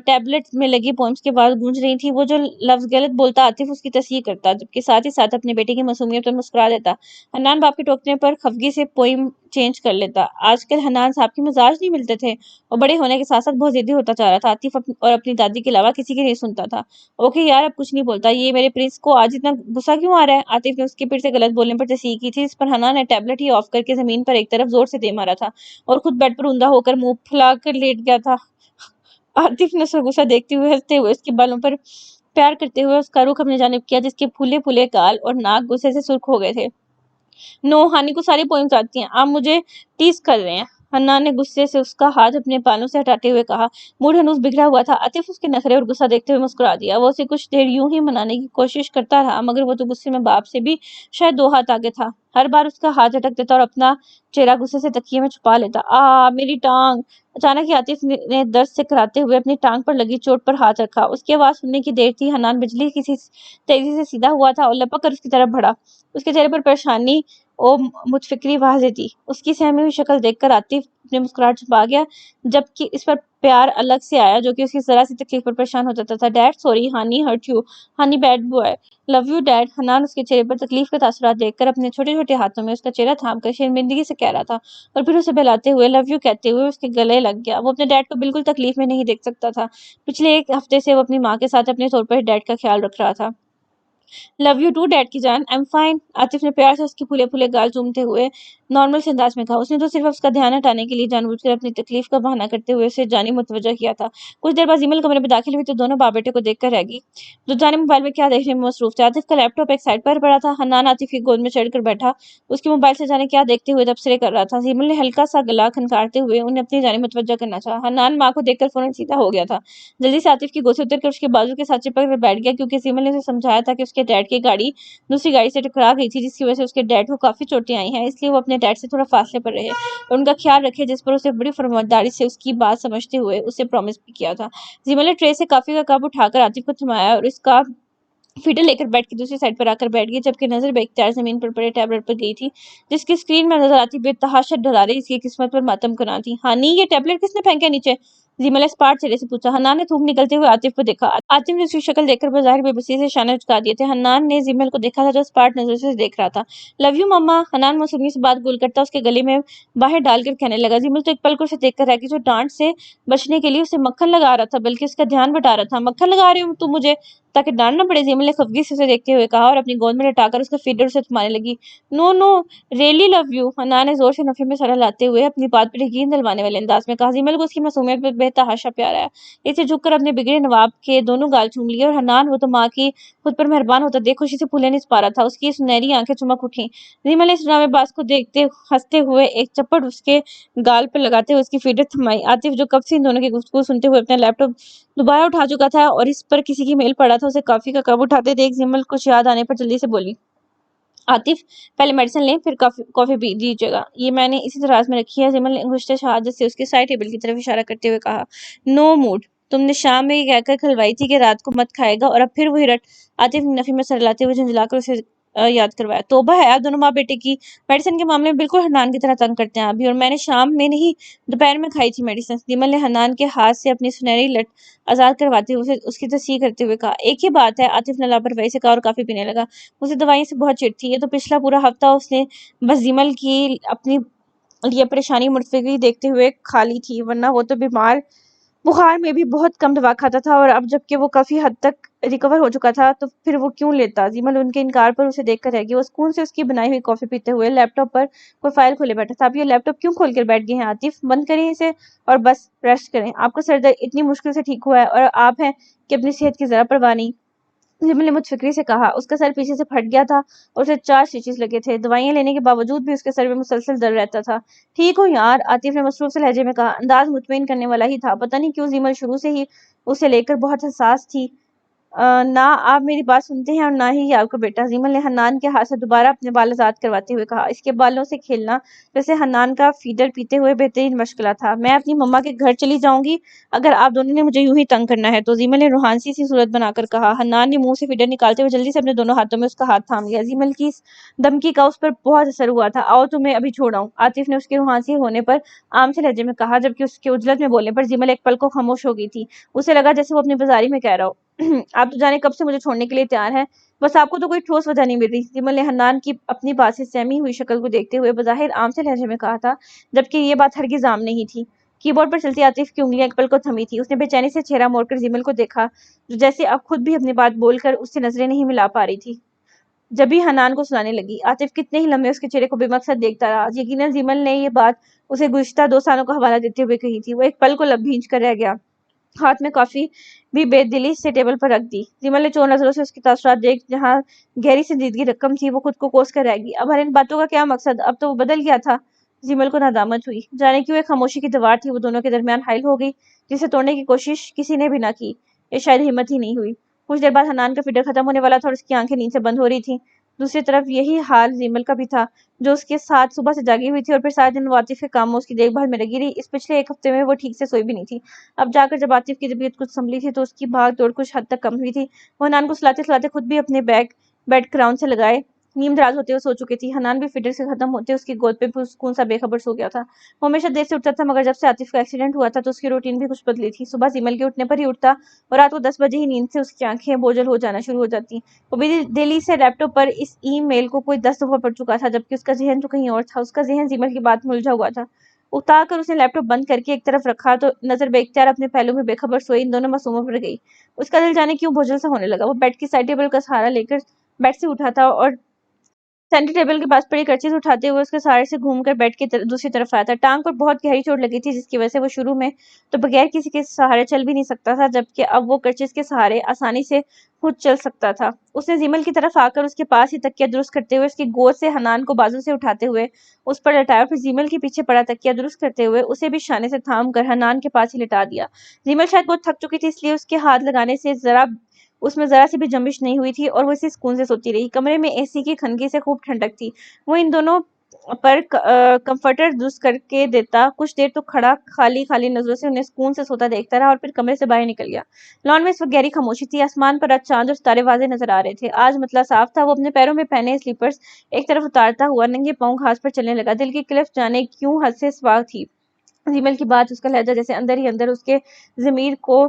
[SPEAKER 1] ٹیبلٹ میں لگی پوئمز کی آواز گونج رہی تھی۔ وہ جو لفظ غلط بولتا عاطف اس کی تصحیح کرتا جبکہ ساتھ ہی ساتھ اپنے بیٹے کی معصومیت پر مسکرا دیتا۔ حنان باپ کے ٹوکنے پر خفگی سے پوئم چینج کر لیتا۔ آج کل حنان صاحب کے مزاج نہیں ملتے تھے۔ وہ بڑے ہونے کے ساتھ ساتھ بہت ضدی ہوتا جا رہا تھا۔ عاطف اور اپنی دادی کے علاوہ کسی کی نہیں سنتا تھا۔ اوکے یار اب کچھ نہیں بولتا، یہ میرے پرنس کو آج اتنا غصہ کیوں آ رہا ہے؟ عاطف نے اس کے پھر سے غلط بولنے پر تصحیح کی تھی، جس پر حنان نے ٹیبلٹ ہی آف کر کے زمین پر ایک طرف زور سے دے مارا تھا اور خود بیڈ پر اوندا ہو کر منہ پھلا کر لیٹ گیا تھا۔ عاطف نے اسے غصہ دیکھتے ہوئے ہنستے ہوئے اس کے بالوں پر پیار کرتے ہوئے اس کا رخ اپنی جانب کیا جس کے پھولے پھولے گال اور ناک غصے سے سرخ ہو گئے تھے۔ نو، ہانی کو ساری پوئمز آتی ہیں، آپ مجھے ٹیز کر رہے ہیں۔ حنان نے غصے سے اس کا ہاتھ اپنے بالوں سے ہٹاتے ہوئے کہا۔ موڈ ہنوز بگڑا ہوا تھا۔ عاطف اس کے نخرے اور غصہ دیکھتے ہوئے مسکرا دیا۔ وہ اسے کچھ دیر یوں ہی منانے کی کوشش کرتا رہا، مگر وہ تو غصے میں باپ سے بھی شاید 2 ہاتھ آگے تھا۔ ہر بار اس کا ہاتھ جھٹک دیتا اور اپنا چہرہ غصے سے تکیے میں چھپا لیتا۔ میری ٹانگ! اچانک ہی عاطف نے درد سے کراتے ہوئے اپنی ٹانگ پر لگی چوٹ پر ہاتھ رکھا۔ اس کی آواز سننے کی دیر تھی۔ حنان بجلی کی تیزی سے سیدھا ہوا تھا اور لپک کر اس کی طرف بڑھا۔ اس کے چہرے پر پریشانی اور متفکری واضح تھی۔ اس کی سہمی ہوئی شکل دیکھ کر عاطف اپنے مسکراہٹ چھپا گیا، جبکہ اس پر پیار الگ سے آیا جو کہ اس کی ذرا سی تکلیف پر پریشان ہو جاتا تھا۔ Dad sorry Hani hurt you, Hani bad boy, love you dad. Hannan اس کے چہرے پر تکلیف کے تاثرات دیکھ کر اپنے چھوٹے چھوٹے ہاتھوں میں اس کا چہرہ تھام کر شرمندگی سے کہہ رہا تھا، اور پھر اسے بہلاتے ہوئے لو یو کہتے ہوئے اس کے گلے لگ گیا۔ وہ اپنے ڈیڈ کو بالکل تکلیف میں نہیں دیکھ سکتا تھا۔ پچھلے 1 ہفتے سے وہ اپنی ماں کے ساتھ اپنے طور پر ڈیڈ کا خیال رکھ رہا تھا۔ لو یو ٹو ڈیڈ کی جان، ایم فائن۔ عاطف نے پیار سے اس کے پھولے پھولے گال چومتے ہوئے نارمل سے انداز میں کہا۔ اس نے تو صرف اس کا دھیان ہٹانے کے لیے جان بوجھ کر اپنی تکلیف کا بہانہ کرتے ہوئے اسے جانب متوجہ کیا تھا۔ کچھ دیر بعد زیمل کمرے میں داخل ہوئی تو دونوں باپ بیٹے کو دیکھ کر رہ گئی، جو جانے موبائل میں کیا دیکھنے میں مصروف تھے۔ عاطف کا لیپ ٹاپ ایک سائڈ پر پڑا تھا۔ حنان عاطف کی گود میں چڑھ کر بیٹھا اس کے موبائل سے جانے کیا دیکھتے ہوئے تبصرے کر رہا تھا۔ زیمل نے ہلکا سا گلا کھنکارتے ہوئے انہیں اپنی جانب متوجہ کرنا چاہا۔ حنان ماں کو دیکھ کر فوراً سیدھا ہو گیا تھا، جلدی سے عاطف کی گود سے اتر کر اس کے بازو کے ساتھ چپک کر بیٹھ گیا، کیونکہ زیمل نے اسے سمجھایا تھا کہ اس کے ڈیڈ کی گاڑی دوسری گاڑی سے ٹکرا گئی تھی، جس کی وجہ سے اس کے ڈیڈ کو کافی چوٹیں آئی ہیں، اس لیے وہ اپنے ڈیڈ سے تھوڑا فاصلے پر رہے اور ان کا خیال رکھے، جس پر اسے بڑی فرمانبرداری سے اس کی بات سمجھتے ہوئے اسے پرومس بھی کیا تھا۔ زیمل نے ٹرے سے کافی کا کپ اٹھا کر عاطف کو تھمایا اور اس کا فیڈر لے کر بیڈ کی دوسری سائڈ پر آ کر بیٹھ گئی، جبکہ نظر بے اختیار زمین پر پڑے ٹیبلٹ پر گئی تھی، جس کی اسکرین میں نظر آتی بے تحاشا ڈرارے اس کی قسمت پر ماتم کناں تھی۔ ہانی، یہ ٹیبلٹ کس نے پھینکا نیچے؟ زیمل نے اسپاٹ چہرے سے پوچھا۔ حنان نے تھوک نکلتے ہوئے عاطف کو دیکھا۔ عاطف نے اس کی شکل دیکھ کر بظاہر بے بسی سے شانے اچکا دیے تھے۔ حنان نے زیمل کو دیکھا تھا جو اسپاٹ نظر سے دیکھ رہا تھا۔ لو یو مما، حنان موسمی سے بات گول کرتا اس کے گلے میں باہیں ڈال کر کہنے لگا۔ زیمل تو ایک پل کو اسے دیکھ کر رہ گئی، جو ڈانٹ سے بچنے کے لیے اسے مکھن لگا رہا تھا بلکہ اس کا دھیان بٹا رہا تھا۔ مکھن لگا رہی ہوں تو مجھے تاکہ ڈانٹ نہ پڑے، زیمل نے خفگی سے اسے دیکھتے ہوئے کہا اور اپنی گود میں لٹا کر اس کا فیڈر اسے تھمانے لگی۔ نو نو، ریئلی لو یو، حنان نے زور سے نفی میں سر ہلاتے ہوئے اپنی بات پر یقین دلوانے والے انداز میں کہا۔ زیمل کو اس کی معصومیت پر بے تحاشا پیار آیا، اسے جھک کر اپنے بگڑے نواب کے دونوں گال چوم لیے، اور حنان، وہ تو ماں کی خود پر مہربان ہوتا دیکھ خوشی سے پھولے نہیں پا رہا تھا۔ اس کی سنہری آنکھیں چمک اٹھیں۔ زیمل نے اس ڈرامے باز کو دیکھتے ہنستے ہوئے ایک چپڑ اس کے گال پر لگاتے ہوئے اس کی فیڈر تھمائی۔ عاطف، جو کب سے ان دونوں کی گفتگو سنتے ہوئے اپنا لیپ ٹاپ دوبارہ اٹھا چکا تھا اور اس پر کسی کی میل پڑا تھا، اسے کافی کا کپ اٹھاتے دیکھ زیمل کچھ یاد آنے پر جلدی سے بولی۔ عاطف، پہلے میڈیسن لیں پھر کافی پی لیجیے گا، یہ میں نے اسی دراز میں رکھی ہے۔ زیمل نے انگشت شہادت سے اس کے سائڈ ٹیبل کی طرف اشارہ کرتے ہوئے کہا۔ نو موڈ، تم نے شام میں یہ کہہ کر کھلوائی تھی کہ رات کو مت کھائے گا اور اب پھر وہی رٹ۔ عاطف نے نفی میں سر ہلاتے ہوئے جھنجھلا کر اسے یاد کروایا۔ توبہ ہے، آپ دونوں ماں بیٹے کی میڈیسن کے معاملے میں بالکل حنان کی طرح تنگ کرتے ہیں آپ بھی، اور میں نے شام میں نہیں دوپہر میں کھائی تھی میڈیسن۔ زیمل نے حنان کے ہاتھ سے اپنی سنہری لٹ آزاد کرواتے ہوئے اس کی تصحیح کرتے ہوئے کہا۔ ایک ہی بات ہے، عاطف نے لاپرواہی سے کہا اور کافی پینے لگا۔ اسے دوائیوں سے بہت چڑ تھی، یہ تو پچھلا پورا ہفتہ اس نے بس زیمل کی اپنی لیے پریشانی متفکری دیکھتے ہوئے کھا لی تھی، ورنہ وہ تو بخار میں بھی بہت کم دوا کھاتا تھا، اور اب جبکہ وہ کافی حد تک ریکور ہو چکا تھا تو پھر وہ کیوں لیتا؟ زیمل ان کے انکار پر اسے دیکھ کر رہ گئی۔ وہ سکون سے اس کی بنائی ہوئی کافی پیتے ہوئے لیپ ٹاپ پر کوئی فائل کھولے بیٹھا تھا۔ آپ یہ لیپ ٹاپ کیوں کھول کر بیٹھ گئے ہیں عاطف؟ بند کریں اسے اور بس ریسٹ کریں، آپ کا سر درد اتنی مشکل سے ٹھیک ہوا ہے اور آپ ہیں کہ اپنی صحت کی ذرا پرواہ نہیں۔ زیمل نے متفکری سے کہا۔ اس کا سر پیچھے سے پھٹ گیا تھا اور اسے 4 سٹچز لگے تھے، دوائیاں لینے کے باوجود بھی اس کے سر میں مسلسل درد رہتا تھا۔ ٹھیک ہو یار، عاطف نے مصروف سے لہجے میں کہا، انداز مطمئن کرنے والا ہی تھا۔ پتہ نہیں کیوں زیمل شروع سے ہی اسے لے کر بہت حساس تھی۔ نہ آپ میری بات سنتے ہیں اور نہ ہی یہ آپ کا بیٹا، زیمل نے حنان کے ہاتھ سے دوبارہ اپنے بال آزاد کرواتے ہوئے کہا۔ اس کے بالوں سے کھیلنا جیسے حنان کا فیڈر پیتے ہوئے بہترین مشغلہ تھا۔ میں اپنی مما کے گھر چلی جاؤں گی اگر آپ دونوں نے مجھے یوں ہی تنگ کرنا ہے تو، زیمل نے روحانسی سی صورت بنا کر کہا۔ حنان نے منہ سے فیڈر نکالتے ہوئے جلدی سے اپنے دونوں ہاتھوں میں اس کا ہاتھ تھام لیا۔ زیمل کی اس دھمکی کا اس پر بہت اثر ہوا تھا۔ آؤ تمہیں ابھی چھوڑاؤں، عاطف نے اس کے روحانسی ہونے پر عام سے لہجے میں کہا، جبکہ اس کے عجلت میں بولنے پر زیمل ایک پل کو خاموش ہو گئی تھی۔ اسے لگا جیسے وہ اپنی بازاری میں کہہ رہا ہو، آپ تو جانے کب سے مجھے چھوڑنے کے لیے تیار ہیں، بس آپ کو تو کوئی ٹھوس وجہ نہیں مل رہی۔ زیمل نے حنان کی اپنی بات سے سہمی ہوئی شکل کو دیکھتے ہوئے بظاہر عام سے لہجے میں کہا تھا، جبکہ یہ بات ہرگز عام نہیں تھی۔ کی بورڈ پر چلتی عاطف کی انگلیاں ایک پل کو تھمی تھی۔ اس نے بے چینی سے چہرہ موڑ کر زیمل کو دیکھا، جو جیسے اب خود بھی اپنی بات بول کر اس سے نظریں نہیں ملا پا رہی تھی، جبھی حنان کو سنانے لگی۔ عاطف کتنے ہی لمحے اس کے چہرے کو بے مقصد دیکھتا رہا۔ یقیناً زیمل نے یہ بات اسے گزشتہ 2 سالوں کا حوالہ دیتے ہوئے کہی تھی۔ وہ ایک پل کو لب بھینچ کر رہ گیا۔ ہاتھ میں کافی بھی بے دلی سے ٹیبل پر رکھ دی۔ زیمل نے چور نظروں سے اس کے تاثرات دیکھ، جہاں گہری سنجیدگی رقم تھی وہ خود کو کوس کر رہ گئی۔ اب ہر ان باتوں کا کیا مقصد؟ اب تو وہ بدل گیا تھا۔ زیمل کو ندامت ہوئی، جانے کیوں ایک خاموشی کی دیوار تھی وہ دونوں کے درمیان حائل ہو گئی، جسے توڑنے کی کوشش کسی نے بھی نہ کی، یا شاید ہمت ہی نہیں ہوئی۔ کچھ دیر بعد حنان کا فیڈر ختم ہونے والا تھا اور اس کی آنکھیں نیند سے بند ہو رہی تھیں۔ دوسری طرف یہی حال زیمل کا بھی تھا، جو اس کے ساتھ صبح سے جاگی ہوئی تھی اور پھر سارے دن وہ عاطف کے کاموں اس کی دیکھ بھال میں لگی رہی۔ اس پچھلے ایک ہفتے میں وہ ٹھیک سے سوئی بھی نہیں تھی۔ اب جا کر جب عاطف کی طبیعت کچھ سنبھلی تھی تو اس کی بھاگ دوڑ کچھ حد تک کم ہوئی تھی۔ وہ حنان کو سلاتے سلاتے خود بھی اپنے بیڈ کراؤن سے لگائے نیم دراز ہوتے ہوئے سو چکی تھی۔ حنان بھی فیڈر سے ختم ہوتے اس کی گود پہ سکون سا بے خبر سو گیا تھا۔ وہ ہمیشہ دیر سے اٹھتا تھا، مگر جب سے عاطف کا ایکسیڈنٹ ہوا تھا تو اس کی روٹین بھی کچھ بدلی تھی۔ صبح زیمل کے اٹھنے پر ہی اٹھتا اور رات کو 10 بجے ہی نیند سے اس کی آنکھیں بوجھل ہو جانا شروع ہو جاتی۔ وہ بھی دلی سے لیپ ٹاپ پر اس ای میل کو کوئی 10 دفعہ پڑھ چکا تھا، جبکہ اس کا ذہن تو کہیں اور تھا۔ اس کا ذہن زیمل کی بات میں الجھا ہوا تھا۔ اکتا کر اس نے لیپ ٹاپ بند کر کے ایک طرف رکھا تو نظر بے اختیار اپنے پہلو میں بے خبر سوئی ان دونوں معصوموں پر گئی۔ اس کا دل جانے کیوں بوجھل سا ہونے لگا۔ وہ بیڈ کی سائڈ ٹیبل کا سہارا لے کر بیڈ سے اٹھا تھا اور سینٹر ٹیبل کے پاس پڑی کرچیز اٹھاتے ہوئے اس کے سہارے سے گھوم کر بیڈ کی دوسری طرف آیا تھا۔ ٹانگ پر بہت گہری چوٹ لگی تھی، جس کی وجہ سے وہ شروع میں تو بغیر کسی کے سہارے چل بھی نہیں سکتا تھا، جبکہ اب وہ کرچیز کے سہارے آسانی سے خود چل سکتا تھا۔ اس نے زیمل کی طرف آ کر اس کے پاس ہی تکیہ درست کرتے ہوئے اس کی گود سے حنان کو بازو سے اٹھاتے ہوئے اس پر لٹایا، پھر زیمل کے پیچھے پڑا تکیہ درست کرتے ہوئے اسے بھی شانے سے تھام کر حنان کے پاس ہی لٹا دیا۔ زیمل شاید بہت تھک چکی تھی، اس لیے اس کے ہاتھ لگانے سے اس میں ذرا سی بھی جنبش نہیں ہوئی تھی اور وہ اسی سکون سے سوتی رہی۔ کمرے میں اے سی کی کھنکی سے خوب ٹھنڈک تھی۔ وہ ان دونوں پر کمفرٹر درست کر کے دیتا۔ کچھ دیر تو کھڑا خالی نظروں سے انہیں سکون سے سوتا دیکھتا رہا اور پھر کمرے سے باہر نکل گیا۔ لان میں اس وقت گہری خاموشی تھی۔ آسمان پر آج چاند اور ستارے واضح نظر آ رہے تھے۔ آج مطلع صاف تھا۔ وہ اپنے پیروں میں پہنے سلیپرز ایک طرف اتارتا ہوا ننگے پاؤں گھاس پر چلنے لگا۔ دل کی کلف جانے کیوں حد سے سوا تھی۔ زیمل کی بات، اس کا لہجہ جیسے اندر ہی اندر اس کے ضمیر کو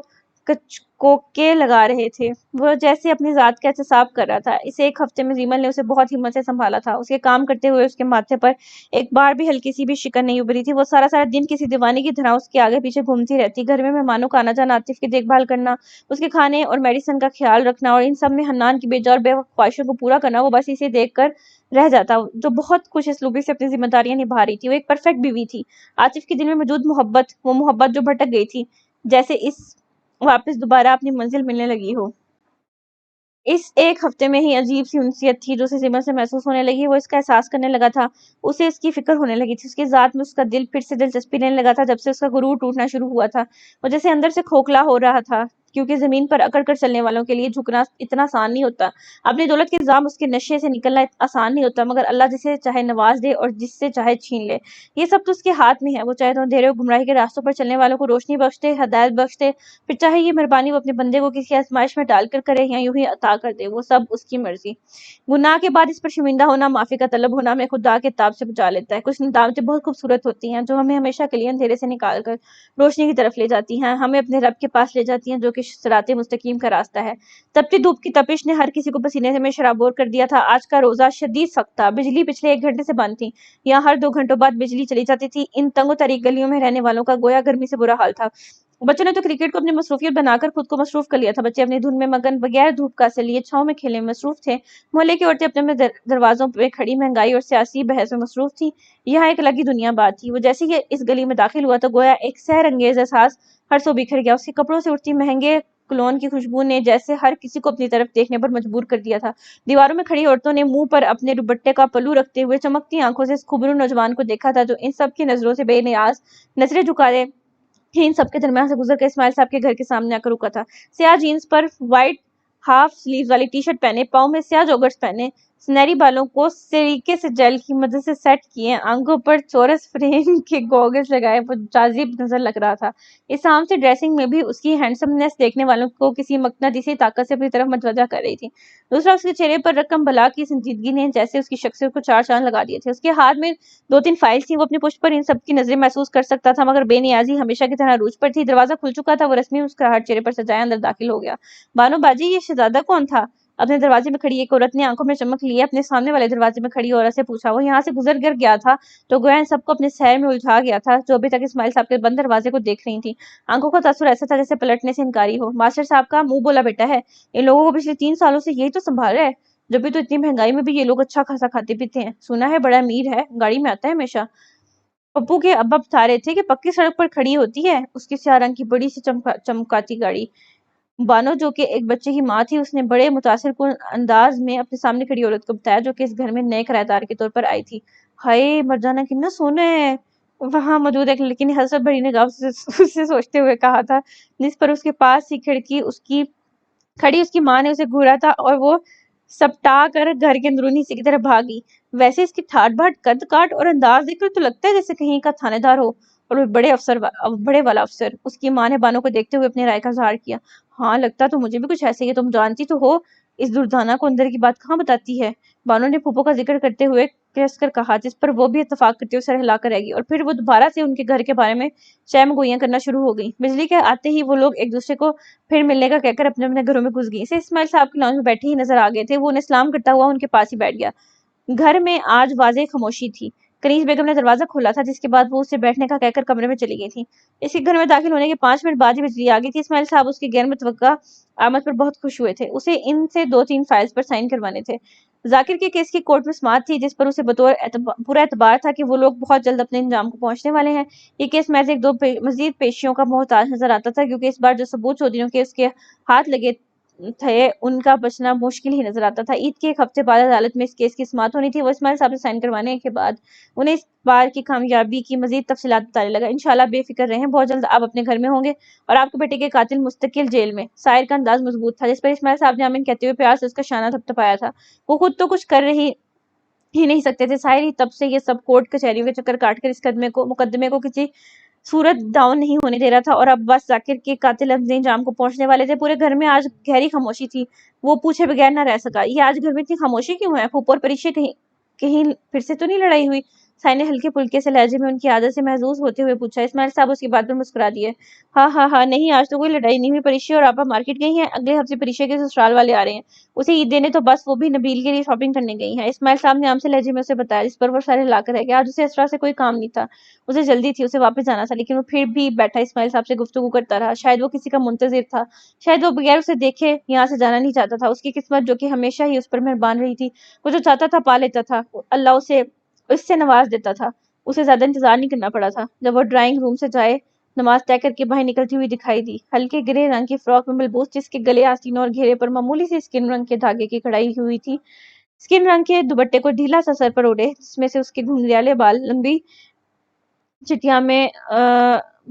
[SPEAKER 1] کوکے لگا رہے تھے۔ وہ جیسے اپنی ذات کا احتساب کر رہا تھا۔ اس ایک ہفتے میں زیمل نے اسے بہت ہمت سے سنبھالا تھا۔ اس کے کام کرتے ہوئے اس کے ماتھے پر ایک بار بھی ہلکی سی بھی شکن نہیں ابھری تھی۔ وہ سارا دن کسی دیوانی کی طرح اس کے آگے پیچھے گھومتی رہتی۔ گھر میں مہمانوں کا آنا جانا، عاطف کی دیکھ بھال کرنا، اس کے کھانے اور میڈیسن کا خیال رکھنا اور ان سب میں حنان کی بے جا اور بے وقت خواہشوں کو پورا کرنا۔ وہ بس اسے دیکھ کر رہ جاتا، جو بہت خوش اسلوبی سے اپنی ذمہ داریاں نبھا رہی تھی۔ وہ ایک پرفیکٹ بیوی تھی۔ عاطف کے دل میں موجود محبت، وہ محبت جو بھٹک گئی تھی، جیسے اس واپس دوبارہ اپنی منزل ملنے لگی ہو۔ اس ایک ہفتے میں ہی عجیب سی انسیت تھی جو اسے زیمل سے محسوس ہونے لگی۔ وہ اس کا احساس کرنے لگا تھا، اسے اس کی فکر ہونے لگی تھی، اس کی ذات میں اس کا دل پھر سے دلچسپی لینے لگا تھا جب سے اس کا غرور ٹوٹنا شروع ہوا تھا۔ وہ جیسے اندر سے کھوکھلا ہو رہا تھا، کیونکہ زمین پر اکڑ کر چلنے والوں کے لیے جھکنا اتنا آسان نہیں ہوتا۔ اپنی دولت کے زام اس کے نشے سے نکلنا آسان نہیں ہوتا، مگر اللہ جسے چاہے نواز دے اور جس سے چاہے چھین لے، یہ سب تو اس کے ہاتھ میں ہے۔ وہ چاہے تو اندھیرے اور گمراہی کے راستوں پر چلنے والوں کو روشنی بخش دے، ہدایت بخش دے، پھر چاہے یہ مہربانی وہ اپنے بندے کو کسی آزمائش میں ڈال کر کرے یا یوں ہی عطا کر دے، وہ سب اس کی مرضی۔ گناہ کے بعد اس پر شرمندہ ہونا، معافی کا طلب ہونا ہمیں خدا کے تاب سے بچا لیتا ہے۔ کچھ ندامتیں بہت خوبصورت ہوتی ہیں، جو ہمیں ہمیشہ کے لیے اندھیرے سے نکال کر روشنی کی طرف لے جاتی ہیں، ہمیں اپنے رب کے پاس لے جاتی ہیں، جو کہ صراط مستقیم کا راستہ ہے۔ تپتی دھوپ کی تپش نے ہر کسی کو پسینے میں شرابور کر دیا تھا۔ آج کا روزہ شدید سخت تھا۔ بجلی پچھلے 1 گھنٹے سے بند تھی، یہاں ہر 2 گھنٹوں بعد بجلی چلی جاتی تھی۔ ان تنگ و تاریک گلیوں میں رہنے والوں کا گویا گرمی سے برا حال تھا۔ بچوں نے تو کرکٹ کو اپنی مصروفیت بنا کر خود کو مصروف کر لیا تھا۔ بچے اپنی دھن میں مگن، بغیر دھوپ کا اثر لیے چھاؤں میں کھیلنے میں مصروف تھے۔ محلے کی عورتیں اپنے دروازوں پہ کھڑی مہنگائی اور سیاسی بحث میں مصروف تھیں۔ یہاں ایک الگ ہی دنیا بات تھی۔ وہ جیسے ہی اس گلی میں داخل ہوا تو گویا ایک سحر انگیز احساس ہر سو بکھر گیا۔ اس کے کپڑوں سے اٹھتی مہنگے کلون کی خوشبو نے جیسے ہر کسی کو اپنی طرف دیکھنے پر مجبور کر دیا تھا۔ دیواروں میں کھڑی عورتوں نے منہ پر اپنے دوپٹے کا پلو رکھتے ہوئے چمکتی آنکھوں سے اس خوبرو نوجوان کو دیکھا تھا، جو ان سب کی نظروں سے بے نیاز نظریں جھکائے ان سب کے درمیان سے گزر کر اسماعیل صاحب کے گھر کے سامنے آ کر رکا تھا۔ سیاہ جینز پر وائٹ ہاف سلیوز والی ٹی شرٹ پہنے، پاؤں میں سیاہ جوگرز پہنے، سنہری بالوں کو سریکے سے جیل کی مدد سے سیٹ کیے، آنکھوں پر چورس فریم کے گوگلز لگائے، وہ جاذب نظر لگ رہا تھا۔ اس عام سے ڈریسنگ میں بھی اس کی ہینڈسمنس دیکھنے والوں کو کسی مقناطیسی طاقت سے اپنی طرف متوجہ کر رہی تھی۔ دوسرا، اس کے چہرے پر رقم بلا کی سنجیدگی نے جیسے اس کی شخصیت کو 4 چاند لگا دیے تھے۔ اس کے ہاتھ میں 2-3 فائلز تھیں۔ وہ اپنی پشت پر ان سب کی نظریں محسوس کر سکتا تھا، مگر بے نیازی ہمیشہ کی طرح عروج پر تھی۔ دروازہ کھل چکا تھا، وہ رسمی مسکراہٹ چہرے پر سجائے اندر داخل ہو گیا۔ بانو باجی، یہ شہزادہ کون تھا؟ اپنے دروازے میں کھڑی ایک عورت نے آنکھوں میں چمک لیے اپنے سامنے والے دروازے میں کھڑی عورت سے پوچھا۔ وہ یہاں سے گزر گر گیا تھا تو گویا ان سب کو اپنے سحر میں الجھا گیا تھا، جو ابھی تک اسماعیل صاحب کے بند دروازے کو دیکھ رہی تھیں۔ آنکھوں کا تاثر ایسا تھا جیسے پلٹنے سے انکاری ہو۔ ماسٹر صاحب کا منہ بولا بیٹا ہے، ان لوگوں کو پچھلے 3 سالوں سے یہی تو سنبھال رہا ہے، جب بھی تو اتنی مہنگائی میں بھی یہ لوگ اچھا خاصا کھاتے پیتے ہیں، سنا ہے بڑا امیر ہے، گاڑی میں آتا ہے ہمیشہ۔ پپو کے ابا بتا رہے تھے کہ پکی سڑک پر کھڑی ہوتی ہے اس کی سیاہ رنگ کی بڑی سی چمکاتی گاڑی. بانو جو کہ ایک بچے کی ماں تھی اس نے بڑے متاثر کن انداز میں اپنے سامنے کھڑی عورت کو بتایا جو کہ اس گھر میں نئے کرایہ دار کے طور پر آئی تھی. ہائے مرجانہ کتنا سونا ہے. وہاں موجود ایک لڑکی نے حسرت بھری نگاہ سے سوچتے ہوئے کہا تھا جس پر اس کے پاس ہی کھڑکی اس کی کھڑی اس کی ماں نے اسے گھورا تھا اور وہ سپٹا کر گھر کے اندرونی حصے کی طرف بھاگی. ویسے اس کی ٹھاٹ بھاٹ قد کاٹ اور انداز دیکھ کر تو لگتا ہے جیسے کہیں کا تھانے دار ہو اور وہ بڑے والا افسر. اس کی ماں نے بانو کو دیکھتے ہوئے اپنی رائے کا اظہار کیا. ہاں لگتا تو مجھے بھی کچھ ایسے ہی ہے. تم جانتی تو ہو اس دردانہ کو اندر کی بات کہاں بتاتی ہے. بانو نے پھوپھو کا ذکر کرتے ہوئے کس کر کہا جس پر وہ بھی اتفاق کرتے ہوئے سر ہلا کر رہ گئی اور پھر وہ دوبارہ سے ان کے گھر کے بارے میں شیم گوئیاں کرنا شروع ہو گئی. بجلی کے آتے ہی وہ لوگ ایک دوسرے کو پھر ملنے کا کہہ کر اپنے اپنے گھروں میں گھس گئی. اسماعیل صاحب کے لاؤنج میں بیٹھے ہی نظر آ گئے تھے. وہ انہیں سلام کرتا ہوا ان کے پاس ہی بیٹھ گیا. گھر میں آج واضح خاموشی تھی. کنیز بیگم نے دروازہ کھولا تھا جس کے بعد وہ اسے بیٹھنے کا کہہ کر کمرے میں چلی گئی تھی. اس کے گھر میں داخل ہونے کے 5 منٹ بعد ہی بجلی آ گئی تھی. اسماعیل صاحب اس کی غیر متوقع آمد پر بہت خوش ہوئے تھے. اسے ان سے 2-3 فائلز پر سائن کروانے تھے. ذاکر کے کیس کی کورٹ میں سماعت تھی جس پر اسے بطور پورا اعتبار تھا کہ وہ لوگ بہت جلد اپنے انجام کو پہنچنے والے ہیں. یہ کیس محض 1-2 مزید پیشیوں کا محتاج نظر آتا تھا کیونکہ اس بار جو ثبوت چودھریوں کے اس کے ہاتھ لگے تھے ان کا بچنا مشکل ہی نظر آتا تھا. عید کے ایک ہفتے بعد عدالت میں اس کیس کی سماعت ہونی تھی. وہ اسماعیل صاحب سے سائن کروانے کے بعد انہیں اس بار کی کامیابی کی مزید تفصیلات بتانے لگا. انشاءاللہ بے فکر رہیں بہت جلد آپ اپنے گھر میں ہوں گے اور آپ کے بیٹے کے قاتل مستقل جیل میں. سائر کا انداز مضبوط تھا جس پر اسماعیل صاحب نے آمین کہتے ہوئے پیار سے اس کا شانہ تھپتھپایا تھا. وہ خود تو کچھ کر رہی ہی نہیں سکتے تھے. سائر ہی تب سے یہ سب کورٹ کچہریوں کے چکر کاٹ کر اس مقدمے کو کسی صورت ڈاؤن نہیں ہونے دے رہا تھا اور اب بس ذاکر کے قاتل اپنے انجام کو پہنچنے والے تھے. پورے گھر میں آج گہری خاموشی تھی. وہ پوچھے بغیر نہ رہ سکا یہ آج گھر میں اتنی خاموشی کیوں ہے. پھوپھو اور پریشے کہیں پھر سے تو نہیں لڑائی ہوئی. سائر نے ہلکے پھلکے سے لہجے میں ان کی عادت سے محظوظ ہوتے ہوئے پوچھا. اسماعیل صاحب اس کی بات پر مسکرا دیے. ہاں نہیں آج تو کوئی لڑائی نہیں ہوئی. پریشے اور آپا مارکیٹ گئی ہیں. اگلے ہفتے پریشے کے سسرال والے آ رہے ہیں اسے عید دینے تو بس وہ بھی نبیل کے لیے شاپنگ کرنے گئی ہیں. اسماعیل صاحب نے عام سے لہجے میں اسے بتایا جس پر وہ سارے لا کر رہ گیا. آج اسے اسرا سے کوئی کام نہیں تھا. اسے جلدی تھی اسے واپس جانا تھا لیکن وہ پھر بھی بیٹھا اسماعیل صاحب سے گفتگو کرتا رہا. شاید وہ کسی کا منتظر تھا. شاید وہ بغیر اسے دیکھے یہاں سے جانا نہیں چاہتا تھا. اس کی قسمت جو کہ ہمیشہ ہی اس پر مہربان رہی تھی وہ جو چاہتا تھا پا لیتا تھا. اللہ اسے اس سے نواز دیتا تھا. اسے زیادہ انتظار نہیں کرنا پڑا تھا. جب وہ ڈرائنگ روم سے جائے نماز طے کر کے باہر نکلتی ہوئی دکھائی دی. ہلکے گرے رنگ کی فراک میں ملبوس جس کے گلے آستینوں اور گھیرے پر معمولی سی اسکن رنگ کے دھاگے کی کڑائی ہوئی تھی. اسکن رنگ کے دوپٹے کو ڈھیلا سا سر پر اوڑھے جس میں سے اس کے گھنگریالے بال لمبی چٹیا میں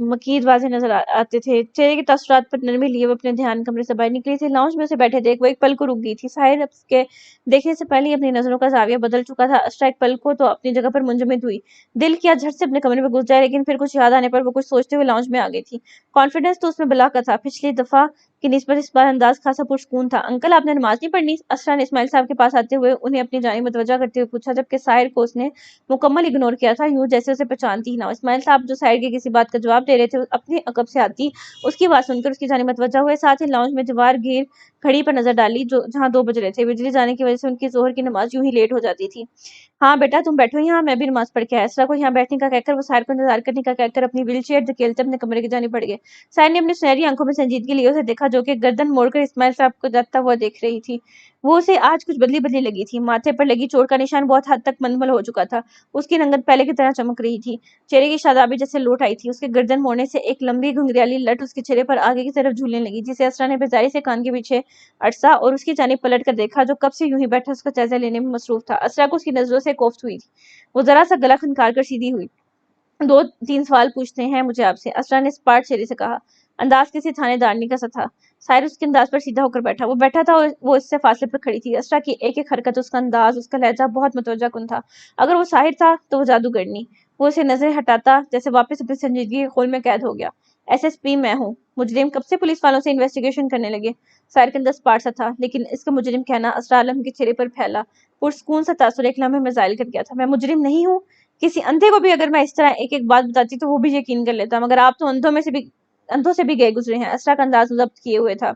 [SPEAKER 1] مکید واضح نظر آتے تھے. چہرے کے تاثرات پر نرمی لیے وہ اپنے دھیان کمرے سے باہر نکلی تھی. لاؤنج میں اسے بیٹھے دیکھ وہ ایک پل کو رک گئی تھی. ساحر اس کے دیکھنے سے پہلے ہی اپنی نظروں کا زاویہ بدل چکا تھا. اسرا ایک پل کو تو اپنی جگہ پر منجمد ہوئی. دل کیا جھٹ سے اپنے کمرے میں گھس جائے لیکن پھر کچھ یاد آنے پر وہ کچھ سوچتے ہوئے لاؤنج میں آ گئی تھی. کانفیڈنس تو اس میں بلا کا تھا. پچھلی دفعہ کی نسبت اس بار انداز خاصا پرسکون تھا. انکل آپ نے نماز نہیں پڑھنی. اسرا نے اسماعیل صاحب کے پاس آتے ہوئے انہیں اپنی جانب متوجہ کرتے ہوئے پوچھا جبکہ ساحر کو اس نے مکمل اگنور کیا تھا یوں جیسے اسے پہچانتی ہی نہ ہو. اسماعیل صاحب جو ساحر کی کسی بات کا جواب دے رہے تھے اپنے عقب سے آتی اس کی بات سن کر اس کی جانب متوجہ ہوئے. ساتھ ہی لاؤنج میں دیوار گیر گھڑی پر نظر ڈالی جہاں 2 بج رہے تھے. بجلی جانے کی وجہ سے ان کی ظہر کی نماز یوں ہی لیٹ ہو جاتی تھی. ہاں بیٹا تم بیٹھو یہاں میں بھی نماز پڑھ کے آیا. اسرا کو یہاں بیٹھنے کا کہہ کر وہ ساحر کو انتظار کرنے کا کہہ کر اپنی ویل چیئر دھکیلتے اپنے کمرے کی جانب بڑھ گئے. ساحر نے اپنی سنہری آنکھوں میں سنجیدگی لیے اسے دیکھا جو کہ گردن موڑ کر اسماعیل صاحب کو جاتا ہوا دیکھ رہی تھی. وہ اسے آج کچھ بدلی لگی تھی. ماتھے پر لگی چوٹ کا نشان بہت حد تک منمل ہو چکا تھا. اس کی رنگت پہلے کی طرح چمک رہی تھی. چہرے کی شادابی جیسے لوٹ آئی تھی. اس کے گردن موڑنے سے ایک لمبی گھنگریالی لٹ اس کے چہرے پر آگے کی طرف جھولنے لگی جسے اسرا نے بیزاری سے کان کے پیچھے اٹسا اور اس کی جانب پلٹ کر دیکھا جو کب سے یوں ہی بیٹھا اس کا جائزہ لینے میں مصروف تھا. اسرا کو اس کی نظروں سے کوفت ہوئی تھی. وہ ذرا سا گلا خنکار کر سیدھی ہوئی. 2-3 سوال پوچھتے ہیں مجھے آپ سے. اسرا نے اسپاٹ چہرے سے کہا. انداز کسی تھانے دارنی کا سا تھا. ساحر اس کے انداز پر سیدھا ہو کر بیٹھا. وہ بیٹھا تھا اور وہ اس سے فاصلے پر کھڑی تھی. اسرا کی ایک ایک حرکت اس کا انداز اس کا لہجہ بہت متوجہ کن تھا. اگر وہ ساحر تھا تو وہ جادوگر نہیں. وہ اسے نظریں ہٹاتا جیسے واپس اپنی سنجیدگی کے خول میں قید ہو گیا. SSP میں ہوں. مجرم کب سے پولیس والوں سے انویسٹیگیشن کرنے لگے. ساحر کے اندر اسپاٹ سا تھا لیکن اس کا مجرم کہنا اسرا عالم کے چہرے پر پھیلا پرسکون سا تاثر ایک لمحے میں زائل کر گیا تھا. میں مجرم نہیں ہوں. کسی اندھے کو بھی اگر میں اس طرح ایک ایک بات بتاتی تو وہ بھی یقین کر لیتا مگر آپ تو اندھوں میں سے بھی اندھوں سے بھی گئے گزرے ہیں۔ اسرا کا انداز ضبط کیے ہوئے تھا۔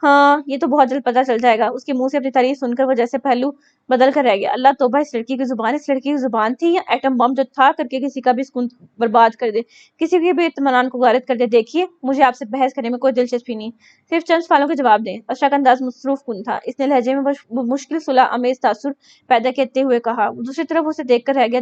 [SPEAKER 1] ہاں یہ تو بہت جلد پتہ چل جائے گا۔ اس کے منہ سے اپنی تعریف سن کر وہ جیسے پہلو بدل کر رہ گیا۔ اللہ توبہ، اس لڑکی کی زبان تھی یا ایٹم بم جو تھا کر کے کسی کا بھی سکون برباد کر دے، کسی کے بھی اطمینان کو غارت کر دے۔ دیکھیے مجھے آپ سے بحث کرنے میں کوئی دلچسپی نہیں، صرف چند سوالوں کے جواب دیں۔ اسرا کا انداز مصروف کن تھا۔ اس نے لہجے میں مشکل صلح آمیز تاثر پیدا کرتے ہوئے کہا۔ دوسری طرف اسے دیکھ کر رہ گیا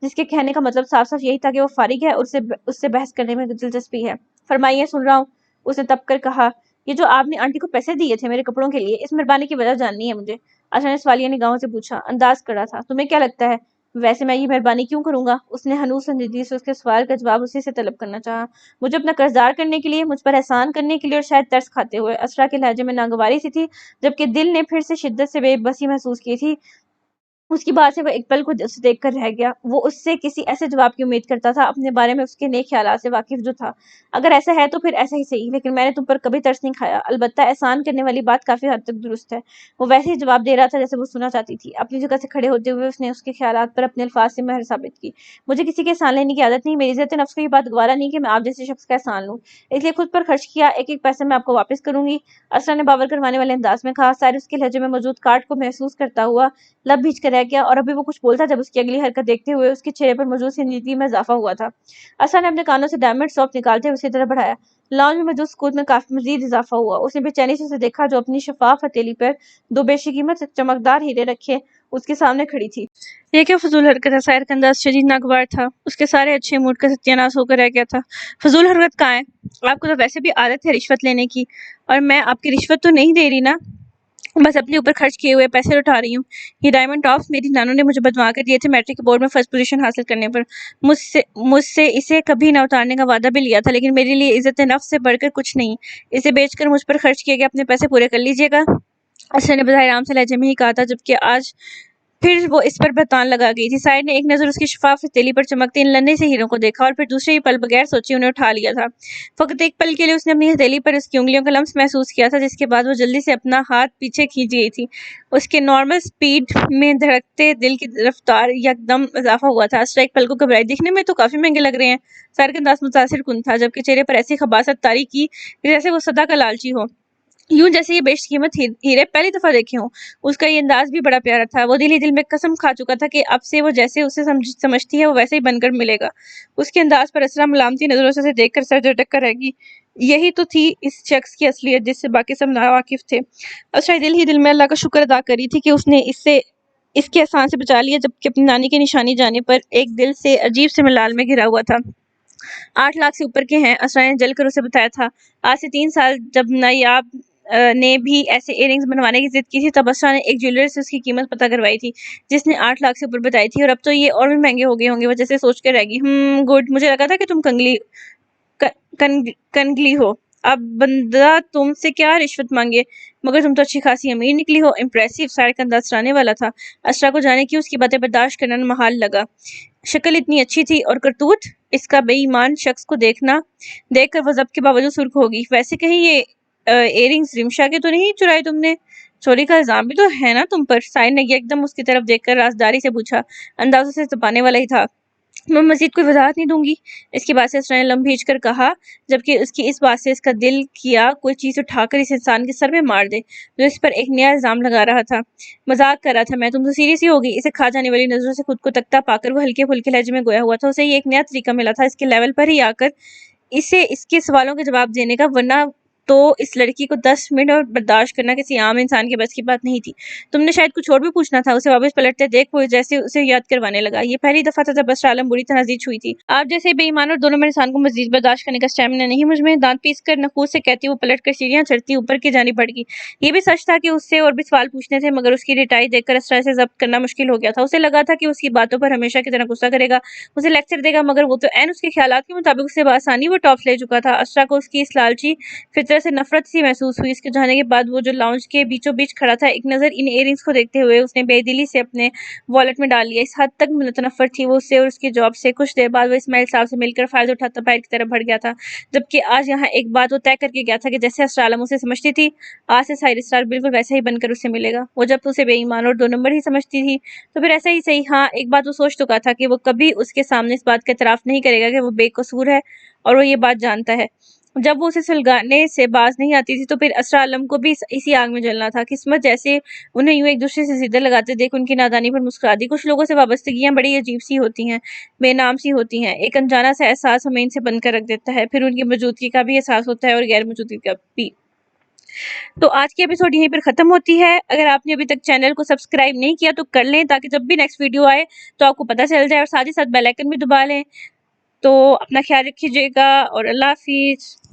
[SPEAKER 1] جس کے کہنے کا مطلب صاف صاف یہی تھا کہ وہ فارغ ہے اور اس سے بحث کرنے میں دلچسپی ہے۔ فرمائیے، سن رہا ہوں، اس نے تپ کر کہا۔ یہ جو آپ نے آنٹی کو پیسے دیے تھے میرے کپڑوں کے لیے، اس مہربانی کی وجہ جاننی ہے مجھے۔ اسرا نے سوالیہ نگاہوں سے پوچھا۔ انداز کڑا تھا۔ تمہیں کیا لگتا ہے ویسے میں یہ مہربانی کیوں کروں گا؟ اس نے ہنوز سنجیدگی سے اس کے سوال کا جواب اسی سے طلب کرنا چاہا۔ مجھے اپنا قرضدار کرنے کے لیے، مجھ پر احسان کرنے کے لیے اور شاید ترس کھاتے ہوئے۔ اسرا کے لہجے میں ناگواری سی تھی، جبکہ دل نے پھر سے شدت سے بے بسی محسوس کی تھی۔ اس کی بات سے وہ ایک پل کو اسے دیکھ کر رہ گیا۔ وہ اس سے کسی ایسے جواب کی امید کرتا تھا اپنے بارے میں اس کے نیک خیالات سے واقف جو تھا۔ اگر ایسا ہے تو پھر ایسا ہی صحیح، لیکن میں نے تم پر کبھی ترس نہیں کھایا۔ البتہ احسان کرنے والی بات کافی حد تک درست ہے۔ وہ ویسے ہی جواب دے رہا تھا جیسے وہ سننا چاہتی تھی۔ اپنی جگہ سے کھڑے ہوتے ہوئے اس نے اس کے خیالات پر اپنے الفاظ سے مہر ثابت کی۔ مجھے کسی کے احسان لینے کی عادت نہیں، میری عزت نفس کو یہ بات گوارا نہیں کہ میں آپ جیسے شخص کا احسان لوں، اس لیے خود پر خرچ کیا ایک ایک پیسہ میں آپ کو واپس کروں گی، اسرا نے باور کروانے والے انداز میں کہا۔ سائرس کے لہجے میں موجود کاٹ کو محسوس کرتا ہوا لب بھیج کر رہ گیا، اور ابھی وہ کچھ بولتا جب اس کی اگلی حرکت دیکھتے ہوئے اس کے چہرے پر موجود سنجیدگی میں اضافہ ہوا تھا۔ اسرا نے اپنے کانوں سے ڈائمنڈ سوپ نکالتے ہوئے اسی طرح بڑھایا۔ لاؤنج میں موجود سکوت میں کافی مزید اضافہ ہوا۔ اس نے بے چینی سے اسے دیکھا جو اپنی شفاف ہتھیلی پر دو بیشی قیمت چمکدار ہیرے رکھے اس کے سامنے کھڑی تھی۔ یہ کیا فضول حرکت ہے؟ سائر کا انداز شدید ناگوار تھا۔ اس کے سارے اچھے موڈ کا ستیہ ناش ہو کر رہ گیا تھا۔ فضول حرکت کہاں ہے؟ آپ کو تو ویسے بھی عادت ہے رشوت لینے کی، اور میں آپ کی رشوت تو نہیں دے رہی نا، بس اپنے اوپر خرچ کیے ہوئے پیسے اٹھا رہی ہوں۔ یہ ڈائمنڈ ٹاپس میری نانو نے مجھے بنوا کر دیے تھے میٹرک کے بورڈ میں فرسٹ پوزیشن حاصل کرنے پر۔ مجھ سے اسے کبھی نہ اتارنے کا وعدہ بھی لیا تھا، لیکن میرے لیے عزت نفس سے بڑھ کر کچھ نہیں۔ اسے بیچ کر مجھ پر خرچ کیے گئے اپنے پیسے پورے کر لیجیے گا، اسرا نے بظاہر عام سے لہجے میں ہی کہا تھا، جبکہ آج پھر وہ اس پر بہتان لگا گئی تھی۔ سائر نے ایک نظر اس کی شفاف ہتھیلی پر چمکتے ان لنے سے ہیروں کو دیکھا اور پھر دوسرے ہی پل بغیر سوچے انہیں اٹھا لیا تھا۔ فقط ایک پل کے لیے اس نے اپنی ہتھیلی پر اس کی انگلیوں کا لمس محسوس کیا تھا، جس کے بعد وہ جلدی سے اپنا ہاتھ پیچھے کھینچ گئی تھی۔ اس کے نارمل سپیڈ میں دھڑکتے دل کی رفتار یکدم اضافہ ہوا تھا۔ اسرا ایک پل کو گھبرائی۔ دکھنے میں تو کافی مہنگے لگ رہے ہیں۔ سائر کا انداز متاثر کن تھا، جبکہ چہرے پر ایسی خباثت طاری کی جیسے وہ سدا کا لالچی ہو، یوں جیسے یہ بیش قیمت ہیرے پہلی دفعہ دیکھے ہوں۔ اس کا یہ انداز بھی بڑا پیارا تھا۔ وہ دل ہی دل میں قسم کھا چکا تھا کہ اب سے وہ جیسے اسے سمجھتی ہے وہ ویسے ہی بن کر ملے گا۔ اس کے انداز پر اسرا ملامتی نظروں سے اسے دیکھ کر سر جھٹک کر رہ گئی۔ یہی تو تھی اس شخص کی اصلیت جس سے باقی سب ناواقف تھے۔ اسرا دل ہی دل میں اللہ کا شکر ادا کری تھی کہ اس نے اس کے احسان سے بچا لیا، جبکہ اپنی نانی کی نشانی جانے پر ایک دل سے عجیب سے ملال میں گھرا ہوا تھا۔ 8 لاکھ سے اوپر کے ہیں، اسرا نے جل کر اسے بتایا تھا۔ آج سے 3 سال جب نایاب نے بھی ایسے ایئر رنگز بنوانے کی ضد کی تھی، تب اسرا نے ایک جیولر سے اس کی قیمت پتہ کروائی تھی، جس نے 8 لاکھ سے اوپر بتائی تھی، اور اب تو یہ اور بھی مہنگے ہو گئے ہوں گے۔ وہ جیسے سوچ کر رہ گئی۔ گڈ، مجھے لگا تھا کہ تم کنگلی ہو۔ اب بندہ تم سے کیا رشوت مانگے، مگر تم تو اچھی خاصی امیر نکلی ہو۔ امپریسو۔ سائر کا انداز ڈرانے والا تھا۔ اسرا کو جانے کی اس کی باتیں برداشت کرنا محال لگا۔ شکل اتنی اچھی تھی اور کرتوت اس کا بے ایمان شخص کو دیکھ کر وہ ضبط کے باوجود سرخ ہوگی۔ ویسے کہیں یہ ایئر رنگز رمشا کے تو نہیں چرائے تم نے؟ چوری کا الزام بھی تو ہے نا تم پر؟ سائر نے ایک دم اس کی طرف دیکھ کر رازداری سے پوچھا۔ انداز اسے تپانے والا ہی تھا۔ میں مزید کوئی وضاحت نہیں دوں گی، اس کی بات سے اسرا نے لم بھیج کر کہا، جبکہ اس کی اس بات سے اس کا دل کیا کوئی چیز اٹھا کر اس انسان کے سر میں مار دے جو اس پر ایک نیا الزام لگا رہا تھا۔ مذاق کر رہا تھا میں، تم تو سیریس ہی ہوگی۔ اسے کھا جانے والی نظروں سے خود کو تکتا پا کر وہ ہلکے پھلکے لہجے میں گویا ہوا تھا۔ اسے یہ ایک نیا طریقہ ملا تھا اس کے لیول پر ہی آ کر اسے اس کے سوالوں کے جواب دینے کا، ورنہ تو اس لڑکی کو 10 منٹ اور برداشت کرنا کسی عام انسان کے بس کی بات نہیں تھی۔ تم نے شاید کچھ اور بھی پوچھنا تھا، اسے واپس پلٹتے دیکھ وہ جیسے اسے یاد کروانے لگا۔ یہ پہلی دفعہ تھا جب اسرا عالم بری طرح زیچ ہوئی تھی۔ آپ جیسے بے ایمان اور دونوں میں انسان کو مزید برداشت کرنے کا اسٹیمنا نہیں مجھ میں، دانت پیس کر نخوت سے کہتی وہ پلٹ کر سیڑھیاں چڑھتی اوپر کی جانب بڑھ گئی۔ یہ بھی سچ تھا کہ اس سے اور بھی سوال پوچھنے تھے، مگر اس کی ڈٹائی دیکھ کر اسرا سے ضبط کرنا مشکل ہو گیا تھا۔ اسے لگا تھا کہ اس کی باتوں پر ہمیشہ کی طرح غصہ کرے گا، اسے لیکچر دے گا، مگر وہ تو عین اس کے خیالات کے مطابق اسے بآسانی وہ ٹاپس لے چکا تھا۔ اسرا کو اس کی اس لالچی فطرت سے نفرت سی محسوس ہوئی۔ اس کے جانے کے بعد وہ جو لاؤنج کے بیچوں بیچ کھڑا تھا، ایک نظر ان ایئر رنگز کو دیکھتے ہوئے اس نے بے دلی سے اپنے والیٹ میں ڈال لیا۔ اس حد تک متنفر تھی وہ اس سے اور اس کی جاب سے۔ کچھ دیر بعد وہ اسماعیل صاحب سے مل کر فائل اٹھاتا باہر کی طرف بڑھ گیا تھا، جبکہ آج یہاں ایک بات وہ طے کر کے گیا تھا کہ جیسے اسرا عالم اسے سمجھتی تھی، آج سے سائر اسرار بالکل ویسا ہی بن کر اسے ملے گا۔ وہ جب اسے بے ایمان اور 2 نمبر ہی سمجھتی تھی تو پھر ایسا ہی صحیح۔ ہاں ایک بات وہ سوچ چکا تھا کہ وہ کبھی اس کے سامنے اس بات کا اعتراف نہیں کرے گا کہ وہ بے قصور ہے، اور وہ یہ بات جانتا ہے۔ جب وہ اسے سلگانے سے باز نہیں آتی تھی تو پھر اسرا عالم کو بھی اسی آگ میں جلنا تھا۔ قسمت جیسے انہیں یوں ایک دوسرے سے زدے لگاتے دیکھ ان کی نادانی پر مسکرا دی۔ کچھ لوگوں سے وابستگیاں بڑی عجیب سی ہوتی ہیں، بے نام سی ہوتی ہیں، ایک انجانا سا احساس ہمیں ان سے بند کر رکھ دیتا ہے، پھر ان کی موجودگی کا بھی احساس ہوتا ہے اور غیر موجودگی کا بھی۔ تو آج کی ایپیسوڈ یہیں پر ختم ہوتی ہے۔ اگر آپ نے ابھی تک چینل کو سبسکرائب نہیں کیا تو کر لیں تاکہ جب بھی نیکسٹ ویڈیو آئے تو آپ کو پتہ چل جائے، اور ساتھ ہی ساتھ بیل آئیکن بھی دبا لیں۔ تو اپنا خیال رکھیے گا اور اللہ حافظ۔